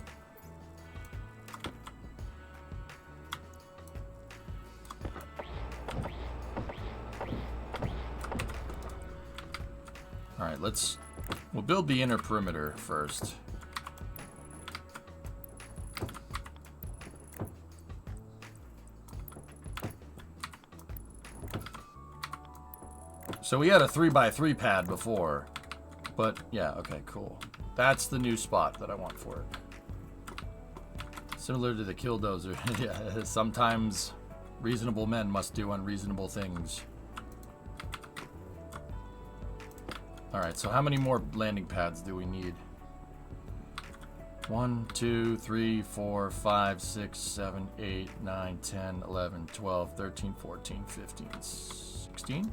All right, we'll build the inner perimeter first. So we had a 3x3 pad before, but yeah, okay, cool. That's the new spot that I want for it. Similar to the killdozer. Yeah, sometimes reasonable men must do unreasonable things. Alright, so how many more landing pads do we need? 1, 2, 3, 4, 5, 6, 7, 8, 9, 10, 11, 12, 13, 14, 15, 16?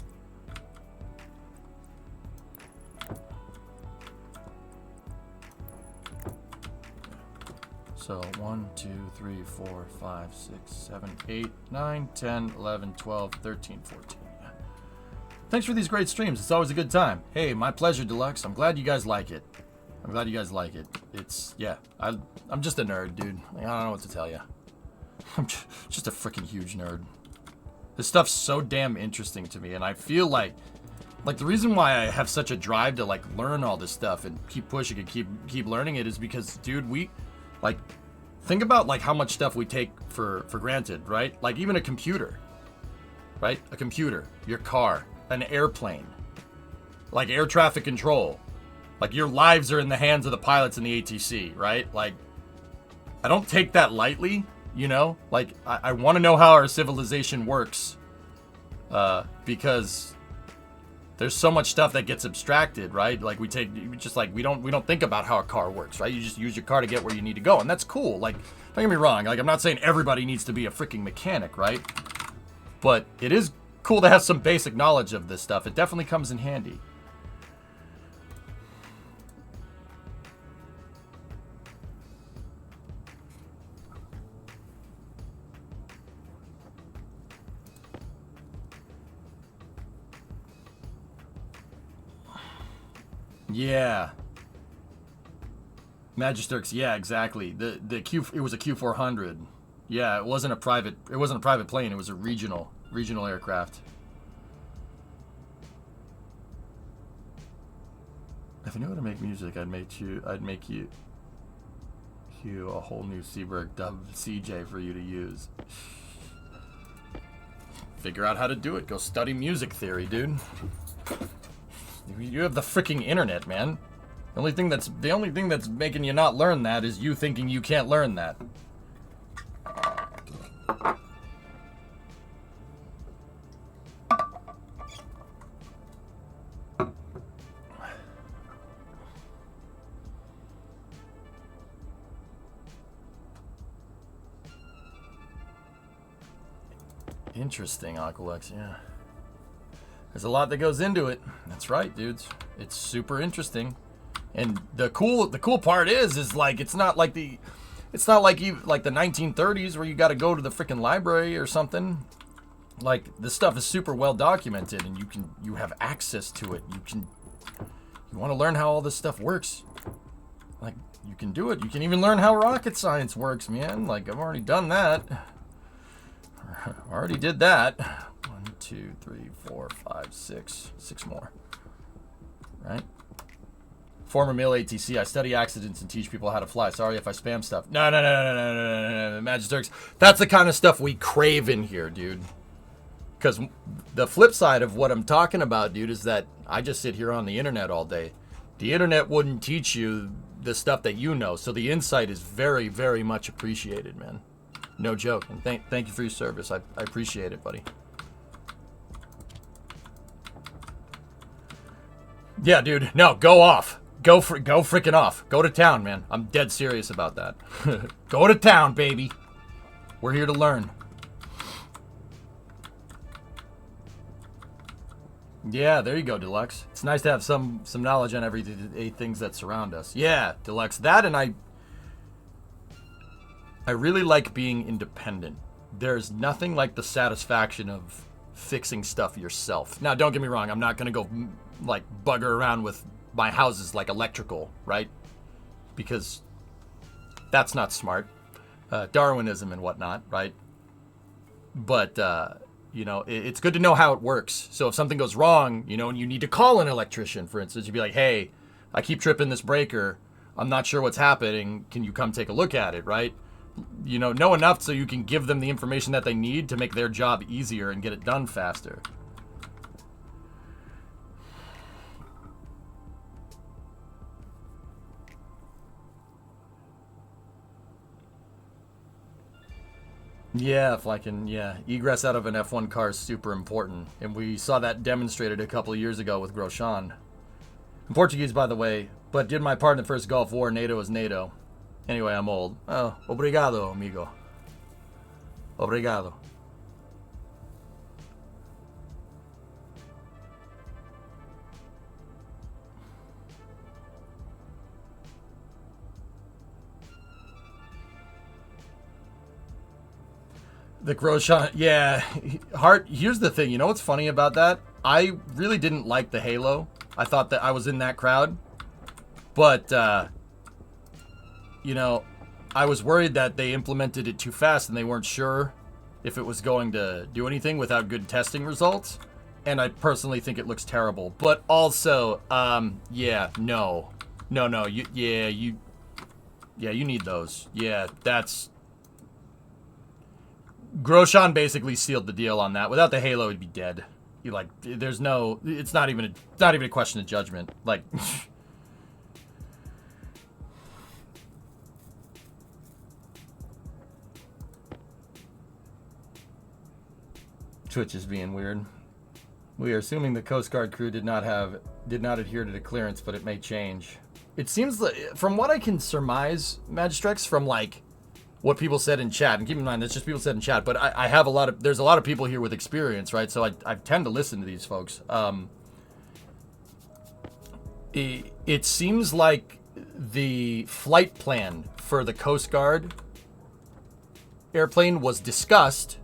So 1, 2, 3, 4, 5, 6, 7, 8, 9, 10, 11, 12, 13, 14. Thanks for these great streams. It's always a good time. Hey, my pleasure, Deluxe. I'm glad you guys like it. It's, yeah. I'm just a nerd, dude. Like, I don't know what to tell you. I'm just a freaking huge nerd. This stuff's so damn interesting to me, and I feel like the reason why I have such a drive to, like, learn all this stuff and keep pushing and keep learning it is because, dude, like, think about, like, how much stuff we take for granted, right? Like, even a computer, right? A computer, your car, an airplane, like air traffic control. Like, your lives are in the hands of the pilots in the ATC, right? Like, I don't take that lightly, you know? Like, I want to know how our civilization works, because there's so much stuff that gets abstracted, right? Like, we don't think about how a car works, right? You just use your car to get where you need to go, and that's cool. Like, don't get me wrong. Like, I'm not saying everybody needs to be a freaking mechanic, right? But it is cool to have some basic knowledge of this stuff. It definitely comes in handy. Yeah. Magisterx, yeah, exactly. The Q, it was a Q400. Yeah, it wasn't a private plane, it was a regional aircraft. If I knew how to make music, I'd make you a whole new Seaberg dub CJ for you to use. Figure out how to do it. Go study music theory, dude. You have the freaking internet, man. The only thing that's making you not learn that is you thinking you can't learn that. Interesting, Aqualex, yeah. There's a lot that goes into it. That's right, dudes. It's super interesting. And the cool part is like, it's not like It's not like the 1930s where you got to go to the freaking library or something. Like, this stuff is super well documented, and you have access to it. You want to learn how all this stuff works. Like, you can do it. You can even learn how rocket science works, man. Like, I've already done that. Already did that. 1, 2, 3, 4, 5, 6. 6 more. Right? Former male ATC. I study accidents and teach people how to fly. Sorry if I spam stuff. No. Magisterks. That's the kind of stuff we crave in here, dude. Because the flip side of what I'm talking about, dude, is that I just sit here on the internet all day. The internet wouldn't teach you the stuff that you know. So the insight is very, very much appreciated, man. No joke. And thank you for your service. I appreciate it, buddy. Yeah, dude. No, go off. Go freaking off. Go to town, man. I'm dead serious about that. Go to town, baby. We're here to learn. Yeah, there you go, Deluxe. It's nice to have some knowledge on everything things that surround us. Yeah, Deluxe. That, and I really like being independent. There's nothing like the satisfaction of fixing stuff yourself. Now, don't get me wrong. I'm not going to go, like, bugger around with my houses like electrical, right? Because that's not smart. Darwinism and whatnot, right? But, you know, it's good to know how it works. So if something goes wrong, you know, and you need to call an electrician, for instance, you'd be like, hey, I keep tripping this breaker. I'm not sure what's happening. Can you come take a look at it, right? You know enough so you can give them the information that they need to make their job easier and get it done faster. Yeah, if I can, yeah. Egress out of an F1 car is super important. And we saw that demonstrated a couple of years ago with Grosjean. I'm Portuguese, by the way, but did my part in the first Gulf War. NATO is NATO. Anyway, I'm old. Oh, obrigado, amigo. Obrigado. The Grosjean, yeah. Hart, here's the thing. You know what's funny about that? I really didn't like the Halo. I thought that I was in that crowd. But, you know, I was worried that they implemented it too fast and they weren't sure if it was going to do anything without good testing results. And I personally think it looks terrible. But also, yeah, no. No, you need those. Yeah, that's... Grosjean basically sealed the deal on that. Without the Halo, he'd be dead. There's no... It's not even a question of judgment. Like... Twitch is being weird. We are assuming the Coast Guard crew did not adhere to the clearance, but it may change. It seems like, from what I can surmise, Magistrex, from like what people said in chat, and keep in mind that's just people said in chat, but I have there's a lot of people here with experience, right? So I tend to listen to these folks. It seems like the flight plan for the Coast Guard airplane was discussed,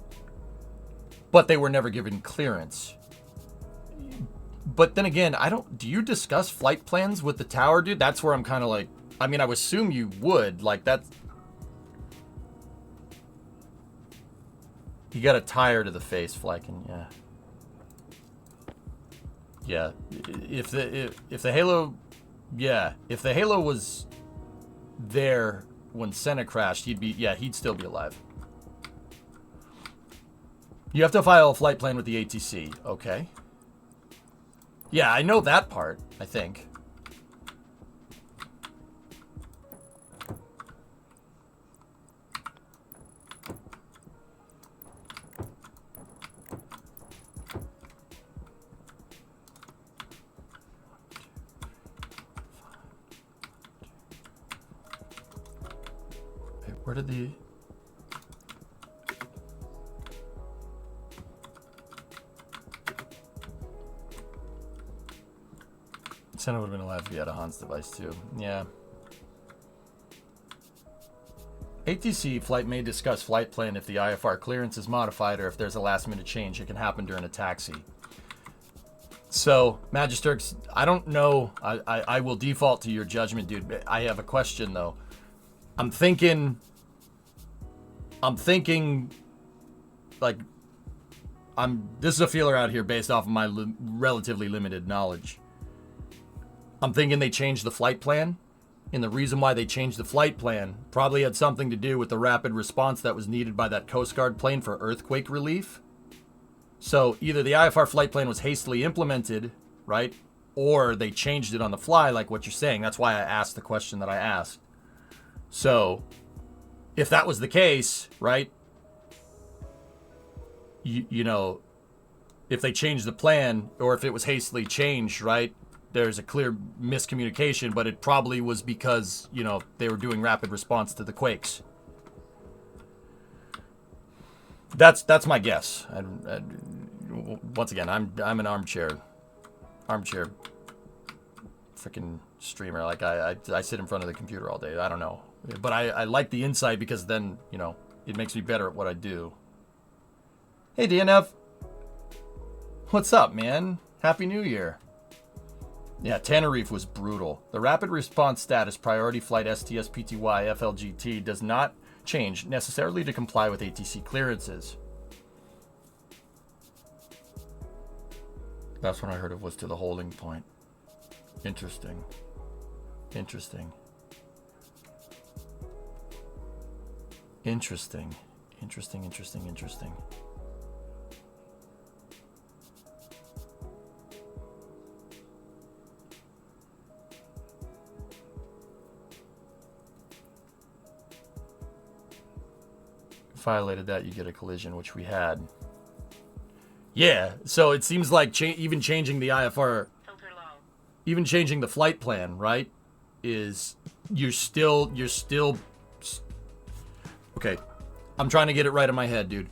but they were never given clearance. But then again, do you discuss flight plans with the tower, dude? That's where I'm kind of like, I mean, I would assume you would. Like, that's... You got a tire to the face, Flykin, yeah. Yeah, if the Halo... Yeah, if the Halo was there when Senna crashed, he'd still be alive. You have to file a flight plan with the ATC. Okay. Yeah, I know that part, I think. Wait, where did the... Senna would have been alive if he had a Hans device too. Yeah. ATC flight may discuss flight plan if the IFR clearance is modified or if there's a last minute change. It can happen during a taxi. So, Magisterx, I don't know. I will default to your judgment, dude. I have a question, though. I'm thinking, like, this is a feeler out here based off of my relatively limited knowledge. I'm thinking they changed the flight plan. And the reason why they changed the flight plan probably had something to do with the rapid response that was needed by that Coast Guard plane for earthquake relief. So either the IFR flight plan was hastily implemented, right? Or they changed it on the fly, like what you're saying. That's why I asked the question that I asked. So if that was the case, right? You know, if they changed the plan or if it was hastily changed, right? There's a clear miscommunication, but it probably was because, you know, they were doing rapid response to the quakes. That's my guess. Once again, I'm an armchair freaking streamer. Like I sit in front of the computer all day. I don't know, but I like the insight because then, you know, it makes me better at what I do. Hey DNF, what's up, man? Happy New Year. Yeah, Tenerife was brutal. The rapid response status priority flight STS-PTY FLGT does not change necessarily to comply with ATC clearances. That's what I heard it was to the holding point. Interesting. Interesting. Interesting. Interesting, interesting, interesting. Violated that, you get a collision, which we had. Yeah, so it seems like even changing the IFR, even changing the flight plan, right, is you're still okay. I'm trying to get it right in my head, dude.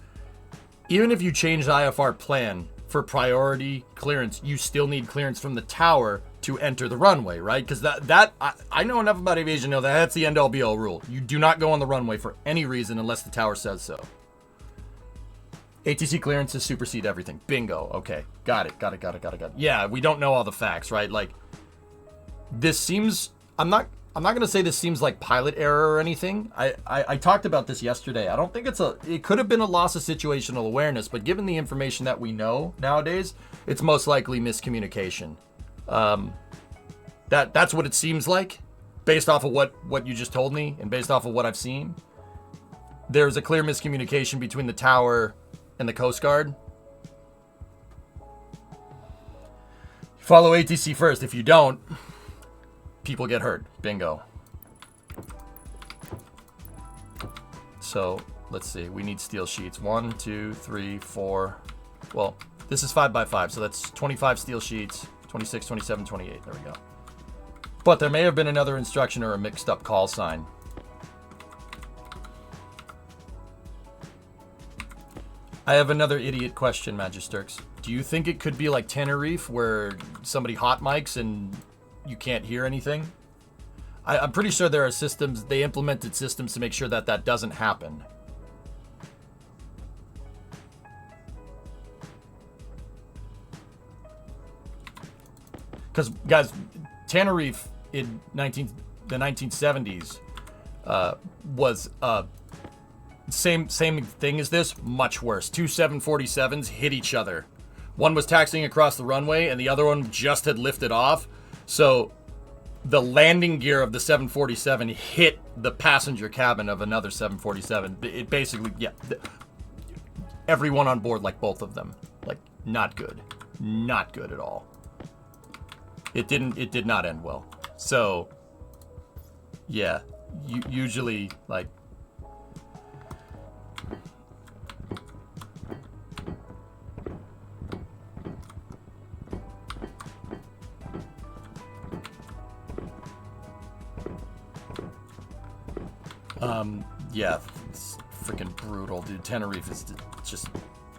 Even if you change the IFR plan for priority clearance, you still need clearance from the tower to enter the runway, right? Because I know enough about aviation to know that that's the end-all be-all rule. You do not go on the runway for any reason unless the tower says so. ATC clearances supersede everything. Bingo. Okay. Got it. Yeah, we don't know all the facts, right? Like, this seems... I'm not going to say this seems like pilot error or anything. I talked about this yesterday. I don't think it could have been a loss of situational awareness, but given the information that we know nowadays, it's most likely miscommunication. That's what it seems like, based off of what you just told me and based off of what I've seen. There's a clear miscommunication between the tower and the Coast Guard. Follow ATC first. If you don't, people get hurt. Bingo. So let's see. We need steel sheets. 1, 2, 3, 4. Well, this is 5x5, so that's 25 steel sheets. 26, 27, 28. There we go. But there may have been another instruction or a mixed up call sign. I have another idiot question, Magisterx. Do you think it could be like Tenerife where somebody hot mics and you can't hear anything? I'm pretty sure there are systems, they implemented systems to make sure that that doesn't happen. Because, guys, Tenerife in the 1970s was same thing as this, much worse. 2 747s hit each other. One was taxiing across the runway, and the other one just had lifted off. So the landing gear of the 747 hit the passenger cabin of another 747. It basically, yeah, everyone on board, like both of them, like not good at all. It did not end well. So yeah, usually like yeah, it's freaking brutal, dude. Tenerife is just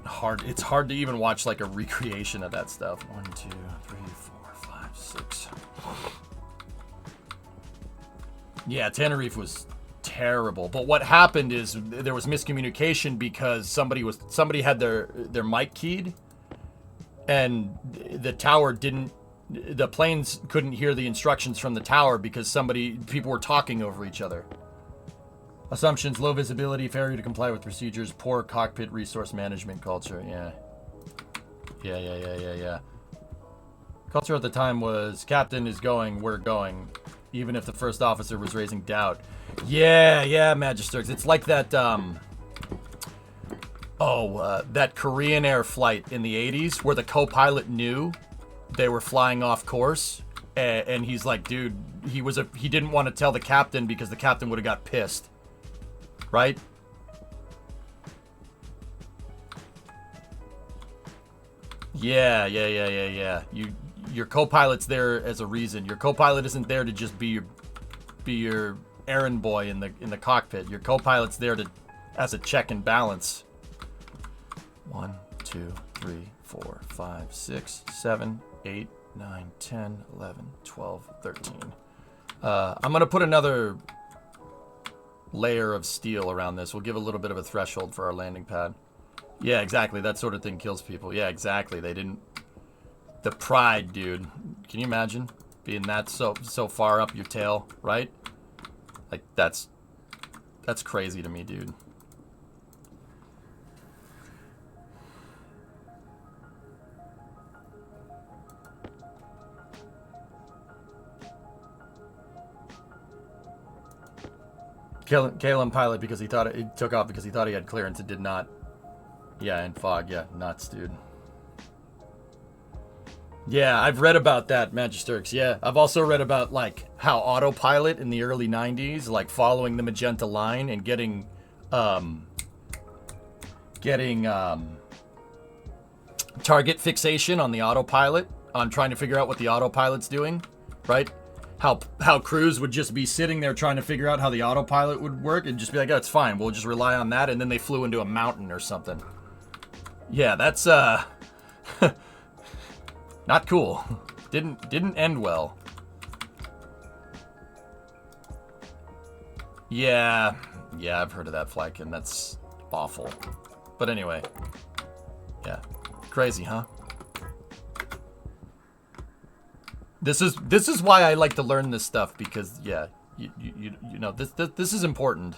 hard. It's hard to even watch like a recreation of that stuff. 1, 2, 3, 4, 5, 6. Yeah, Tenerife was terrible. But what happened is there was miscommunication because somebody had their mic keyed, and the tower didn't. The planes couldn't hear the instructions from the tower because people were talking over each other. Assumptions: low visibility, failure to comply with procedures, poor cockpit resource management culture. Yeah. Culture at the time was captain is going, we're going, even if the first officer was raising doubt. Yeah, Magisterks. It's like that. That Korean Air flight in the 80s where the co-pilot knew they were flying off course, and he's like, dude, he didn't want to tell the captain because the captain would have got pissed, right? Yeah. Your co-pilot's there as a reason. Your co-pilot isn't there to just be your errand boy in the cockpit. Your co-pilot's there as a check and balance. 1, 2, 3, 4, 5, 6, 7, 8, 9, 10, 11, 12, 13. I'm going to put another layer of steel around this. We'll give a little bit of a threshold for our landing pad. Yeah, exactly. That sort of thing kills people. Yeah, exactly. They didn't... The pride, dude. Can you imagine being that so far up your tail, right? Like, that's crazy to me, dude. Kalen pilot because he thought it took off because he thought he had clearance. It did not. Yeah, in fog. Yeah, nuts, dude. Yeah, I've read about that, Magisterks. Yeah, I've also read about like how autopilot in the early 90s, like following the magenta line and getting target fixation on the autopilot, on trying to figure out what the autopilot's doing, right? How crews would just be sitting there trying to figure out how the autopilot would work and just be like, oh, it's fine, we'll just rely on that, and then they flew into a mountain or something. Yeah, that's not cool. Didn't end well. Yeah, I've heard of that, Flykin. That's awful. But anyway, yeah, crazy, huh? This is why I like to learn this stuff, because yeah, you know this is important.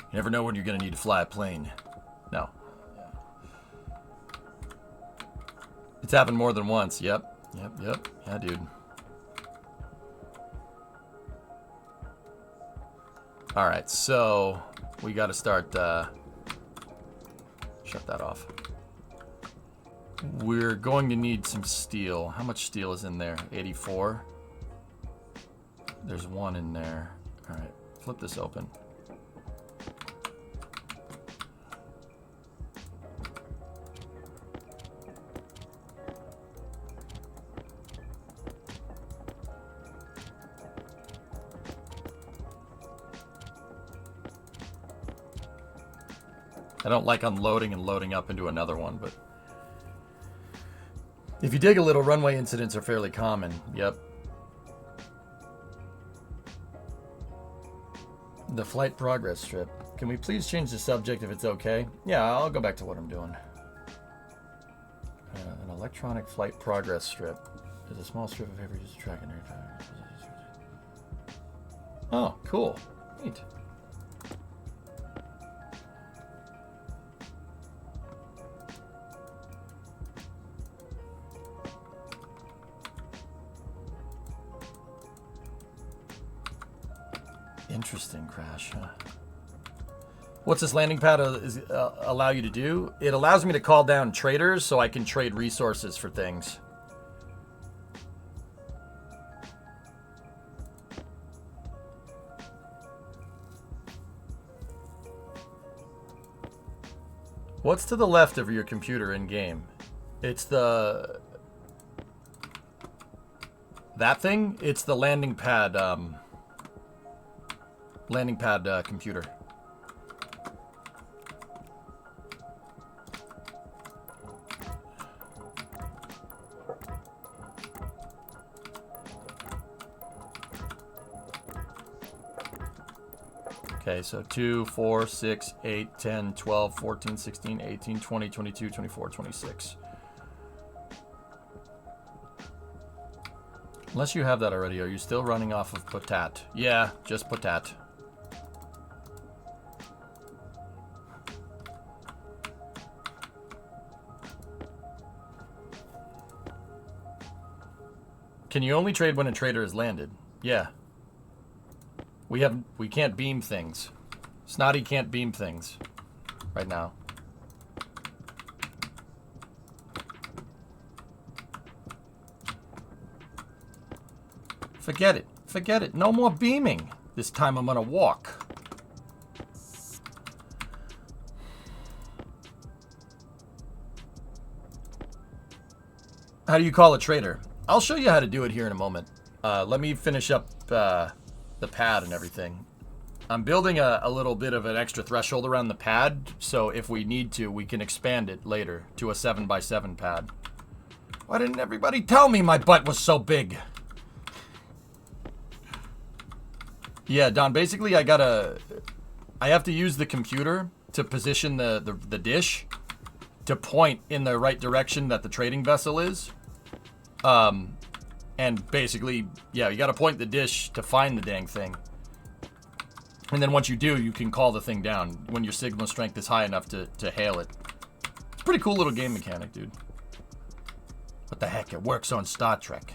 You never know when you're gonna need to fly a plane. No. It's happened more than once. Yep. Yeah, dude. All right, so we got to start. Shut that off. We're going to need some steel. How much steel is in there? 84. There's one in there. All right, flip this open. I don't like unloading and loading up into another one, but if you dig a little, runway incidents are fairly common. Yep. The flight progress strip. Can we please change the subject if it's okay? Yeah, I'll go back to what I'm doing. An electronic flight progress strip is a small strip of paper used to track an air traffic. Oh, cool. Neat. Interesting, Crash. What's this landing pad allow you to do? It allows me to call down traders so I can trade resources for things. What's to the left of your computer in game? It's the... That thing? It's the landing pad, computer. Okay, so 2, 4, 6, 8, 10, 12, 14, 16, 18, 20, 22, 24, 26. Unless you have that already, are you still running off of potat? Yeah, just potat. Can you only trade when a trader has landed? Yeah. We can't beam things. Snotty can't beam things right now. Forget it. Forget it. No more beaming. This time I'm gonna walk. How do you call a trader? I'll show you how to do it here in a moment. Let me finish up the pad and everything. I'm building a little bit of an extra threshold around the pad, so if we need to, we can expand it later to a 7x7 pad. Why didn't everybody tell me my butt was so big? Yeah, Don, basically I have to use the computer to position the dish to point in the right direction that the trading vessel is. And basically, yeah, you gotta point the dish to find the dang thing. And then once you do, you can call the thing down when your signal strength is high enough to hail it. It's a pretty cool little game mechanic, dude. What the heck, it works on Star Trek.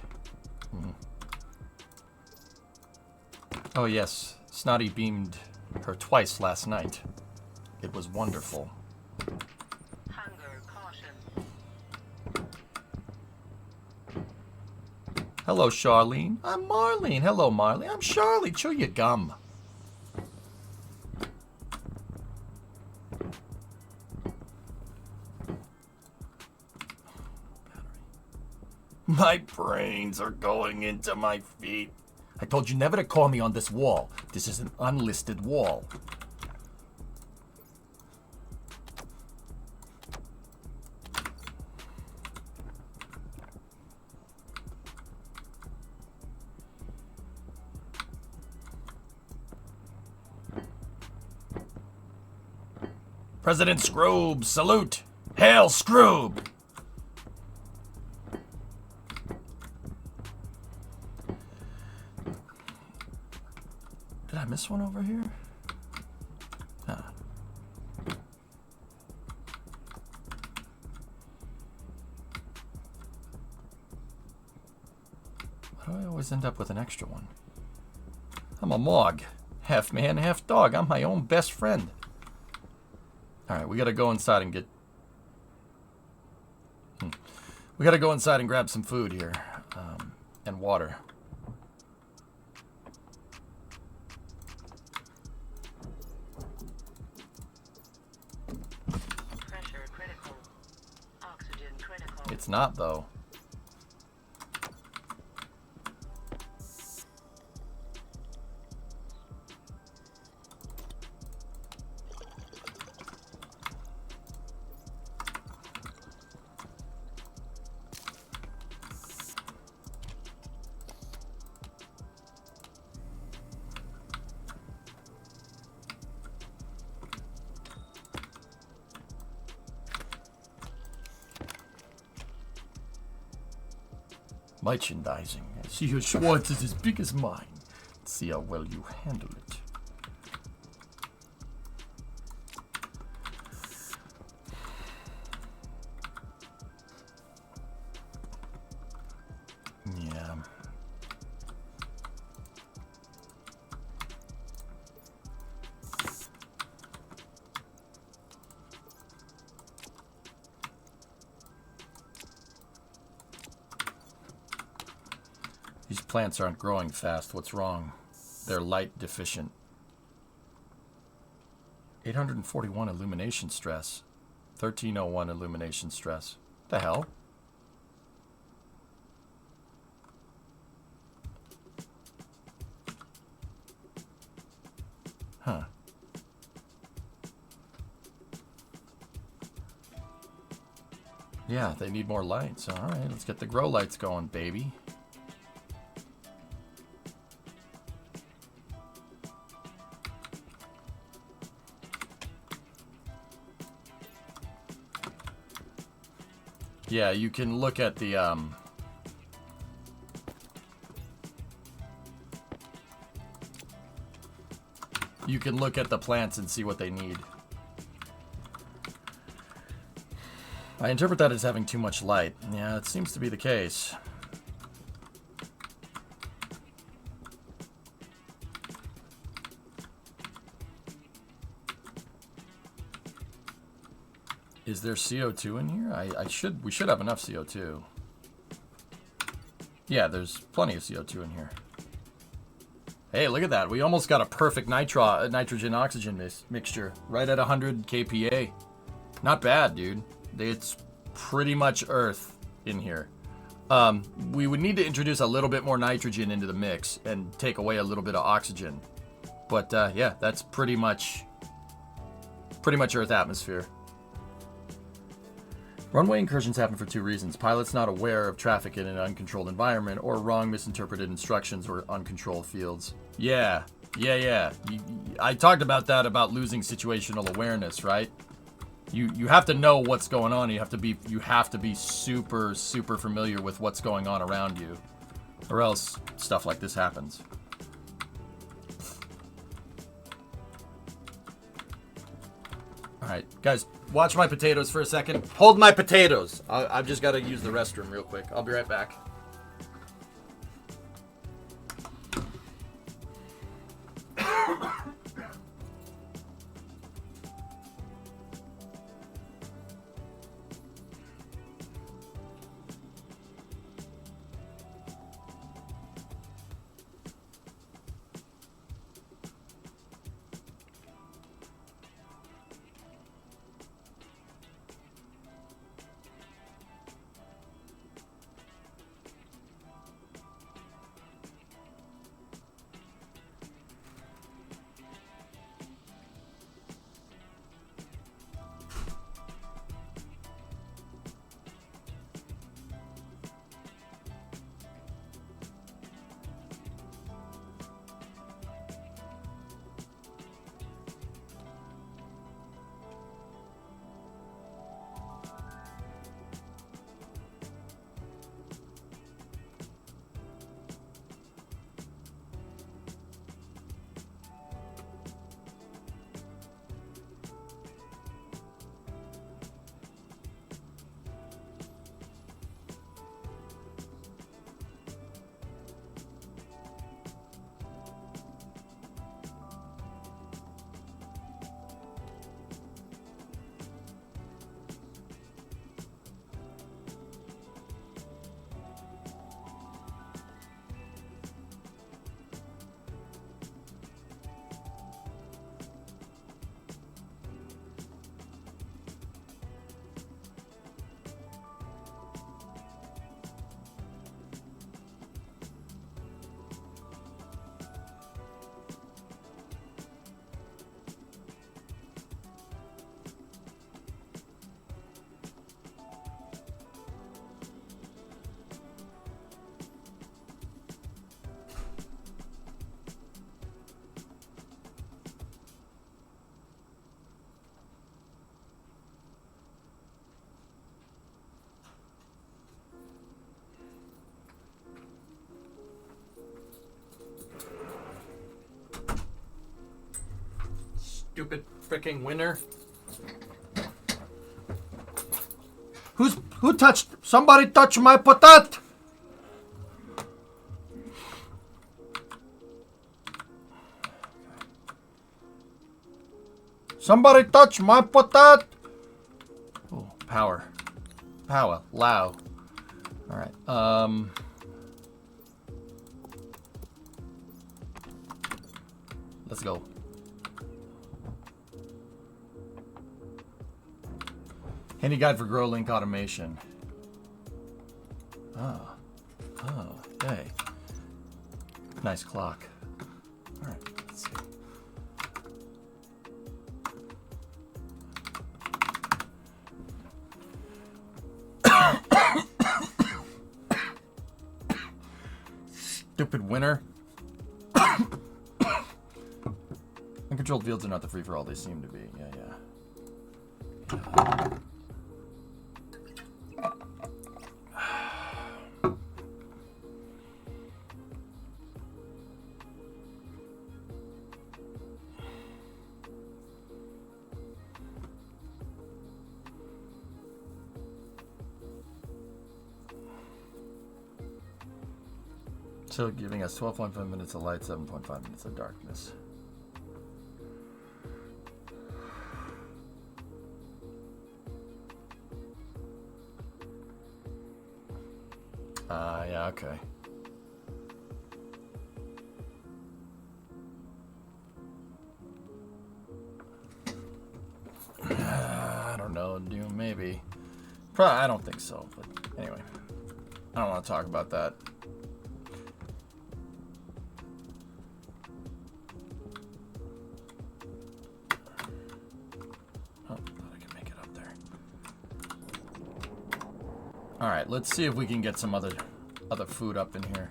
Oh yes, Snotty beamed her twice last night. It was wonderful. Hunger caution. Hello, Charlene. I'm Marlene. Hello, Marlene. I'm Charlie. Chew your gum. My brains are going into my feet. I told you never to call me on this wall. This is an unlisted wall. President Scroob, salute! Hail Scroob! Did I miss one over here? Ah. Why do I always end up with an extra one? I'm a Mog. Half man, half dog. I'm my own best friend. Alright, we gotta go inside and get... We gotta go inside and grab some food here. And water. Pressure critical. Oxygen critical. It's not, though. Merchandising. I see your Schwartz is as big as mine. Let's see how well you handle it. Yeah. These plants aren't growing fast. What's wrong? They're light deficient. 841 illumination stress. 1301 illumination stress. The hell? Huh. Yeah, they need more lights. All right, let's get the grow lights going, baby. Yeah, you can look at the you can look at the plants and see what they need. I interpret that as having too much light. Yeah, it seems to be the case. Is there CO2 in here? We should have enough CO2. Yeah, there's plenty of CO2 in here. Hey, look at that. We almost got a perfect nitrogen-oxygen mixture. Right at 100 kPa. Not bad, dude. It's pretty much Earth in here. We would need to introduce a little bit more nitrogen into the mix and take away a little bit of oxygen. But, yeah, that's pretty much Earth atmosphere. Runway incursions happen for two reasons. Pilots not aware of traffic in an uncontrolled environment, or wrong misinterpreted instructions or uncontrolled fields. Yeah. I talked about that, about losing situational awareness, right? You have to know what's going on. You have to be super familiar with what's going on around you, or else stuff like this happens. All right, guys, watch my potatoes for a second. Hold my potatoes. I've just got to use the restroom real quick. I'll be right back. Stupid freaking winner. Who touched? Somebody touched my potat. Somebody touched my potat. Oh, power. Power. Loud. All right. Let's go. Handy guide for grow link automation. Oh, okay. Nice clock. All right, let's see. Stupid winner. Uncontrolled fields are not the free-for-all they seem to be. Yeah. So giving us 12.5 minutes of light, 7.5 minutes of darkness. Yeah, okay. I don't know, dude, maybe. Probably, I don't think so, but anyway. I don't want to talk about that. Oh, thought I could make it up there. Alright, let's see if we can get some other food up in here.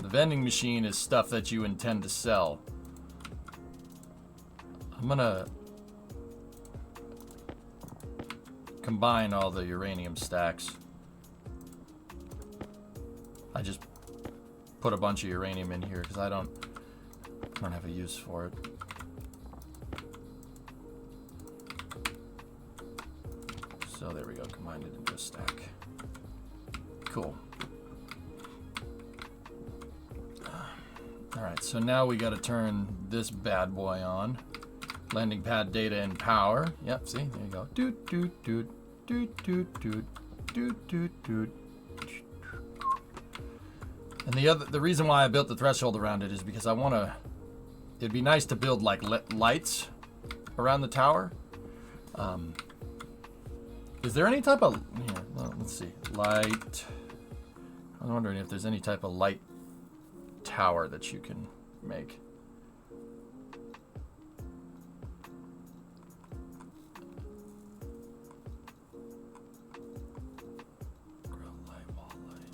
Vending machine is stuff that you intend to sell. I'm gonna combine all the uranium stacks. I just put a bunch of uranium in here because I don't have a use for it. So there we go, combined it into a stack. Cool. Alright, so now we gotta turn this bad boy on. Landing pad data and power. Yep, see, there you go. Doot doot doot doot doot doot doot doot doot. And the reason why I built the threshold around it is because I wanna. It'd be nice to build like lights around the tower. Is there any type of here? Well, let's see. Light. I'm wondering if there's any type of light tower that you can make. Grill light, wall light,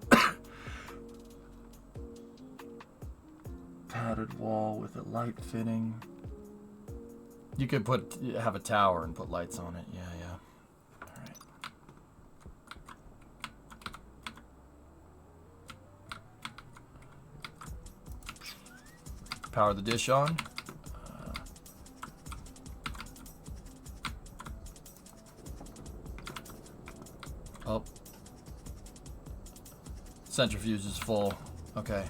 round. Padded wall with a light fitting. You could have a tower and put lights on it. Yeah, yeah. All right. Power the dish on. Oh. Centrifuge is full. Okay.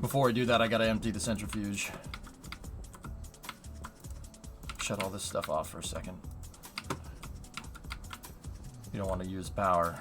Before I do that, I gotta empty the centrifuge. Shut all this stuff off for a second. You don't want to use power.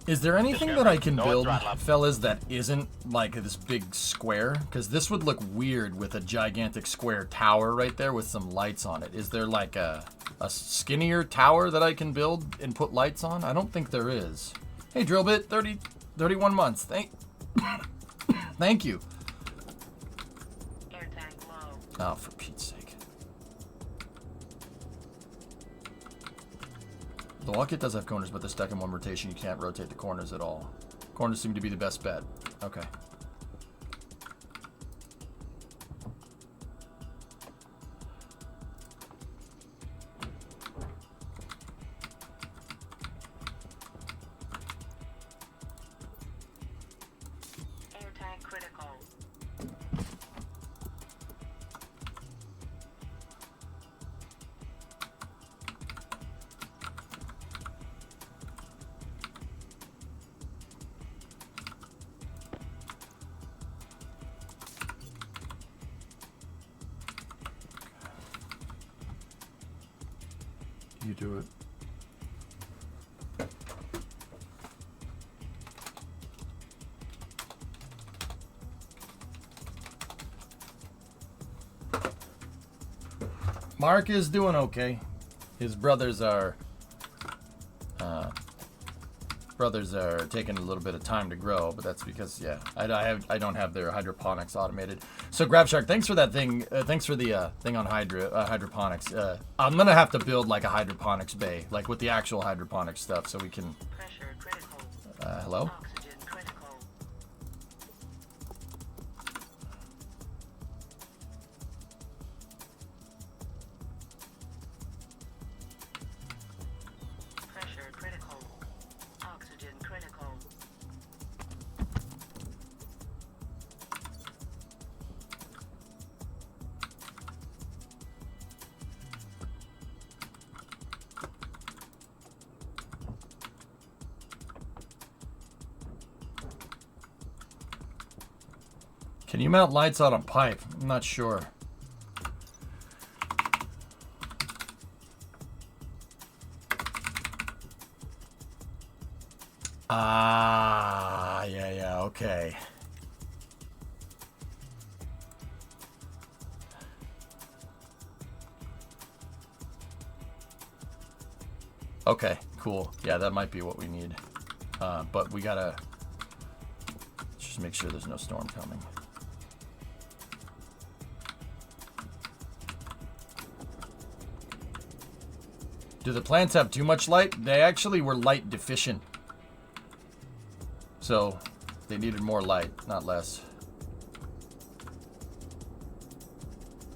Is there anything that I can build, fellas, that isn't like this big square? Because this would look weird with a gigantic square tower right there with some lights on it. Is there like a skinnier tower that I can build and put lights on? I don't think there is. Hey, Drillbit, 31 months. Thank you. Air tank low. Oh, for Pete's sake. The walk kit does have corners, but they're stuck in one rotation. You can't rotate the corners at all. Corners seem to be the best bet. Okay. Air tank critical. You do it. Mark is doing okay. His brothers are taking a little bit of time to grow, but that's because I don't have their hydroponics automated. So GrabShark, thanks for that thing. Thanks for the thing on hydroponics. I'm gonna have to build like a hydroponics bay, like with the actual hydroponics stuff, so we can. Pressure critical. Hello. Oxygen critical. Can you mount lights on a pipe? I'm not sure. Ah, yeah, okay. Okay, cool. Yeah, that might be what we need. But we gotta just make sure there's no storm coming. Do the plants have too much light? They actually were light deficient. So they needed more light, not less.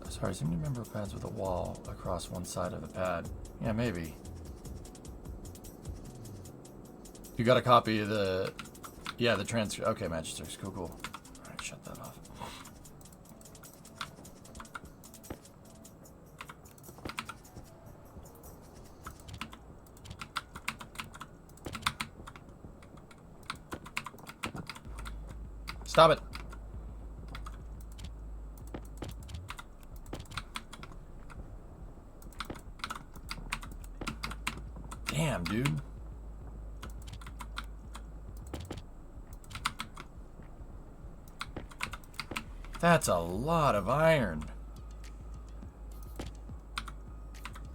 Sorry, I seem to remember pads with a wall across one side of the pad. Yeah, maybe. You got a copy of the... Yeah, the transcript. Okay, Magistrix. Cool, cool. Alright, shut that off. Stop it. Damn, dude. That's a lot of iron.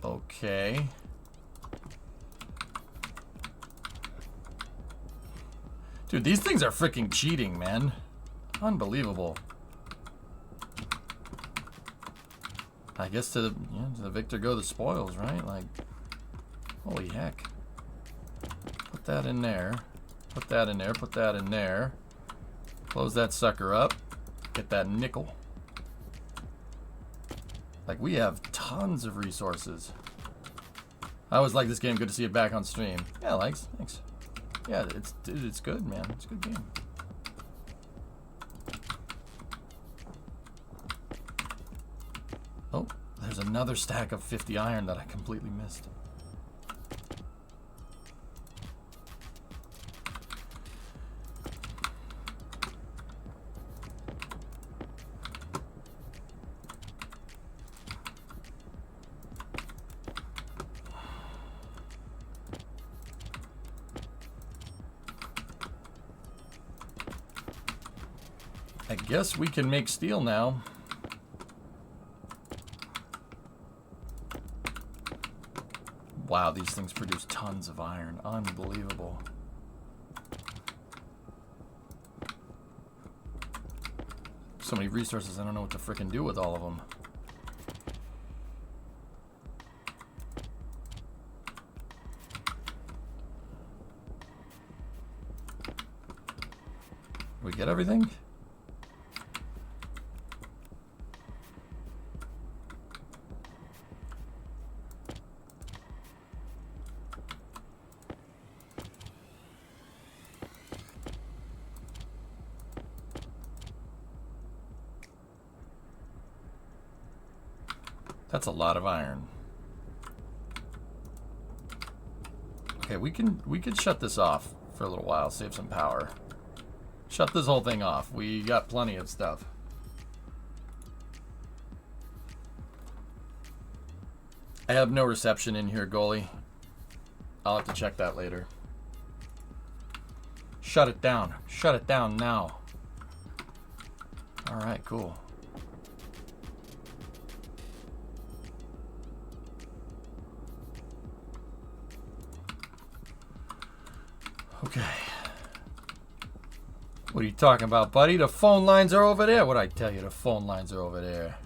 Okay. Dude, these things are freaking cheating, man. Unbelievable. I guess to the victor go the spoils, right? Like, holy heck. Put that in there. Put that in there. Put that in there. Close that sucker up. Get that nickel. Like, we have tons of resources. I always like this game. Good to see it back on stream. Yeah, thanks. Yeah, it's good, man. It's a good game. Oh, there's another stack of 50 iron that I completely missed. I guess we can make steel now. Wow, these things produce tons of iron. Unbelievable. So many resources, I don't know what to frickin' do with all of them. We get everything? That's a lot of iron. Okay, we could shut this off for a little while, save some power. Shut this whole thing off. We got plenty of stuff. I have no reception in here, goalie. I'll have to check that later. Shut it down. Shut it down now. Alright, cool. Okay. What are you talking about, buddy? The phone lines are over there. What'd I tell you? The phone lines are over there.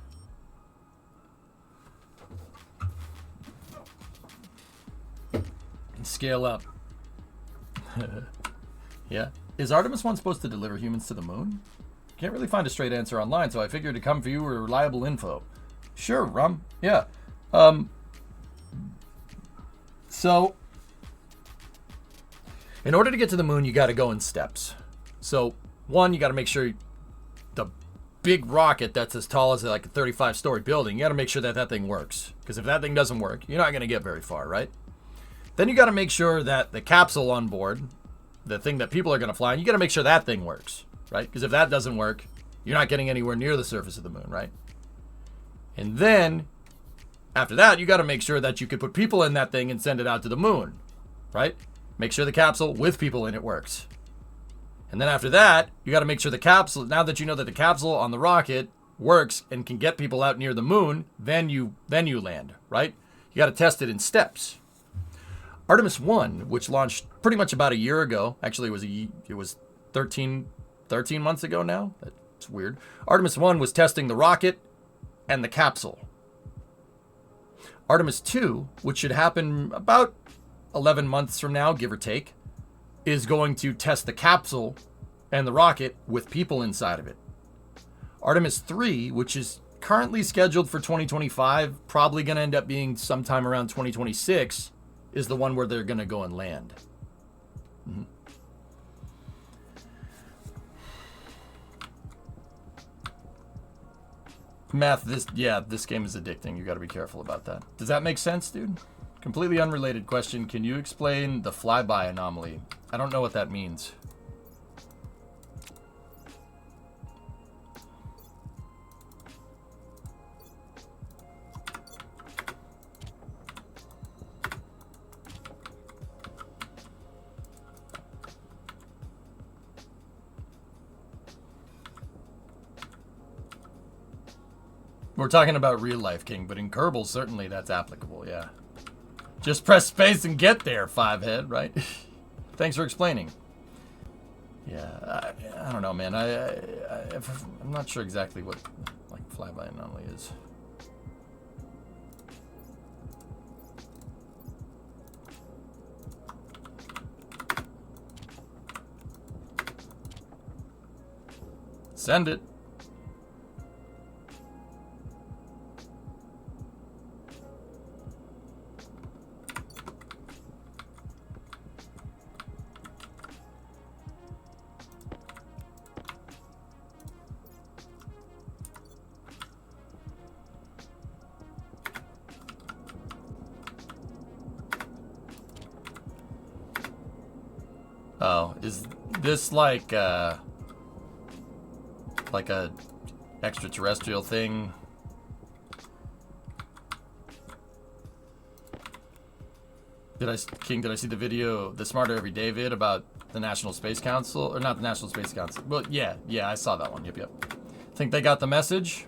Scale up. Yeah. Is Artemis 1 supposed to deliver humans to the moon? Can't really find a straight answer online, so I figured to come for you with reliable info. Sure, Rum. Yeah. So, in order to get to the moon, you got to go in steps. So, one, you got to make sure the big rocket that's as tall as like a 35-story building, you got to make sure that that thing works. Because if that thing doesn't work, you're not going to get very far, right? Then you got to make sure that the capsule on board, the thing that people are going to fly in, you got to make sure that thing works, right? Because if that doesn't work, You're not getting anywhere near the surface of the moon, right? And then, after that, you got to make sure that you could put people in that thing and send it out to the moon, right? Make sure the capsule with people in it works. And then after that, you got to make sure the capsule, now that you know that the capsule on the rocket works and can get people out near the moon, then you land, right? You got to test it in steps. Artemis 1, which launched pretty much about a year ago. Actually, it was 13 months ago now. That's weird. Artemis 1 was testing the rocket and the capsule. Artemis 2, which should happen about 11 months from now, give or take, is going to test the capsule and the rocket with people inside of it. Artemis 3, which is currently scheduled for 2025, probably going to end up being sometime around 2026, is the one where they're going to go and land. Mm-hmm. Math, this game is addicting. You got to be careful about that. Does that make sense, dude? Completely unrelated question. Can you explain the flyby anomaly? I don't know what that means. We're talking about real life, King, but in Kerbal, certainly that's applicable, yeah. Just press space and get there, Fivehead, right? Thanks for explaining. Yeah, I don't know, man. I'm not sure exactly what like flyby anomaly is. Send it. Oh, is this like a extraterrestrial thing? Did I see the video, the Smarter Every Day vid about the National Space Council, or not the National Space Council? Well, yeah, I saw that one. Yep. Think they got the message?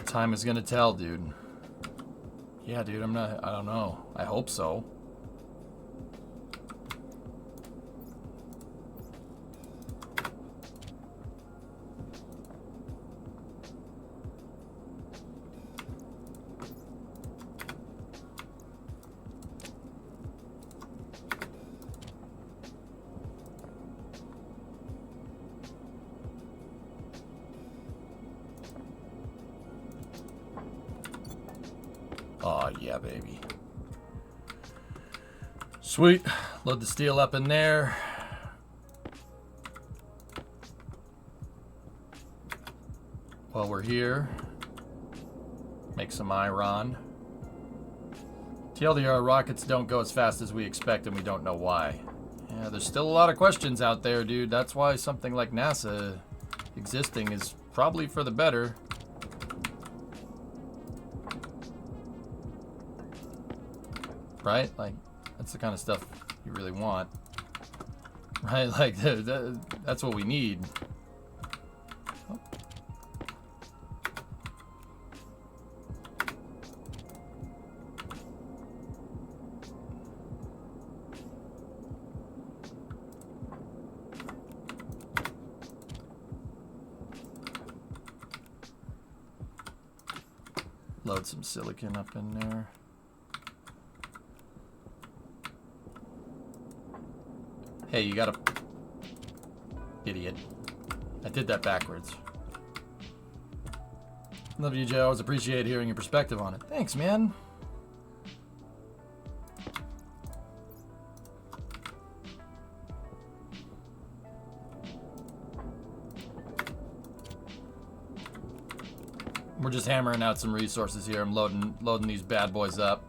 Time is gonna tell, dude. Yeah, dude, I don't know. I hope so. Oh, yeah, baby. Sweet. Load the steel up in there. While we're here, make some iron. TLDR, rockets don't go as fast as we expect, and we don't know why. Yeah, there's still a lot of questions out there, dude. That's why something like NASA existing is probably for the better. Right? Like, that's the kind of stuff you really want. Right? Like, that's what we need. Oh. Load some silicon up in there. Hey, you gotta... Idiot. I did that backwards. Love you, Joe. I always appreciate hearing your perspective on it. Thanks, man. We're just hammering out some resources here. I'm loading these bad boys up.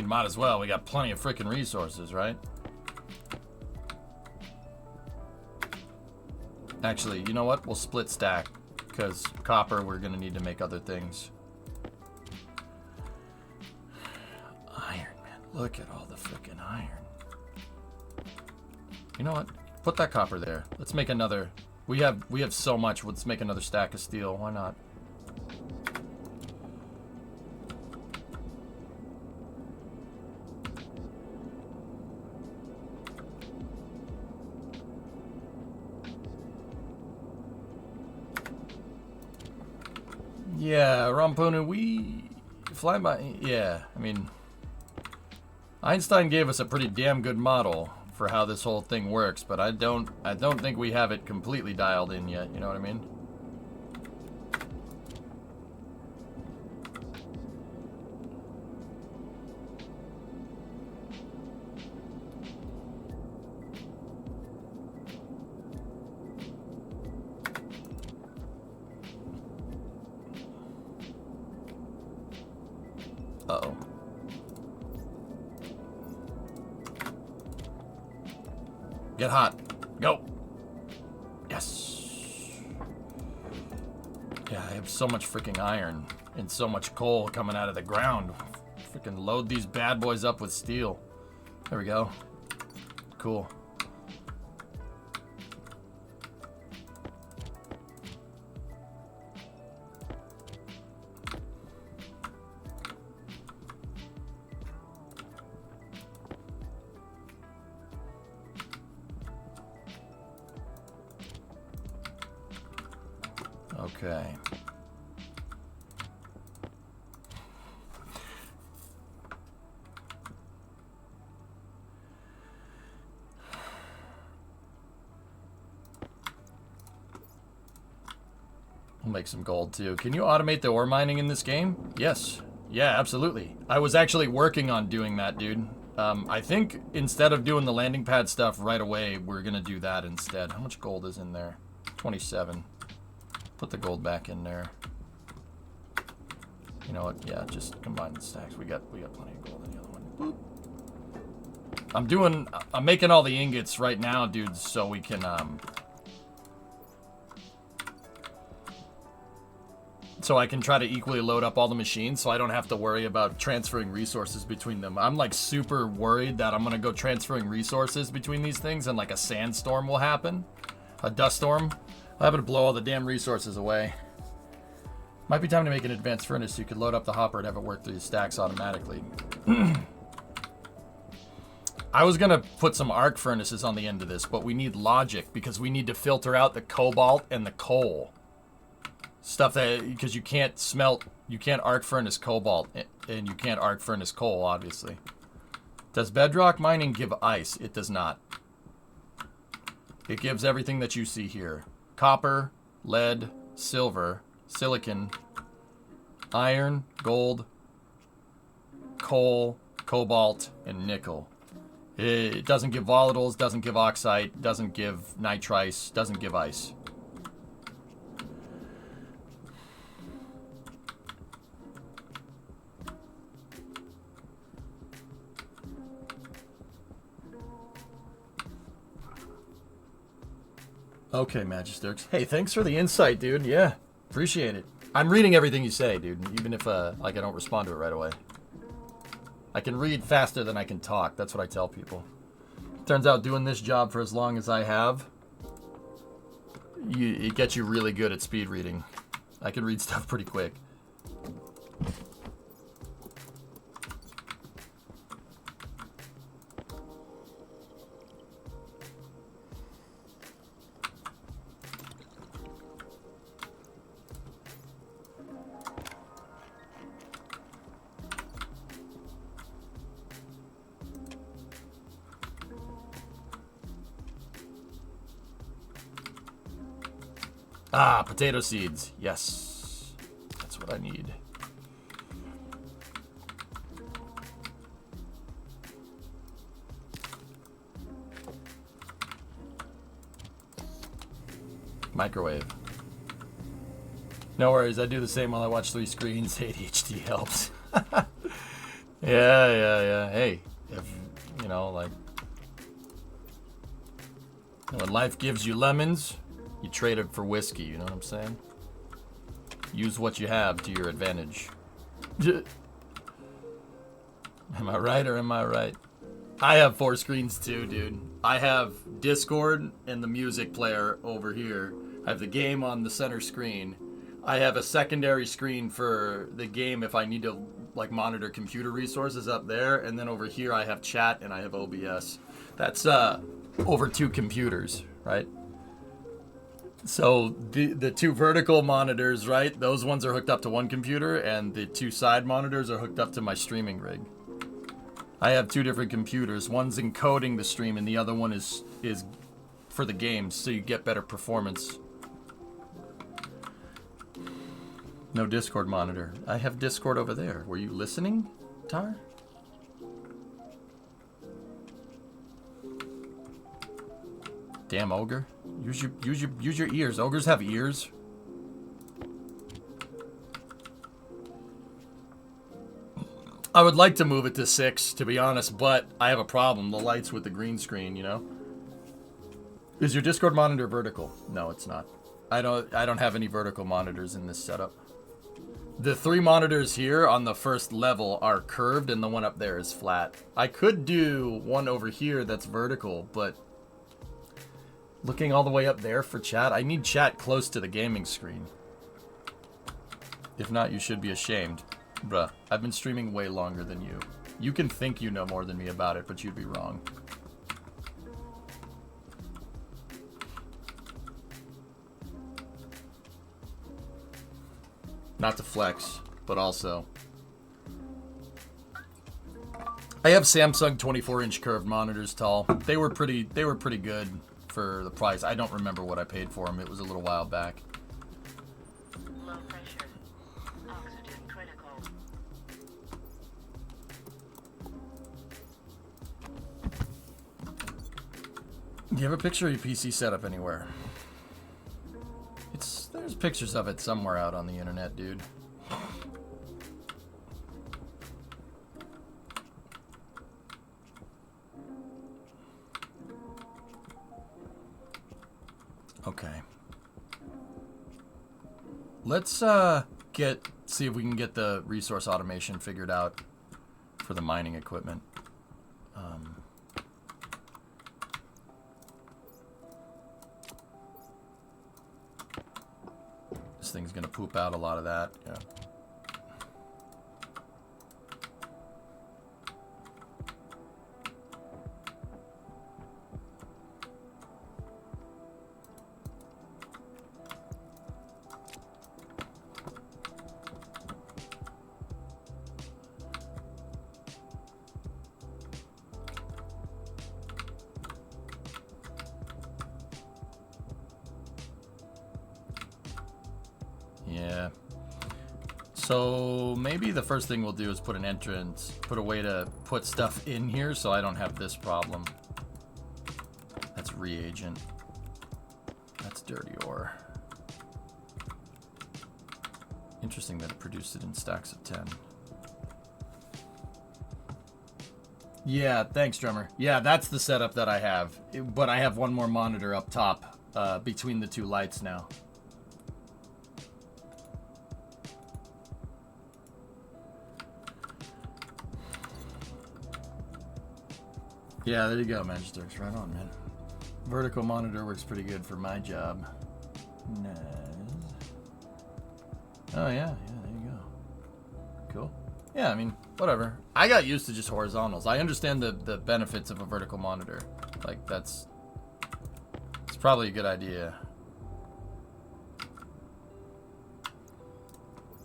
mean, might as well. We got plenty of freaking resources, right? Actually, you know what? We'll split stack. Because copper, we're going to need to make other things. Iron, man. Look at all the freaking iron. You know what? Put that copper there. Let's make another. We have so much. Let's make another stack of steel. Why not? Yeah, Ramponu, we fly by. Yeah, I mean, Einstein gave us a pretty damn good model for how this whole thing works, but I don't think we have it completely dialed in yet. You know what I mean? Uh-oh. Get hot. Go. Yes. Yeah, I have so much freaking iron and so much coal coming out of the ground. Freaking load these bad boys up with steel. There we go. Cool. Okay. We'll make some gold too. Can you automate the ore mining in this game? Yes. Yeah, absolutely. I was actually working on doing that, dude. I think instead of doing the landing pad stuff right away, we're gonna do that instead. How much gold is in there? 27. Put the gold back in there. You know what? Yeah, just combine the stacks. We got plenty of gold in the other one. Boop. I'm making all the ingots right now, dude, so we can so I can try to equally load up all the machines so I don't have to worry about transferring resources between them. I'm like super worried that I'm gonna go transferring resources between these things and like a sandstorm will happen. A dust storm. I'll have to blow all the damn resources away. Might be time to make an advanced furnace so you could load up the hopper and have it work through the stacks automatically. I was going to put some arc furnaces on the end of this, but we need logic because we need to filter out the cobalt and the coal. Stuff that, because you can't arc furnace cobalt and you can't arc furnace coal, obviously. Does bedrock mining give ice? It does not. It gives everything that you see here. Copper, lead, silver, silicon, iron, gold, coal, cobalt, and nickel. It doesn't give volatiles, doesn't give oxide, doesn't give nitrice, doesn't give ice. Okay, Magisterx. Hey, thanks for the insight, dude. Yeah, appreciate it. I'm reading everything you say, dude, even if like I don't respond to it right away. I can read faster than I can talk. That's what I tell people. Turns out doing this job for as long as I have, it gets you really good at speed reading. I can read stuff pretty quick. Ah, potato seeds. Yes. That's what I need. Microwave. No worries, I do the same while I watch 3 screens. ADHD helps. Yeah. Hey, if you know, like, when life gives you lemons, you trade it for whiskey. You know what I'm saying? Use what you have to your advantage. Am I right or am I right? I have 4 screens too, dude. I have Discord and the music player over here. I have the game on the center screen. I have a secondary screen for the game if I need to like monitor computer resources up there, and then over here I have chat and I have OBS. That's over 2 computers, right? So the 2 vertical monitors, right? Those ones are hooked up to one computer, and the 2 side monitors are hooked up to my streaming rig. I have 2 different computers. One's encoding the stream, and the other one is for the games, so you get better performance. No Discord monitor. I have Discord over there. Were you listening, Tar? Damn ogre. Use your ears. Ogres have ears. I would like to move it to 6, to be honest, but I have a problem. The lights with the green screen, you know? Is your Discord monitor vertical? No, it's not. I don't have any vertical monitors in this setup. The 3 monitors here on the first level are curved, and the one up there is flat. I could do one over here that's vertical, but looking all the way up there for chat, I need chat close to the gaming screen. If not, you should be ashamed. Bruh, I've been streaming way longer than you. You can think you know more than me about it, but you'd be wrong. Not to flex, but also I have Samsung 24-inch curved monitors, tall. They were pretty good for the price. I don't remember what I paid for them. It was a little while back. Low pressure. Oxygen critical. Do you have a picture of your PC setup anywhere? There's pictures of it somewhere out on the internet, dude. Okay. Let's see if we can get the resource automation figured out for the mining equipment. This thing's gonna poop out a lot of that. Yeah. Yeah. So maybe the first thing we'll do is put an entrance, put a way to put stuff in here so I don't have this problem. That's reagent. That's dirty ore. Interesting that it produced it in stacks of 10. Yeah, thanks, drummer. Yeah, that's the setup that I have. But I have one more monitor up top between the 2 lights now. Yeah, there you go, Magisterx. Right on, man. Vertical monitor works pretty good for my job. Nice. Oh, yeah, there you go. Cool. Yeah, I mean, whatever. I got used to just horizontals. I understand the benefits of a vertical monitor. Like, it's probably a good idea.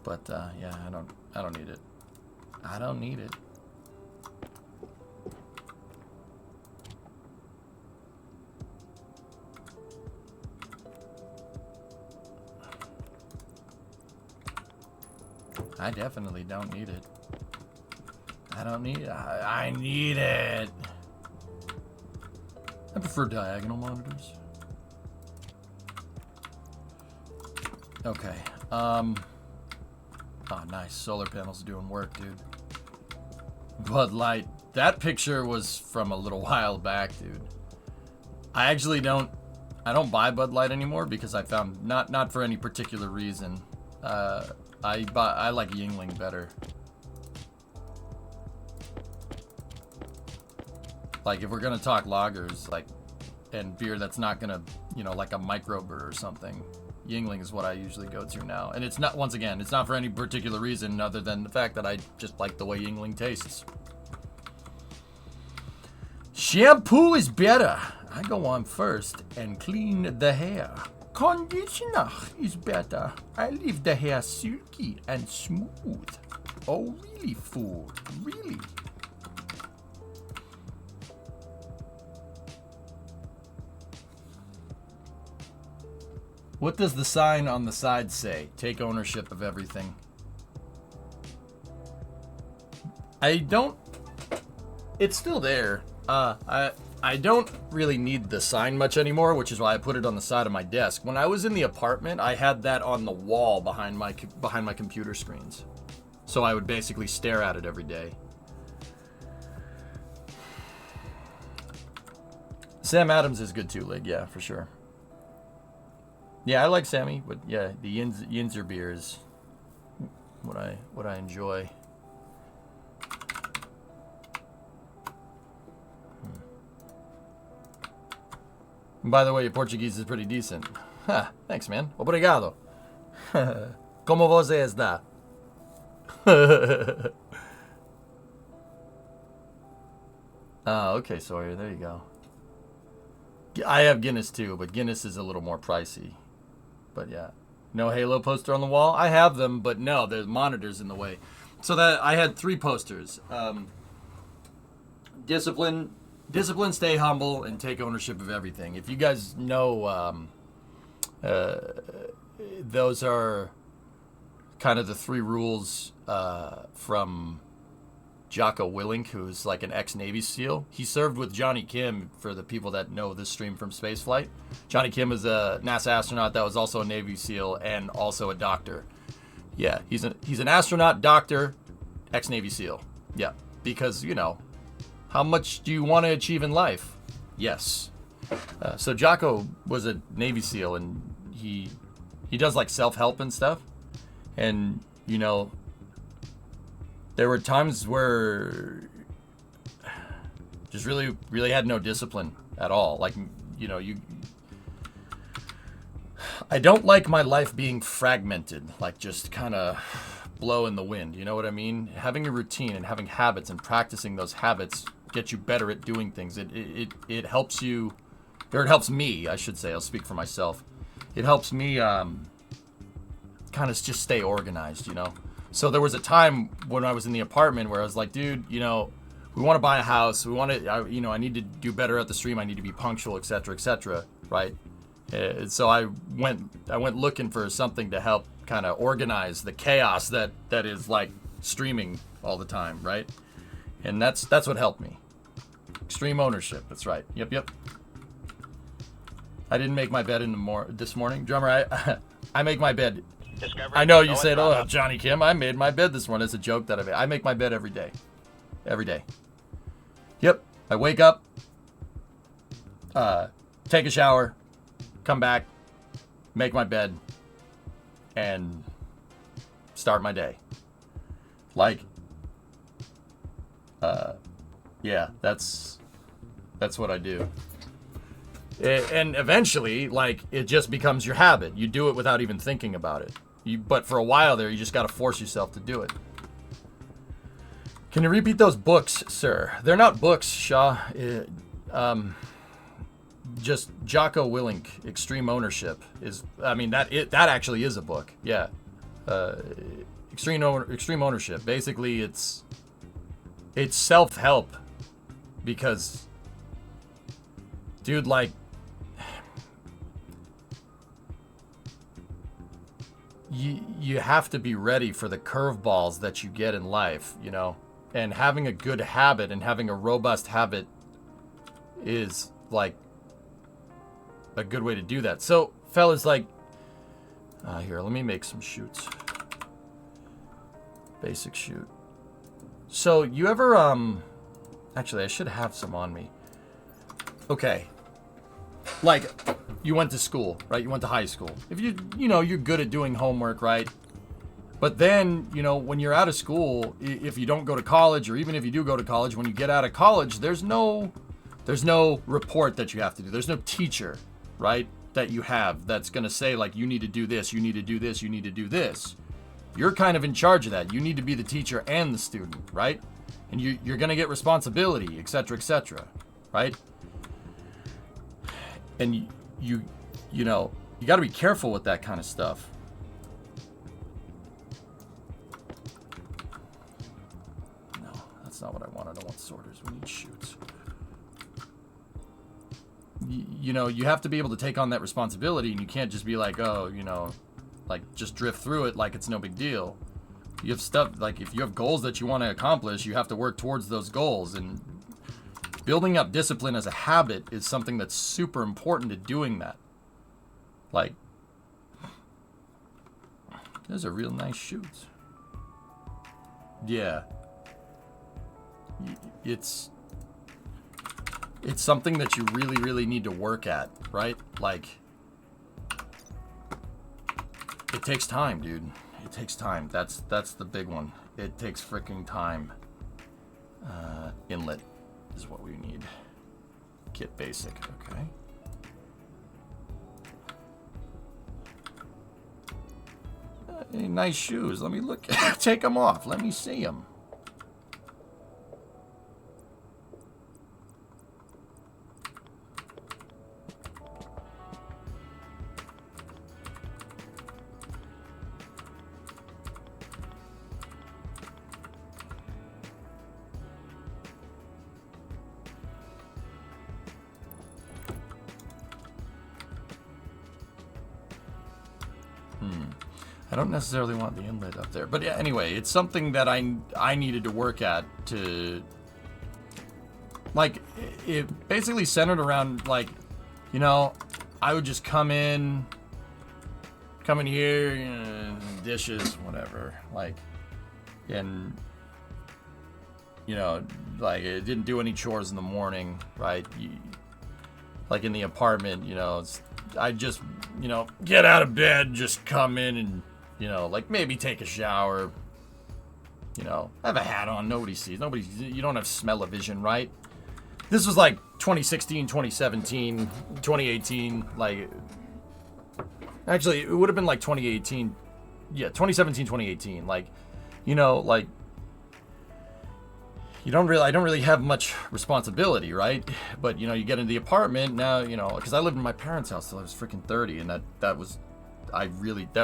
But, yeah, I don't need it. I don't need it. I definitely don't need it. I don't need it. I need it. I prefer diagonal monitors. Okay. Oh, nice. Solar panels doing work, dude. Bud Light. That picture was from a little while back, dude. I don't buy Bud Light anymore because I found not for any particular reason. I like Yingling better. Like if we're gonna talk lagers, like, and beer that's not gonna, like a microbrew or something, Yingling is what I usually go to now. And it's not, once again, it's not for any particular reason other than the fact that I just like the way Yingling tastes. Shampoo is better. I go on first and clean the hair. Conditioner is better. I leave the hair silky and smooth. Oh, really, fool? Really? What does the sign on the side say? Take ownership of everything. It's still there. I don't really need the sign much anymore, which is why I put it on the side of my desk. When I was in the apartment, I had that on the wall behind my computer screens. So I would basically stare at it every day. Sam Adams is good too, Lig. Yeah, for sure. Yeah, I like Sammy, but yeah, the Yinzer beer is what I enjoy. And by the way, your Portuguese is pretty decent. Ha, thanks, man. Obrigado. Como você está? Oh, okay, Sawyer. There you go. I have Guinness too, but Guinness is a little more pricey. But yeah. No Halo poster on the wall? I have them, but no, there's monitors in the way. So that I had 3 posters. Discipline, stay humble, and take ownership of everything. If you guys know, those are kind of the 3 rules from Jocko Willink, who's like an ex-Navy SEAL. He served with Johnny Kim, for the people that know this stream from spaceflight. Johnny Kim is a NASA astronaut that was also a Navy SEAL and also a doctor. Yeah, he's an astronaut, doctor, ex-Navy SEAL. Yeah, because, how much do you want to achieve in life? Yes. So Jocko was a Navy SEAL, and he does like self-help and stuff. And, there were times where just really, really had no discipline at all. Like, I don't like my life being fragmented, like just kind of blow in the wind. You know what I mean? Having a routine and having habits and practicing those habits get you better at doing things. It helps you, or it helps me, I should say. I'll speak for myself. It helps me kind of just stay organized, So there was a time when I was in the apartment where I was like, dude, we want to buy a house. We want to, I need to do better at the stream. I need to be punctual, etc., right? So I went looking for something to help kind of organize the chaos that is like streaming all the time, right? And that's what helped me. Extreme ownership. That's right. Yep. I didn't make my bed this morning, drummer. I make my bed. Discovery, I know you said, "Oh, Johnny Kim, I made my bed this morning." It's a joke that I make my bed every day. Every day. Yep. I wake up, take a shower, come back, make my bed, and start my day. Like, yeah, that's what I do. And eventually, like, it just becomes your habit. You do it without even thinking about it. But for a while there, you just got to force yourself to do it. Can you repeat those books, sir? They're not books, Shaw. Just Jocko Willink, Extreme Ownership is. I mean, that actually is a book. Yeah, Extreme Ownership. Basically, it's self-help because, dude, like. You have to be ready for the curveballs that you get in life, and having a good habit and having a robust habit is like a good way to do that. So, fellas, like, here, let me make some shoots. Basic shoot. So you ever actually I should have some on me. Okay. Like you went to school, right? You went to high school. If you're good at doing homework, right? But then, when you're out of school, if you don't go to college, or even if you do go to college, when you get out of college, there's no report that you have to do. There's no teacher, right, that you have that's going to say, like, you need to do this, you need to do this, you need to do this. You're kind of in charge of that. You need to be the teacher and the student, right? And you're going to get responsibility, etc., right? And you got to be careful with that kind of stuff. That's not what I want. I don't want sorters. We need chutes. You have to be able to take on that responsibility, and you can't just be like, just drift through it like it's no big deal. You have stuff, like if you have goals that you want to accomplish, you have to work towards those goals. And building up discipline as a habit is something that's super important to doing that. Like, those are real nice shoots. Yeah. It's something that you really, really need to work at, right? Like, it takes time, dude. It takes time. That's the big one. It takes freaking time. Inlet is what we need. Kit basic, okay. Nice shoes. Let me look. Take them off. Let me see them. I don't necessarily want the inlet up there. But yeah, anyway, it's something that I needed to work at to... Like, it basically centered around, like, I would just come in here, dishes, whatever. Like, and, like, it didn't do any chores in the morning, right? Like, in the apartment, I just, get out of bed, just come in and, like maybe take a shower, have a hat on, nobody sees, you don't have smell-o-vision, right? This was like 2016, 2017, 2018, like, actually, it would have been like 2018, yeah, 2017, 2018, like, like, I don't really have much responsibility, right? But, you get into the apartment now, because I lived in my parents' house till I was freaking 30, and that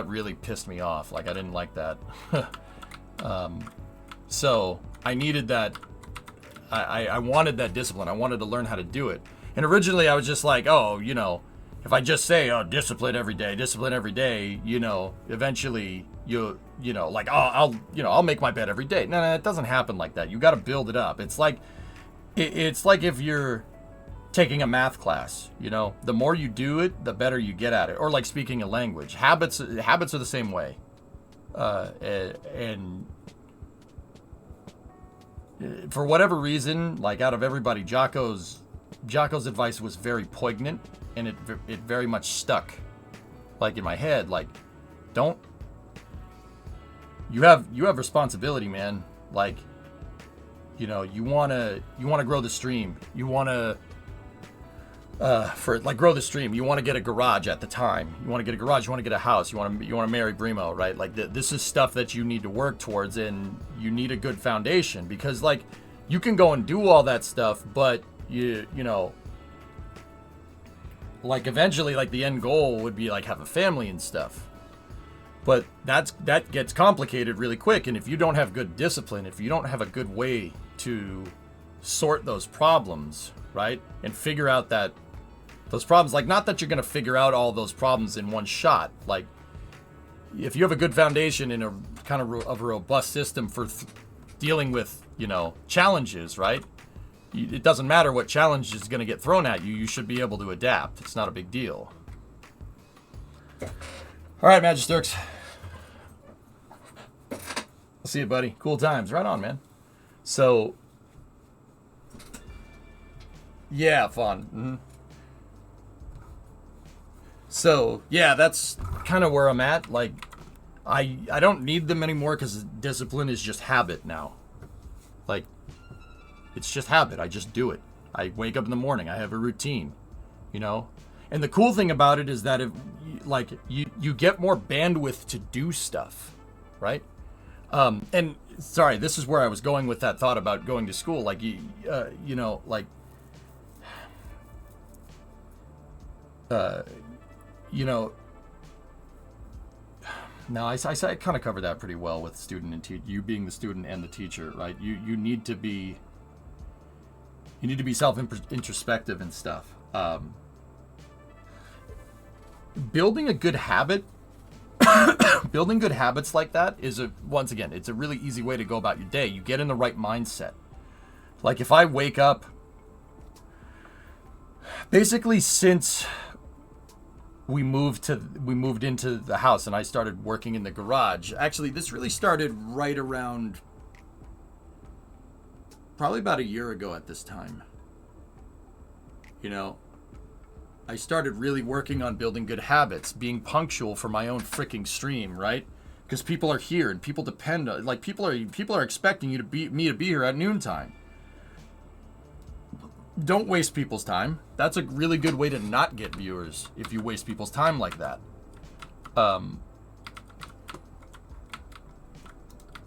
really pissed me off. Like, I didn't like that. So I needed that. I wanted that discipline. I wanted to learn how to do it. And originally I was just like, if I just say, discipline every day, eventually I'll make my bed every day. No, it doesn't happen like that. You got to build it up. It's like if you're taking a math class, the more you do it, the better you get at it. Or like speaking a language. Habits are the same way. And for whatever reason, like out of everybody, Jocko's advice was very poignant, and it very much stuck, like in my head. Like, you have responsibility, man. Like, you wanna grow the stream. You wanna grow the stream. You want to get a garage at the time. You want to get a garage. You want to get a house. You want to marry Brimo, right? Like this is stuff that you need to work towards, and you need a good foundation, because like you can go and do all that stuff, but like eventually, like the end goal would be like have a family and stuff. But that gets complicated really quick, and if you don't have good discipline, if you don't have a good way to sort those problems, right, and figure out those problems, like not that you're going to figure out all those problems in one shot. Like if you have a good foundation in a kind of a robust system for dealing with, challenges, right? It doesn't matter what challenge is going to get thrown at you. You should be able to adapt. It's not a big deal. All right, Magisterks. I'll see you, buddy. Cool times. Right on, man. So, yeah, fun. So, yeah, that's kind of where I'm at. Like, I don't need them anymore because discipline is just habit now. Like, it's just habit. I just do it. I wake up in the morning. I have a routine, you know? And the cool thing about it is that if, like, you get more bandwidth to do stuff, right? And sorry, this is where I was going with that thought about going to school. Like, you know, like, you know, no, I kind of covered that pretty well with student and you being the student and the teacher, right? You need to be self introspective and stuff. Building a good habit, building good habits like that is once again, it's a really easy way to go about your day. You get in the right mindset. Like if I wake up, basically since we moved into the house and I started working in the garage. Actually, this really started right around probably about a year ago at this time. You know, I started really working on building good habits, being punctual for my own freaking stream, right? Because people are here and people depend on, like, people are expecting me to be here at noontime. Don't waste people's time. That's a really good way to not get viewers if you waste people's time like that.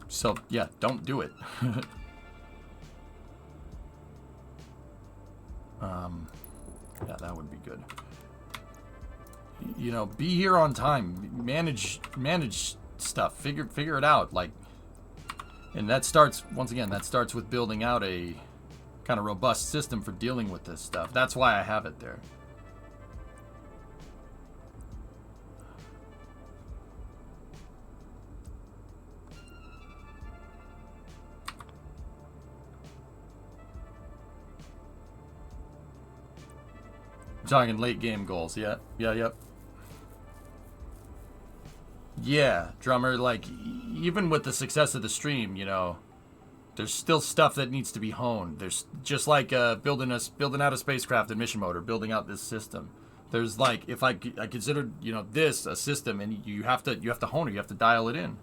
So yeah, don't do it. Yeah, that would be good. You know, be here on time. Manage stuff. Figure it out. Like, and that starts with building out a kind of robust system for dealing with this stuff. That's why I have it there. I'm talking late game goals. Yep. Yeah, drummer, like, even with the success of the stream, you know, there's still stuff that needs to be honed. There's just like building out a spacecraft in mission mode or building out this system. There's like, if I consider, you know, this a system, and you have to hone it, you have to dial it in.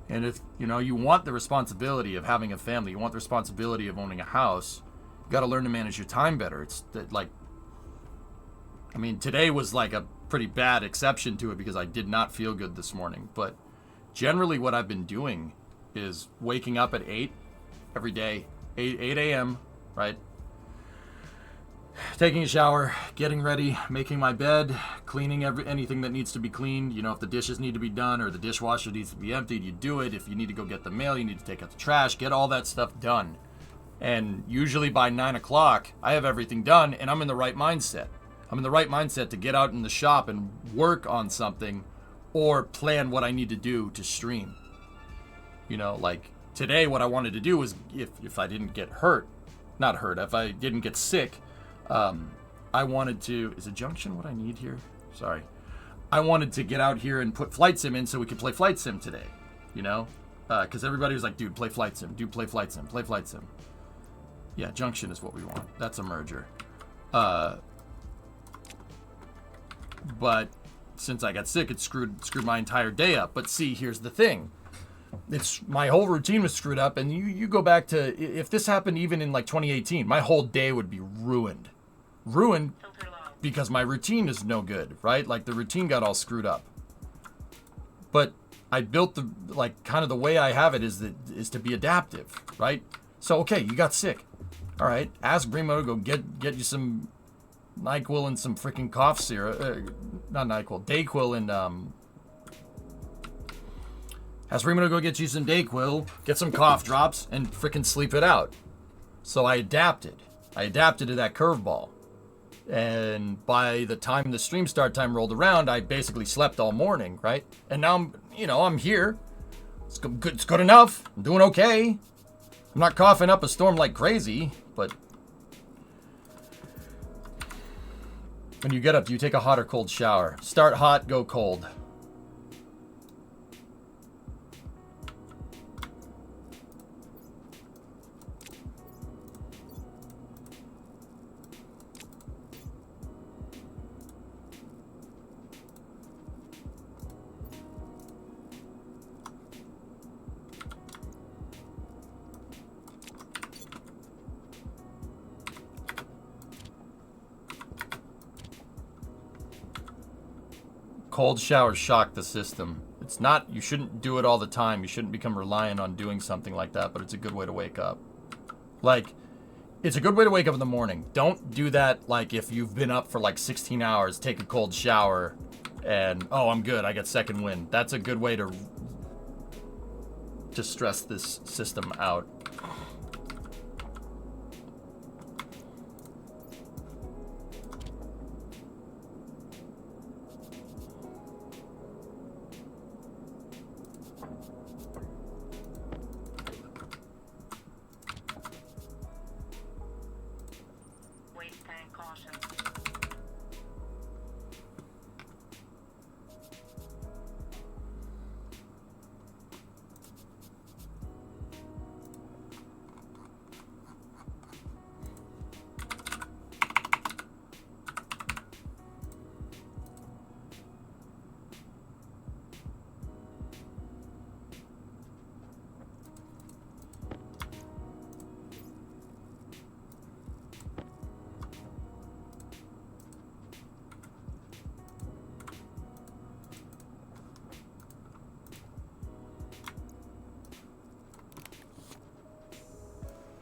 And if, you know, you want the responsibility of having a family, you want the responsibility of owning a house, you got to learn to manage your time better. It's like, I mean, today was like a pretty bad exception to it because I did not feel good this morning. But generally what I've been doing is waking up at 8 every day, 8 a.m., right? Taking a shower, getting ready, making my bed, cleaning anything that needs to be cleaned. You know, if the dishes need to be done or the dishwasher needs to be emptied, you do it. If you need to go get the mail, you need to take out the trash, get all that stuff done. And usually by 9 o'clock, I have everything done and I'm in the right mindset. I'm in the right mindset to get out in the shop and work on something or plan what I need to do to stream. You know, like today what I wanted to do was, if I didn't get if I didn't get sick, I wanted to, is a junction what I need here? Sorry. I wanted to get out here and put Flight Sim in so we could play Flight Sim today, you know? Because everybody was like, dude, play Flight Sim, play Flight Sim. Yeah, junction is what we want. That's a merger. But since I got sick, it screwed my entire day up. But see, here's the thing. It's my whole routine was screwed up, and you go back to, if this happened even in like 2018, my whole day would be ruined because my routine is no good, right? Like the routine got all screwed up. But I built the, like, kind of the way I have it is to be adaptive, right? So okay, you got sick, all right, ask Brimo to go get you some NyQuil and some freaking cough syrup, not NyQuil, Dayquil, and ask Remo to go get you some Dayquil, get some cough drops, and freaking sleep it out. So I adapted to that curveball. And by the time the stream start time rolled around, I basically slept all morning, right? And now I'm here. It's good enough. I'm doing okay. I'm not coughing up a storm like crazy, but when you get up, do you take a hot or cold shower? Start hot, go cold. cold shower shock the system. It's not, you shouldn't do it all the time. You shouldn't become reliant on doing something like that, but it's a good way to wake up. Like, it's a good way to wake up in the morning. Don't do that, like, if you've been up for like 16 hours, take a cold shower, and, oh, I'm good, I get second wind. That's a good way to stress this system out. Waste tank caution.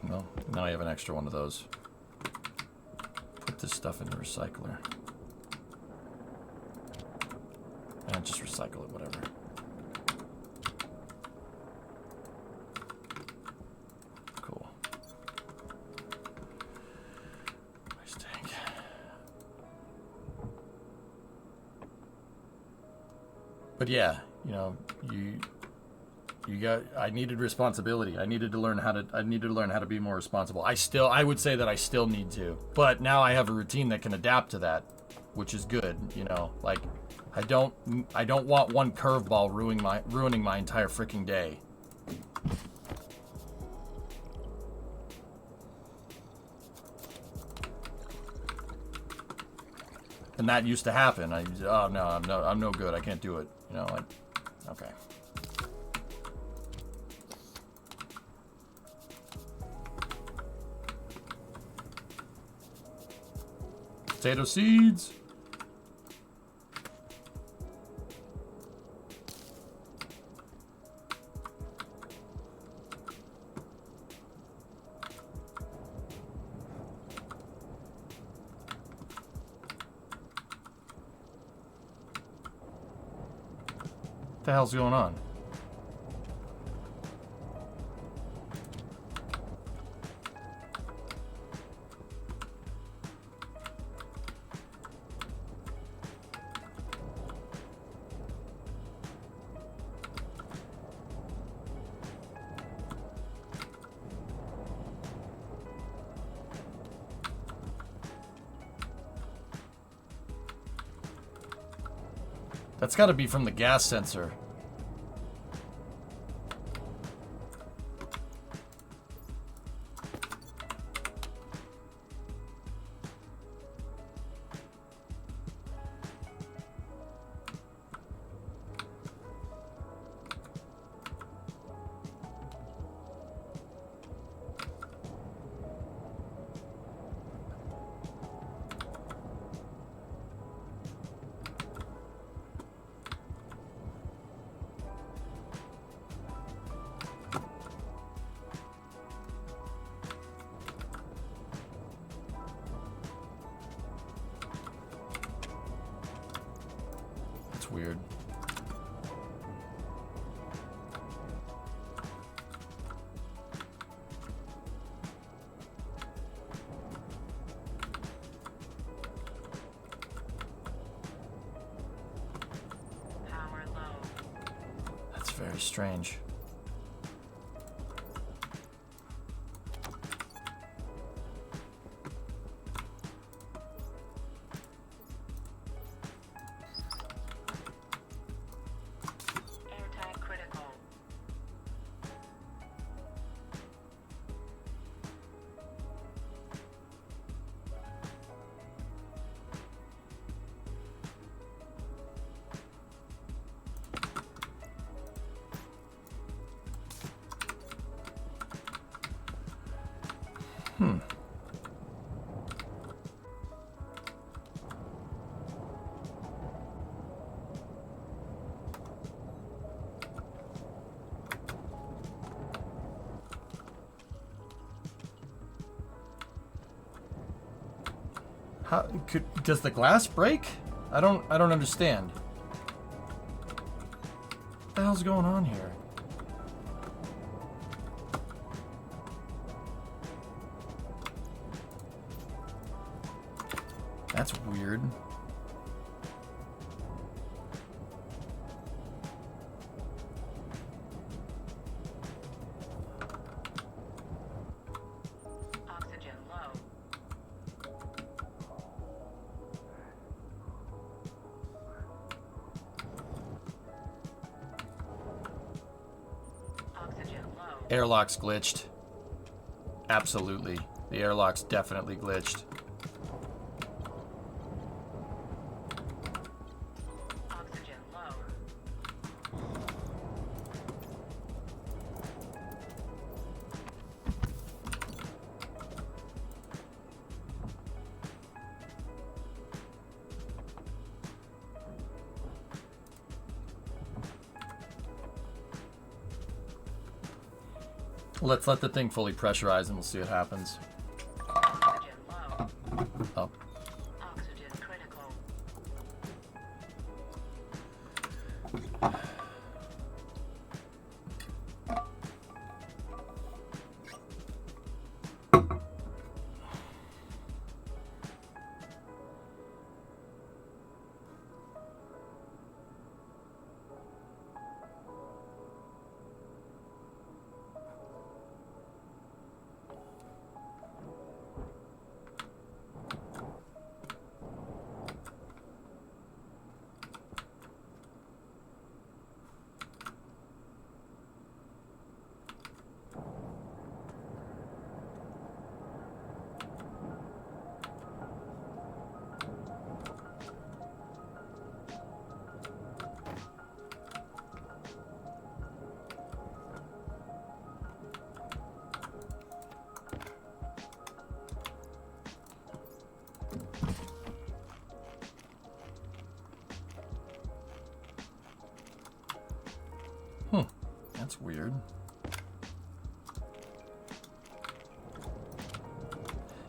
Well, now I have an extra one of those. Put this stuff in the recycler. And just recycle it, whatever. Cool. Waste tank. But yeah, you know, I needed responsibility. I needed to learn how to be more responsible. I would say that I still need to. But now I have a routine that can adapt to that, which is good, you know. Like, I don't want one curveball ruining my entire freaking day. And that used to happen. Oh no, I'm no good. I can't do it. You know, like, okay. Potato seeds. What the hell's going on? That's got to be from the gas sensor. That's weird. Power low. That's very strange. Airtime critical. Does the glass break? I don't understand. What the hell's going on here? That's weird. Oxygen low. Oxygen low. Airlock's glitched. Absolutely. The airlock's definitely glitched. Oxygen low. Let's let the thing fully pressurize and we'll see what happens. Oxygen low. Oh. Oxygen critical. That's weird.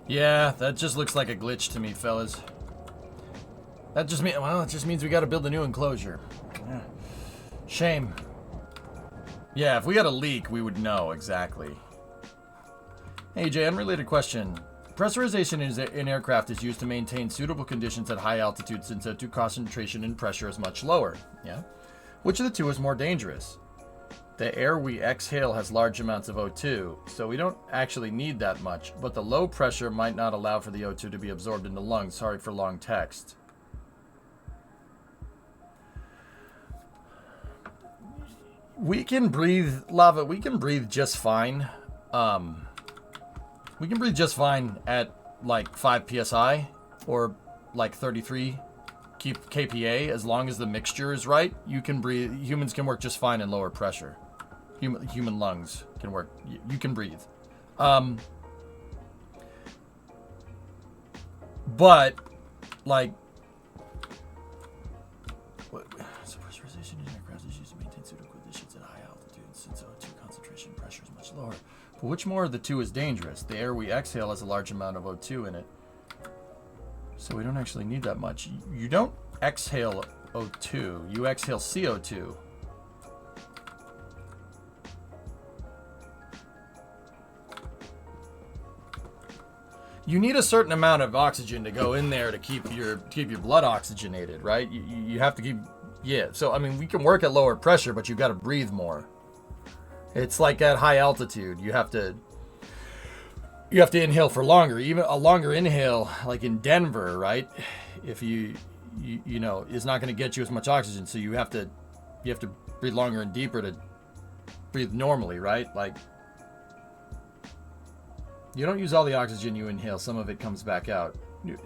Yeah, that just looks like a glitch to me, fellas. That just means, well, it just means we gotta build a new enclosure. Yeah. Shame. Yeah, if we had a leak, we would know exactly. Hey Jay, unrelated question. Pressurization in aircraft is used to maintain suitable conditions at high altitude since O2 concentration and pressure is much lower. Yeah. Which of the two is more dangerous? The air we exhale has large amounts of O2, so we don't actually need that much, but the low pressure might not allow for the O2 to be absorbed in the lungs. Sorry for long text. We can breathe, Lava, we can breathe just fine. We can breathe just fine at like 5 psi or like 33 kPa as long as the mixture is right. You can breathe, humans can work just fine in lower pressure. Human lungs can work. You can breathe. But, like, so pressurization in aircraft is used to maintain suitable conditions at high altitudes since O2 concentration pressure is much lower. But which more of the two is dangerous? The air we exhale has a large amount of O2 in it, so we don't actually need that much. You don't exhale O2, you exhale CO2. You need a certain amount of oxygen to go in there to keep your blood oxygenated, right? You have to keep, yeah. So I mean, we can work at lower pressure, but you've got to breathe more. It's like at high altitude, you have to inhale for longer. Even a longer inhale, like in Denver, right? If you know, is not going to get you as much oxygen, so you have to breathe longer and deeper to breathe normally, right? Like, you don't use all the oxygen you inhale. Some of it comes back out.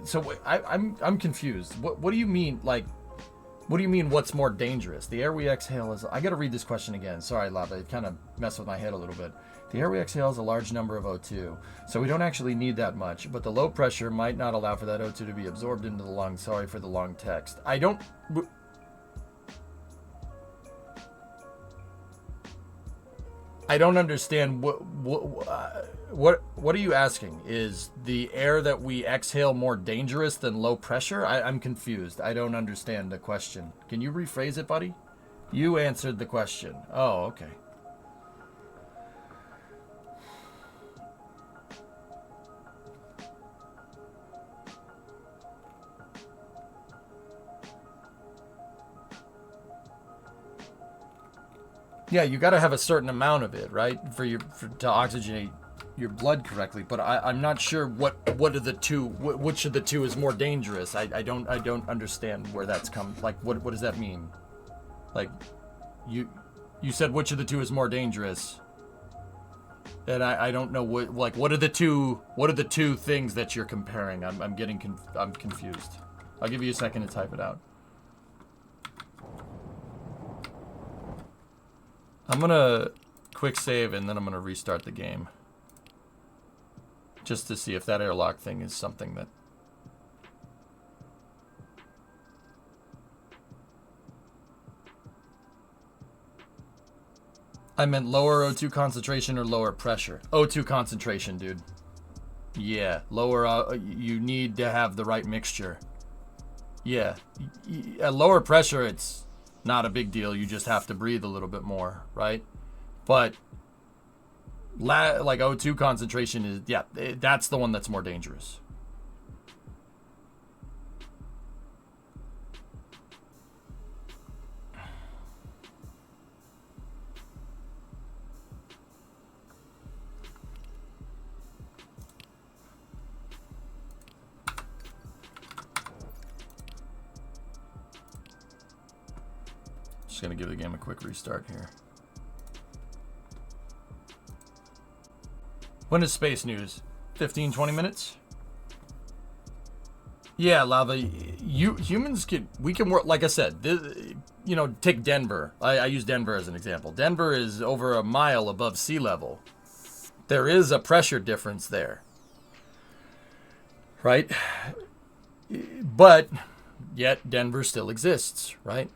So I'm confused. What do you mean? Like, what do you mean? What's more dangerous? The air we exhale is. I got to read this question again. Sorry, Lava. It kind of messed with my head a little bit. The air we exhale is a large number of O2, so we don't actually need that much. But the low pressure might not allow for that O2 to be absorbed into the lungs. Sorry for the long text. I don't understand what what are you asking? Is the air that we exhale more dangerous than low pressure? I'm confused. I don't understand the question. Can you rephrase it, buddy? You answered the question. Oh, okay. Yeah, you got to have a certain amount of it, right, to oxygenate your blood correctly. But I'm not sure what are the two. Which of the two is more dangerous? I don't understand where that's come. Like, what does that mean? Like, you said which of the two is more dangerous, and I don't know what are the two things that you're comparing? I'm confused. I'll give you a second to type it out. I'm gonna quick save and then I'm gonna restart the game. Just to see if that airlock thing is something that... I meant lower O2 concentration or lower pressure. O2 concentration, dude. Yeah, lower, you need to have the right mixture. Yeah, at lower pressure, it's not a big deal. You just have to breathe a little bit more, right? But like O2 concentration is, yeah, that's the one that's more dangerous. Just gonna give the game a quick restart here. When is space news? 15, 20 minutes? Yeah, Lava, humans we can work, like I said, take Denver. I use Denver as an example. Denver is over a mile above sea level. There is a pressure difference there. Right? But, yet Denver still exists, right?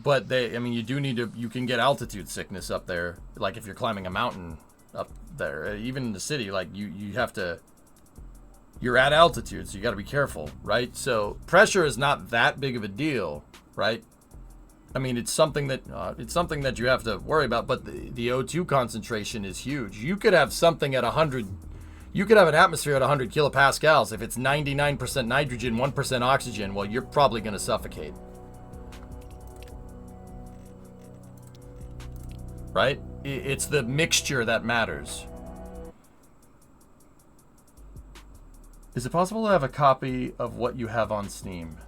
But you do need to, you can get altitude sickness up there, like if you're climbing a mountain up there. Even in the city, like you have to, you're at altitude, so you got to be careful, right? So pressure is not that big of a deal, right? I mean, it's something that you have to worry about, but the O2 concentration is huge. You could have something at 100, you could have an atmosphere at 100 kilopascals. If it's 99% nitrogen, 1% oxygen, well, you're probably going to suffocate. Right? It's the mixture that matters. Is it possible to have a copy of what you have on Steam?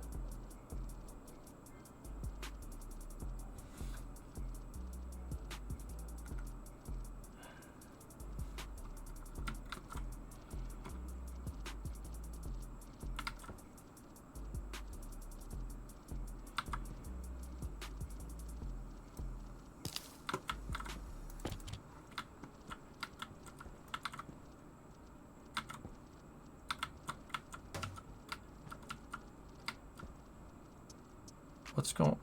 What's going on?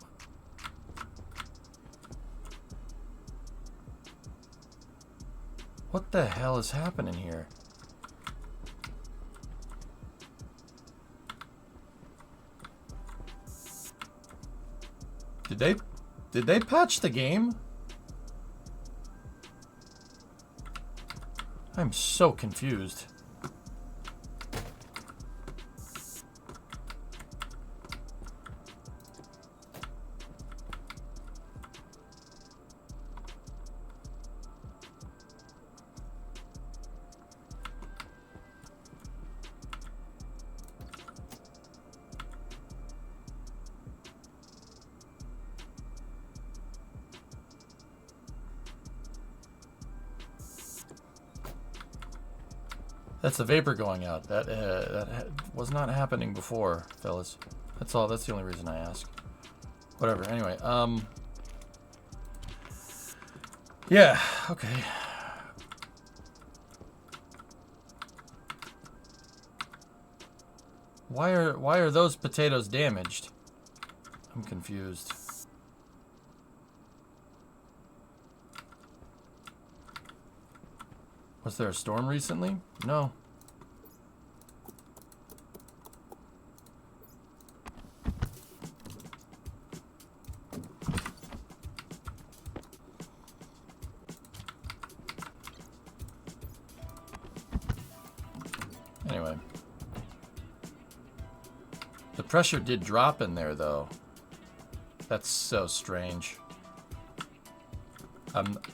What the hell is happening here? Did they patch the game? I'm so confused. That's the vapor going out. That was not happening before, fellas. That's all. That's the only reason I ask. Whatever. Anyway, yeah. Okay. Why are those potatoes damaged? I'm confused. Was there a storm recently? No. Anyway. The pressure did drop in there, though. That's so strange.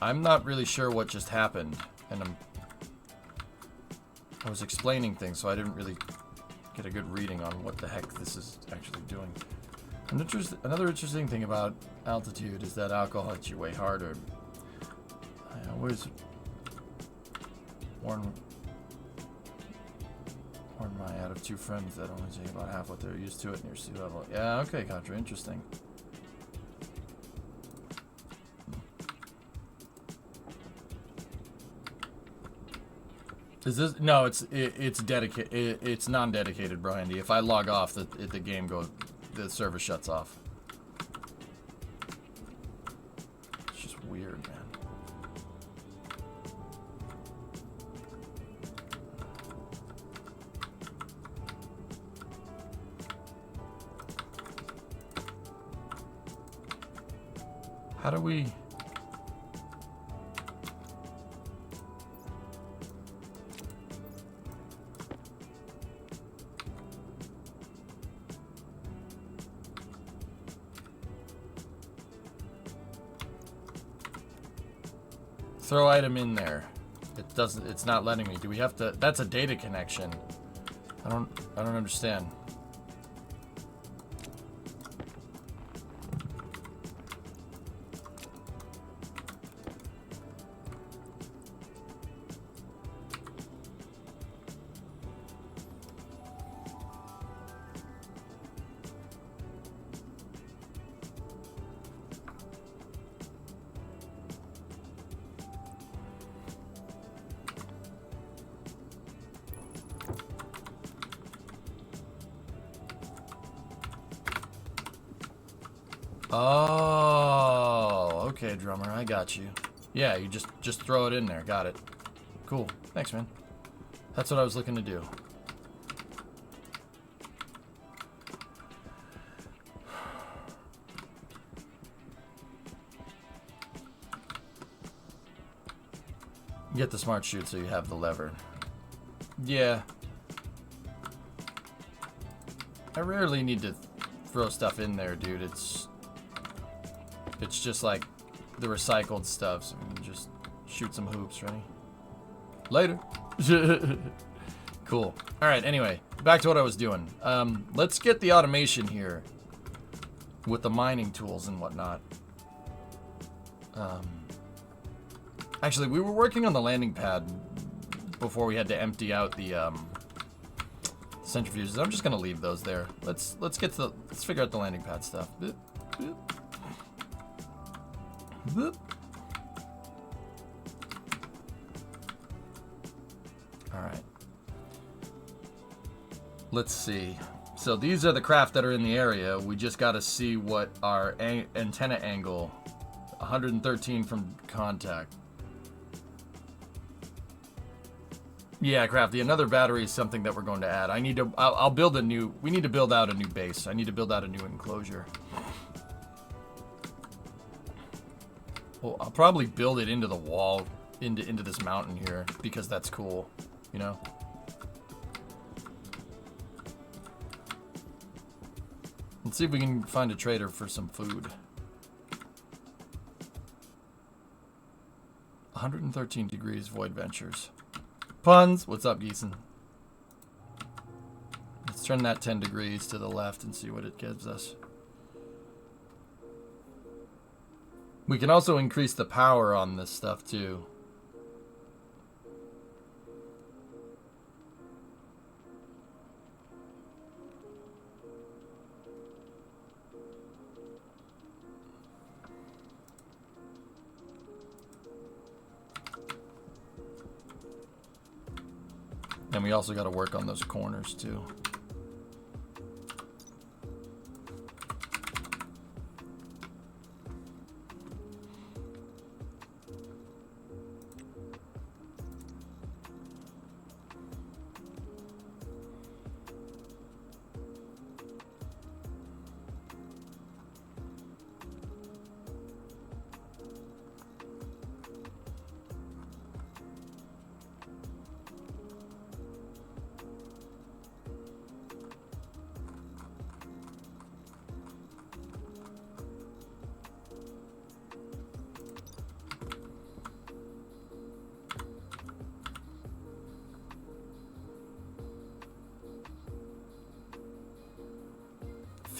I'm not really sure what just happened, and I was explaining things, so I didn't really get a good reading on what the heck this is actually doing. Another interesting thing about altitude is that alcohol hits you way harder. I always warn my out of two friends that only take about half what they're used to at near sea level. Yeah, okay, Contra, interesting. Is this no? It's dedicated. It's non-dedicated, bro. Andy. If I log off, the game goes, the server shuts off. It's just weird, man. How do we? Throw item in there. It doesn't. It's not letting me. Do we have to? That's a data connection. I don't understand. Oh, okay, drummer, I got you. Yeah, you just throw it in there. Got it. Cool. Thanks, man. That's what I was looking to do. Get the smart chute so you have the lever. Yeah. I rarely need to throw stuff in there, dude. It's just like the recycled stuff, so we can just shoot some hoops. Ready? Later. Cool. All right, anyway, back to what I was doing. Let's get the automation here with the mining tools and whatnot. Actually, we were working on the landing pad before we had to empty out the centrifuges. I'm just gonna leave those there. Let's figure out the landing pad stuff. Boop, boop. Boop. All right. Let's see. So these are the craft that are in the area. We just got to see what our antenna angle. 113 from contact. Yeah, Crafty, another battery is something that we're going to add. I'll build a new, we need to build out a new base. I need to build out a new enclosure. Well, I'll probably build it into the wall, into this mountain here, because that's cool, you know? Let's see if we can find a trader for some food. 113 degrees, Void Ventures. Puns, what's up, Geeson? Let's turn that 10 degrees to the left and see what it gives us. We can also increase the power on this stuff too. And we also got to work on those corners too.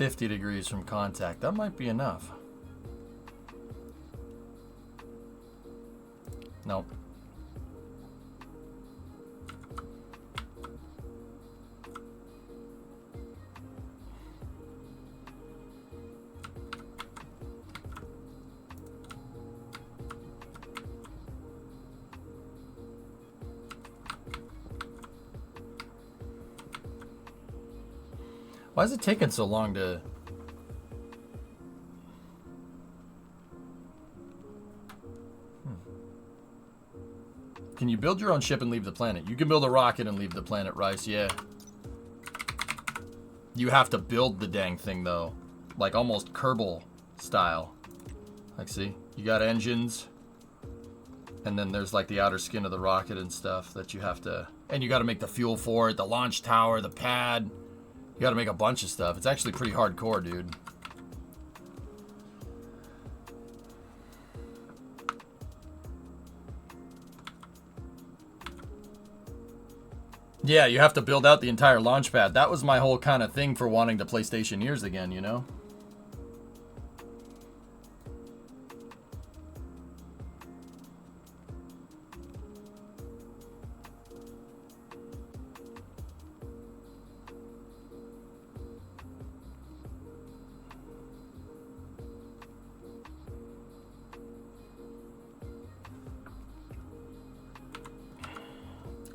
50 degrees from contact. That might be enough. Nope. Why is it taking so long to... Can you build your own ship and leave the planet? You can build a rocket and leave the planet, Rice, yeah. You have to build the dang thing, though. Like, almost Kerbal style. Like, see? You got engines. And then there's, like, the outer skin of the rocket and stuff that you have to... And you got to make the fuel for it, the launch tower, the pad. You got to make a bunch of stuff. It's actually pretty hardcore, dude. Yeah, you have to build out the entire launch pad. That was my whole kind of thing for wanting to play Stationeers again, you know?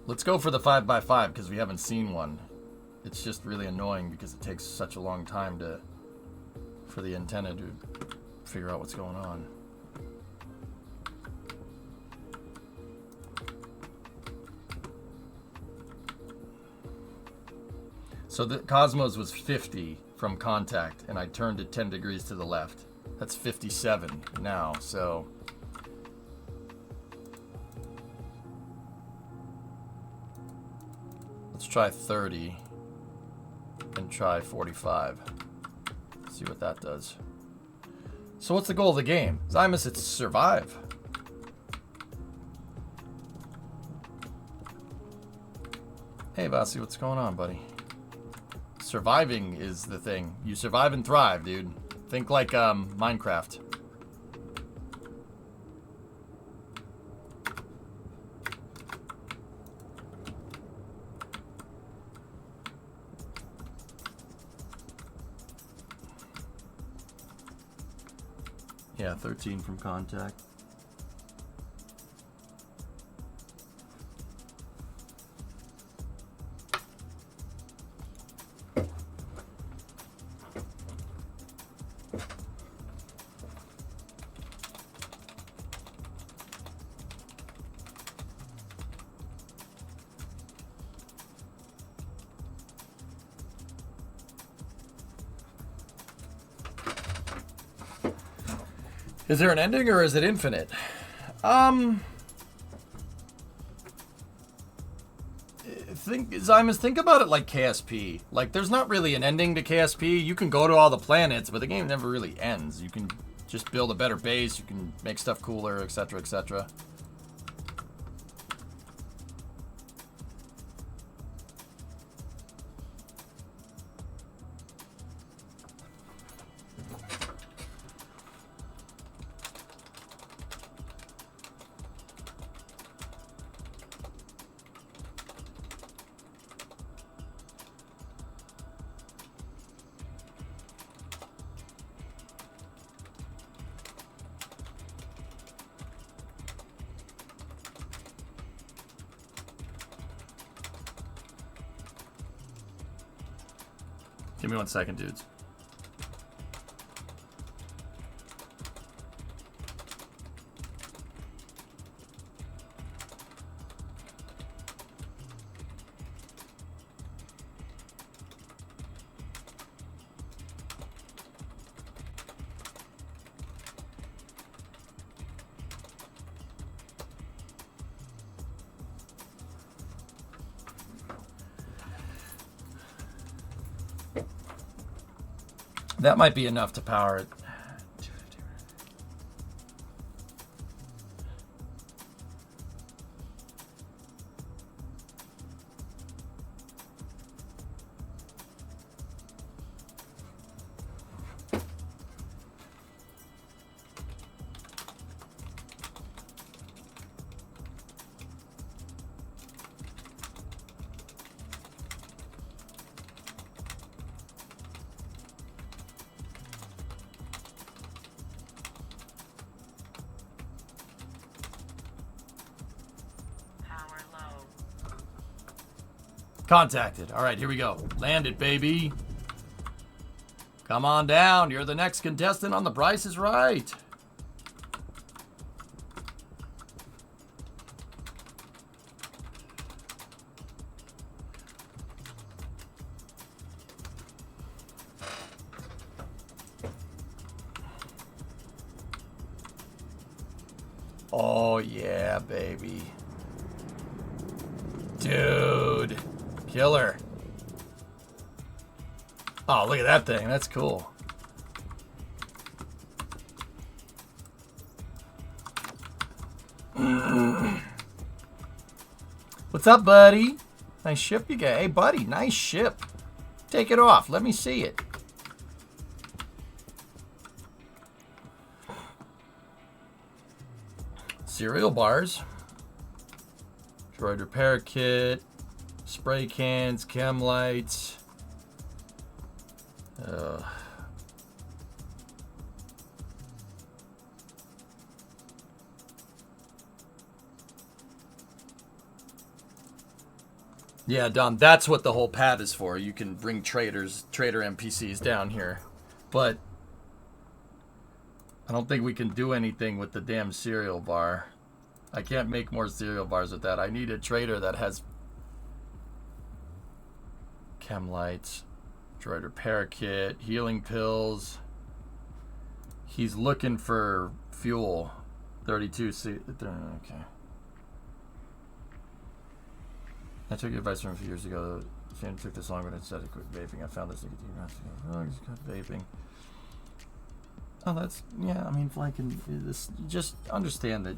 Let's go for the 5x5 because we haven't seen one. It's just really annoying because it takes such a long time for the antenna to figure out what's going on. So the Cosmos was 50 from contact and I turned it 10 degrees to the left. That's 57 now, so... Let's try 30 and try 45. See what that does. So what's the goal of the game? Zymus, it's survive. Hey Vasi, what's going on, buddy? Surviving is the thing. You survive and thrive, dude. Think like Minecraft. Yeah, 13 from contact. Is there an ending or is it infinite? Think about it like KSP. Like, there's not really an ending to KSP. You can go to all the planets, but the game never really ends. You can just build a better base. You can make stuff cooler, etc., etc. Give me 1 second, dudes. That might be enough to power it. Contacted. All right, here we go. Landed, baby. Come on down. You're the next contestant on The Price is Right. Oh, yeah, baby. Dude. Killer. Oh, look at that thing. That's cool. What's up, buddy? Nice ship you got. Hey, buddy, nice ship. Take it off. Let me see it. Cereal bars. Droid repair kit. Spray cans. Chem lights. Yeah, Dom, that's what the whole pad is for. You can bring trader NPCs down here. But I don't think we can do anything with the damn cereal bar. I can't make more cereal bars with that. I need a trader that has chem lights, droid repair kit, healing pills. He's looking for fuel. 32 okay. I took advice from a few years ago. It took this long, but instead I quit vaping. I found this nicotine. Oh, I just got vaping. Oh, that's, yeah, I mean, like, this, just understand that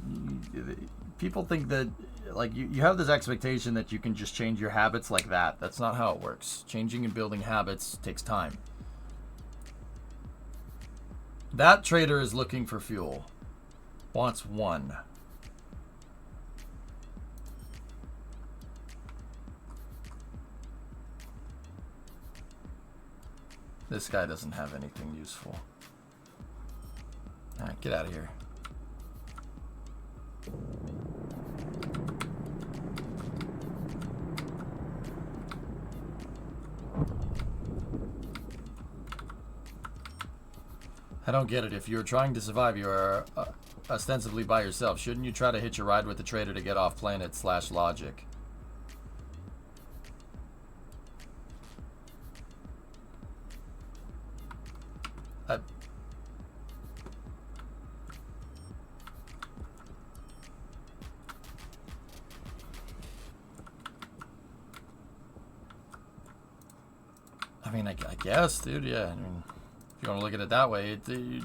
people think that, like, you have this expectation that you can just change your habits like that. That's not how it works. Changing and building habits takes time. That trader is looking for fuel. Wants one. This guy doesn't have anything useful. Alright, get out of here. I don't get it. If you're trying to survive, you are ostensibly by yourself. Shouldn't you try to hitch a ride with the trader to get off planet / logic? I mean, I guess, dude, yeah. I mean, if you want to look at it that way, you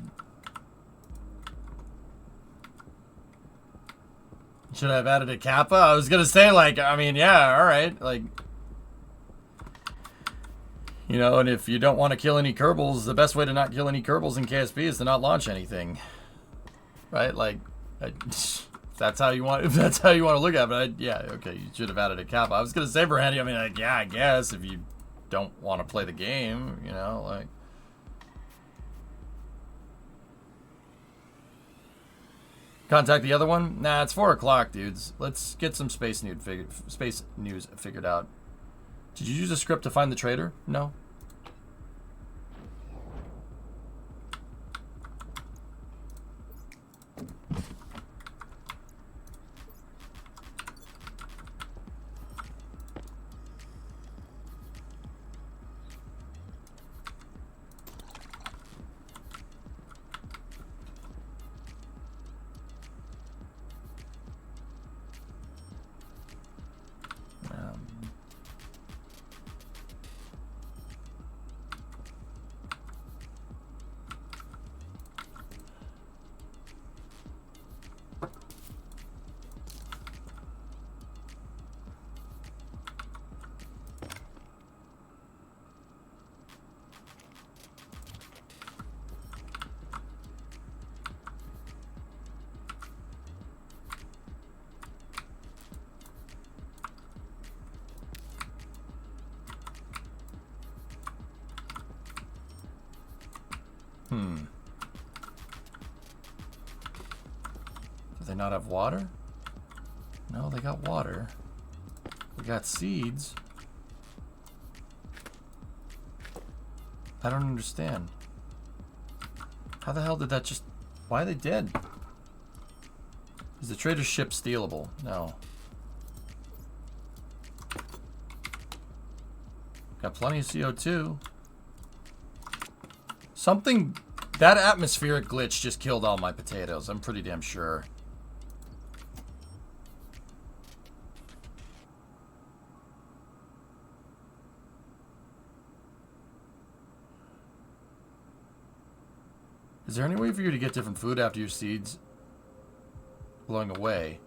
should I have added a kappa? I was going to say, like, I mean, yeah, all right. Like, you know, and if you don't want to kill any Kerbals, the best way to not kill any Kerbals in KSP is to not launch anything. Right? Like, if that's how you want to look at it, yeah, okay, you should have added a kappa. I was going to say, Brandy, I mean, like, yeah, I guess if you don't want to play the game, you know, like. Contact the other one? Nah, it's 4 o'clock, dudes. Let's get some space news figured out. Did you use a script to find the trader? No. Do they not have water? No, they got water. We got seeds. I don't understand. How the hell did that just... Why are they dead? Is the trader's ship stealable? No. Got plenty of CO2. Something... That atmospheric glitch just killed all my potatoes. I'm pretty damn sure. Is there any way for you to get different food after your seeds blowing away?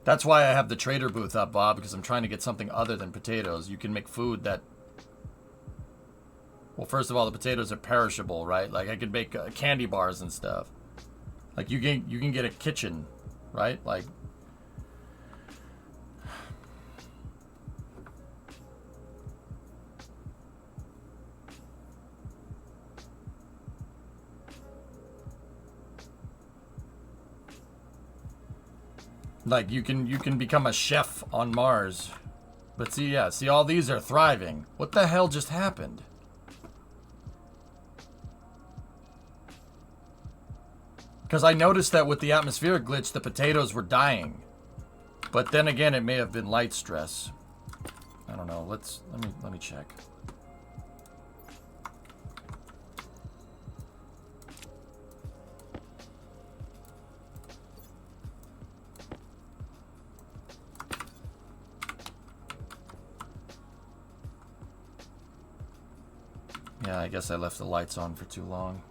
That's why I have the trader booth up, Bob, because I'm trying to get something other than potatoes. You can make food that... Well, first of all, the potatoes are perishable, right? Like, I could make candy bars and stuff. Like, you can get a kitchen, right? Like... Like, you can become a chef on Mars. But see, yeah, see, all these are thriving. What the hell just happened? Because I noticed that with the atmospheric glitch, the potatoes were dying. But then again, it may have been light stress. I don't know. Let me check. Yeah, I guess I left the lights on for too long.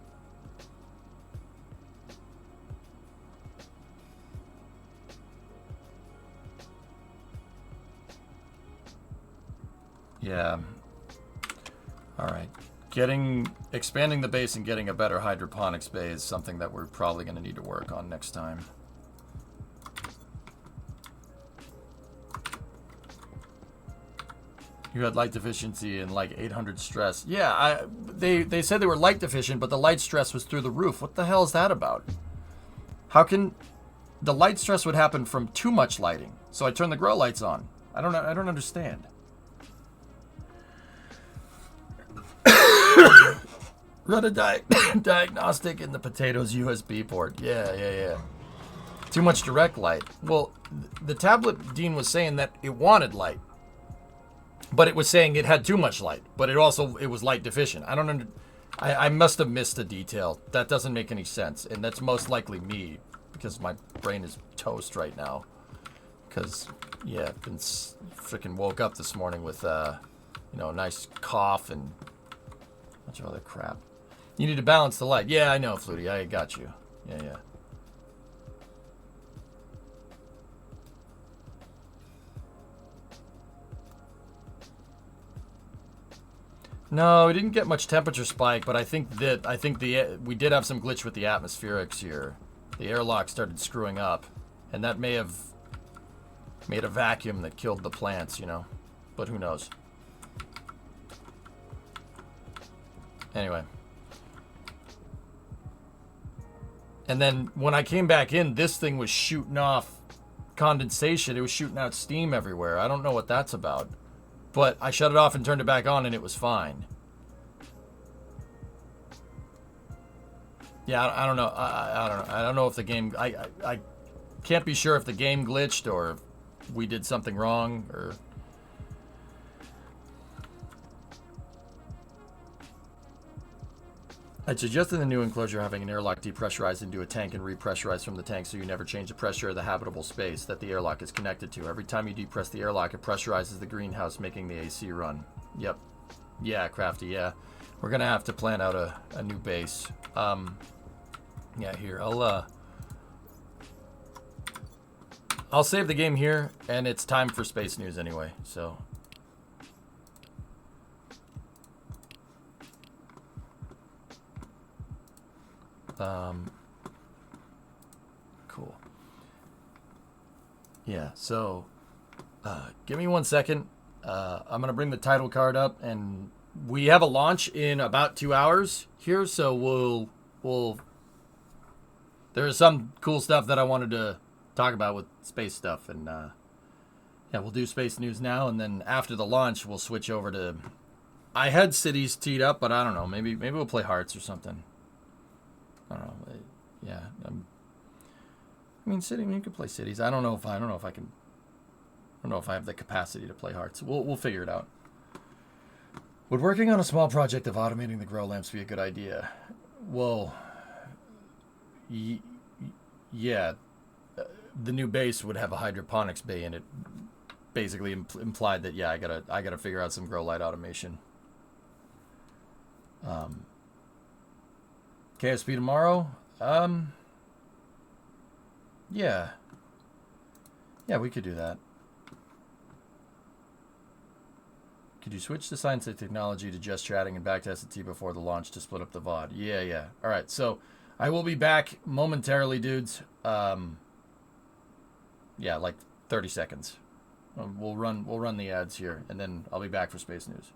Yeah. Alright. Expanding the base and getting a better hydroponics bay is something that we're probably going to need to work on next time. You had light deficiency and like 800 stress. Yeah, they said they were light deficient, but the light stress was through the roof. What the hell is that about? How can the light stress would happen from too much lighting? So I turned the grow lights on. I don't understand. Run a diagnostic in the potatoes USB port. Yeah. Too much direct light. Well, the tablet Dean was saying that it wanted light. But it was saying it had too much light, but it was light deficient. I must have missed a detail. That doesn't make any sense, and that's most likely me, because my brain is toast right now. Because, yeah, I've been freaking woke up this morning with, a nice cough and a bunch of other crap. You need to balance the light. Yeah, I know, Flutie. I got you. Yeah. No, we didn't get much temperature spike, but I think we did have some glitch with the atmospherics here. The airlock started screwing up, and that may have made a vacuum that killed the plants, But who knows? Anyway. And then when I came back in, this thing was shooting off condensation. It was shooting out steam everywhere. I don't know what that's about. But I shut it off and turned it back on, and it was fine. Yeah, I don't know. I don't know. I don't know if the game... I can't be sure if the game glitched or if we did something wrong or... I'd suggest in the new enclosure having an airlock depressurized into a tank and repressurize from the tank so you never change the pressure of the habitable space that the airlock is connected to. Every time you depress the airlock, it pressurizes the greenhouse, making the AC run. Yep. Yeah, Crafty, yeah. We're going to have to plan out a new base. Yeah, here. I'll save the game here, and it's time for space news anyway, so... Cool. Yeah, so give me 1 second. I'm gonna bring the title card up, and we have a launch in about 2 hours here, so we'll there's some cool stuff that I wanted to talk about with space stuff, and yeah, we'll do space news now, and then after the launch we'll switch over to I had cities teed up, but I don't know. Maybe we'll play hearts or something. I don't know. Yeah. I mean, city. I mean, you could play cities. I don't know if I can. I don't know if I have the capacity to play hearts. We'll figure it out. Would working on a small project of automating the grow lamps be a good idea? Well, yeah. The new base would have a hydroponics bay in it. Basically implied that I gotta figure out some grow light automation. KSP tomorrow. Yeah, we could do that. Could you switch the science and technology to just chatting and backtest it before the launch to split up the VOD? Yeah. All right, so I will be back momentarily, dudes. Like 30 seconds. We'll run the ads here, and then I'll be back for Space News.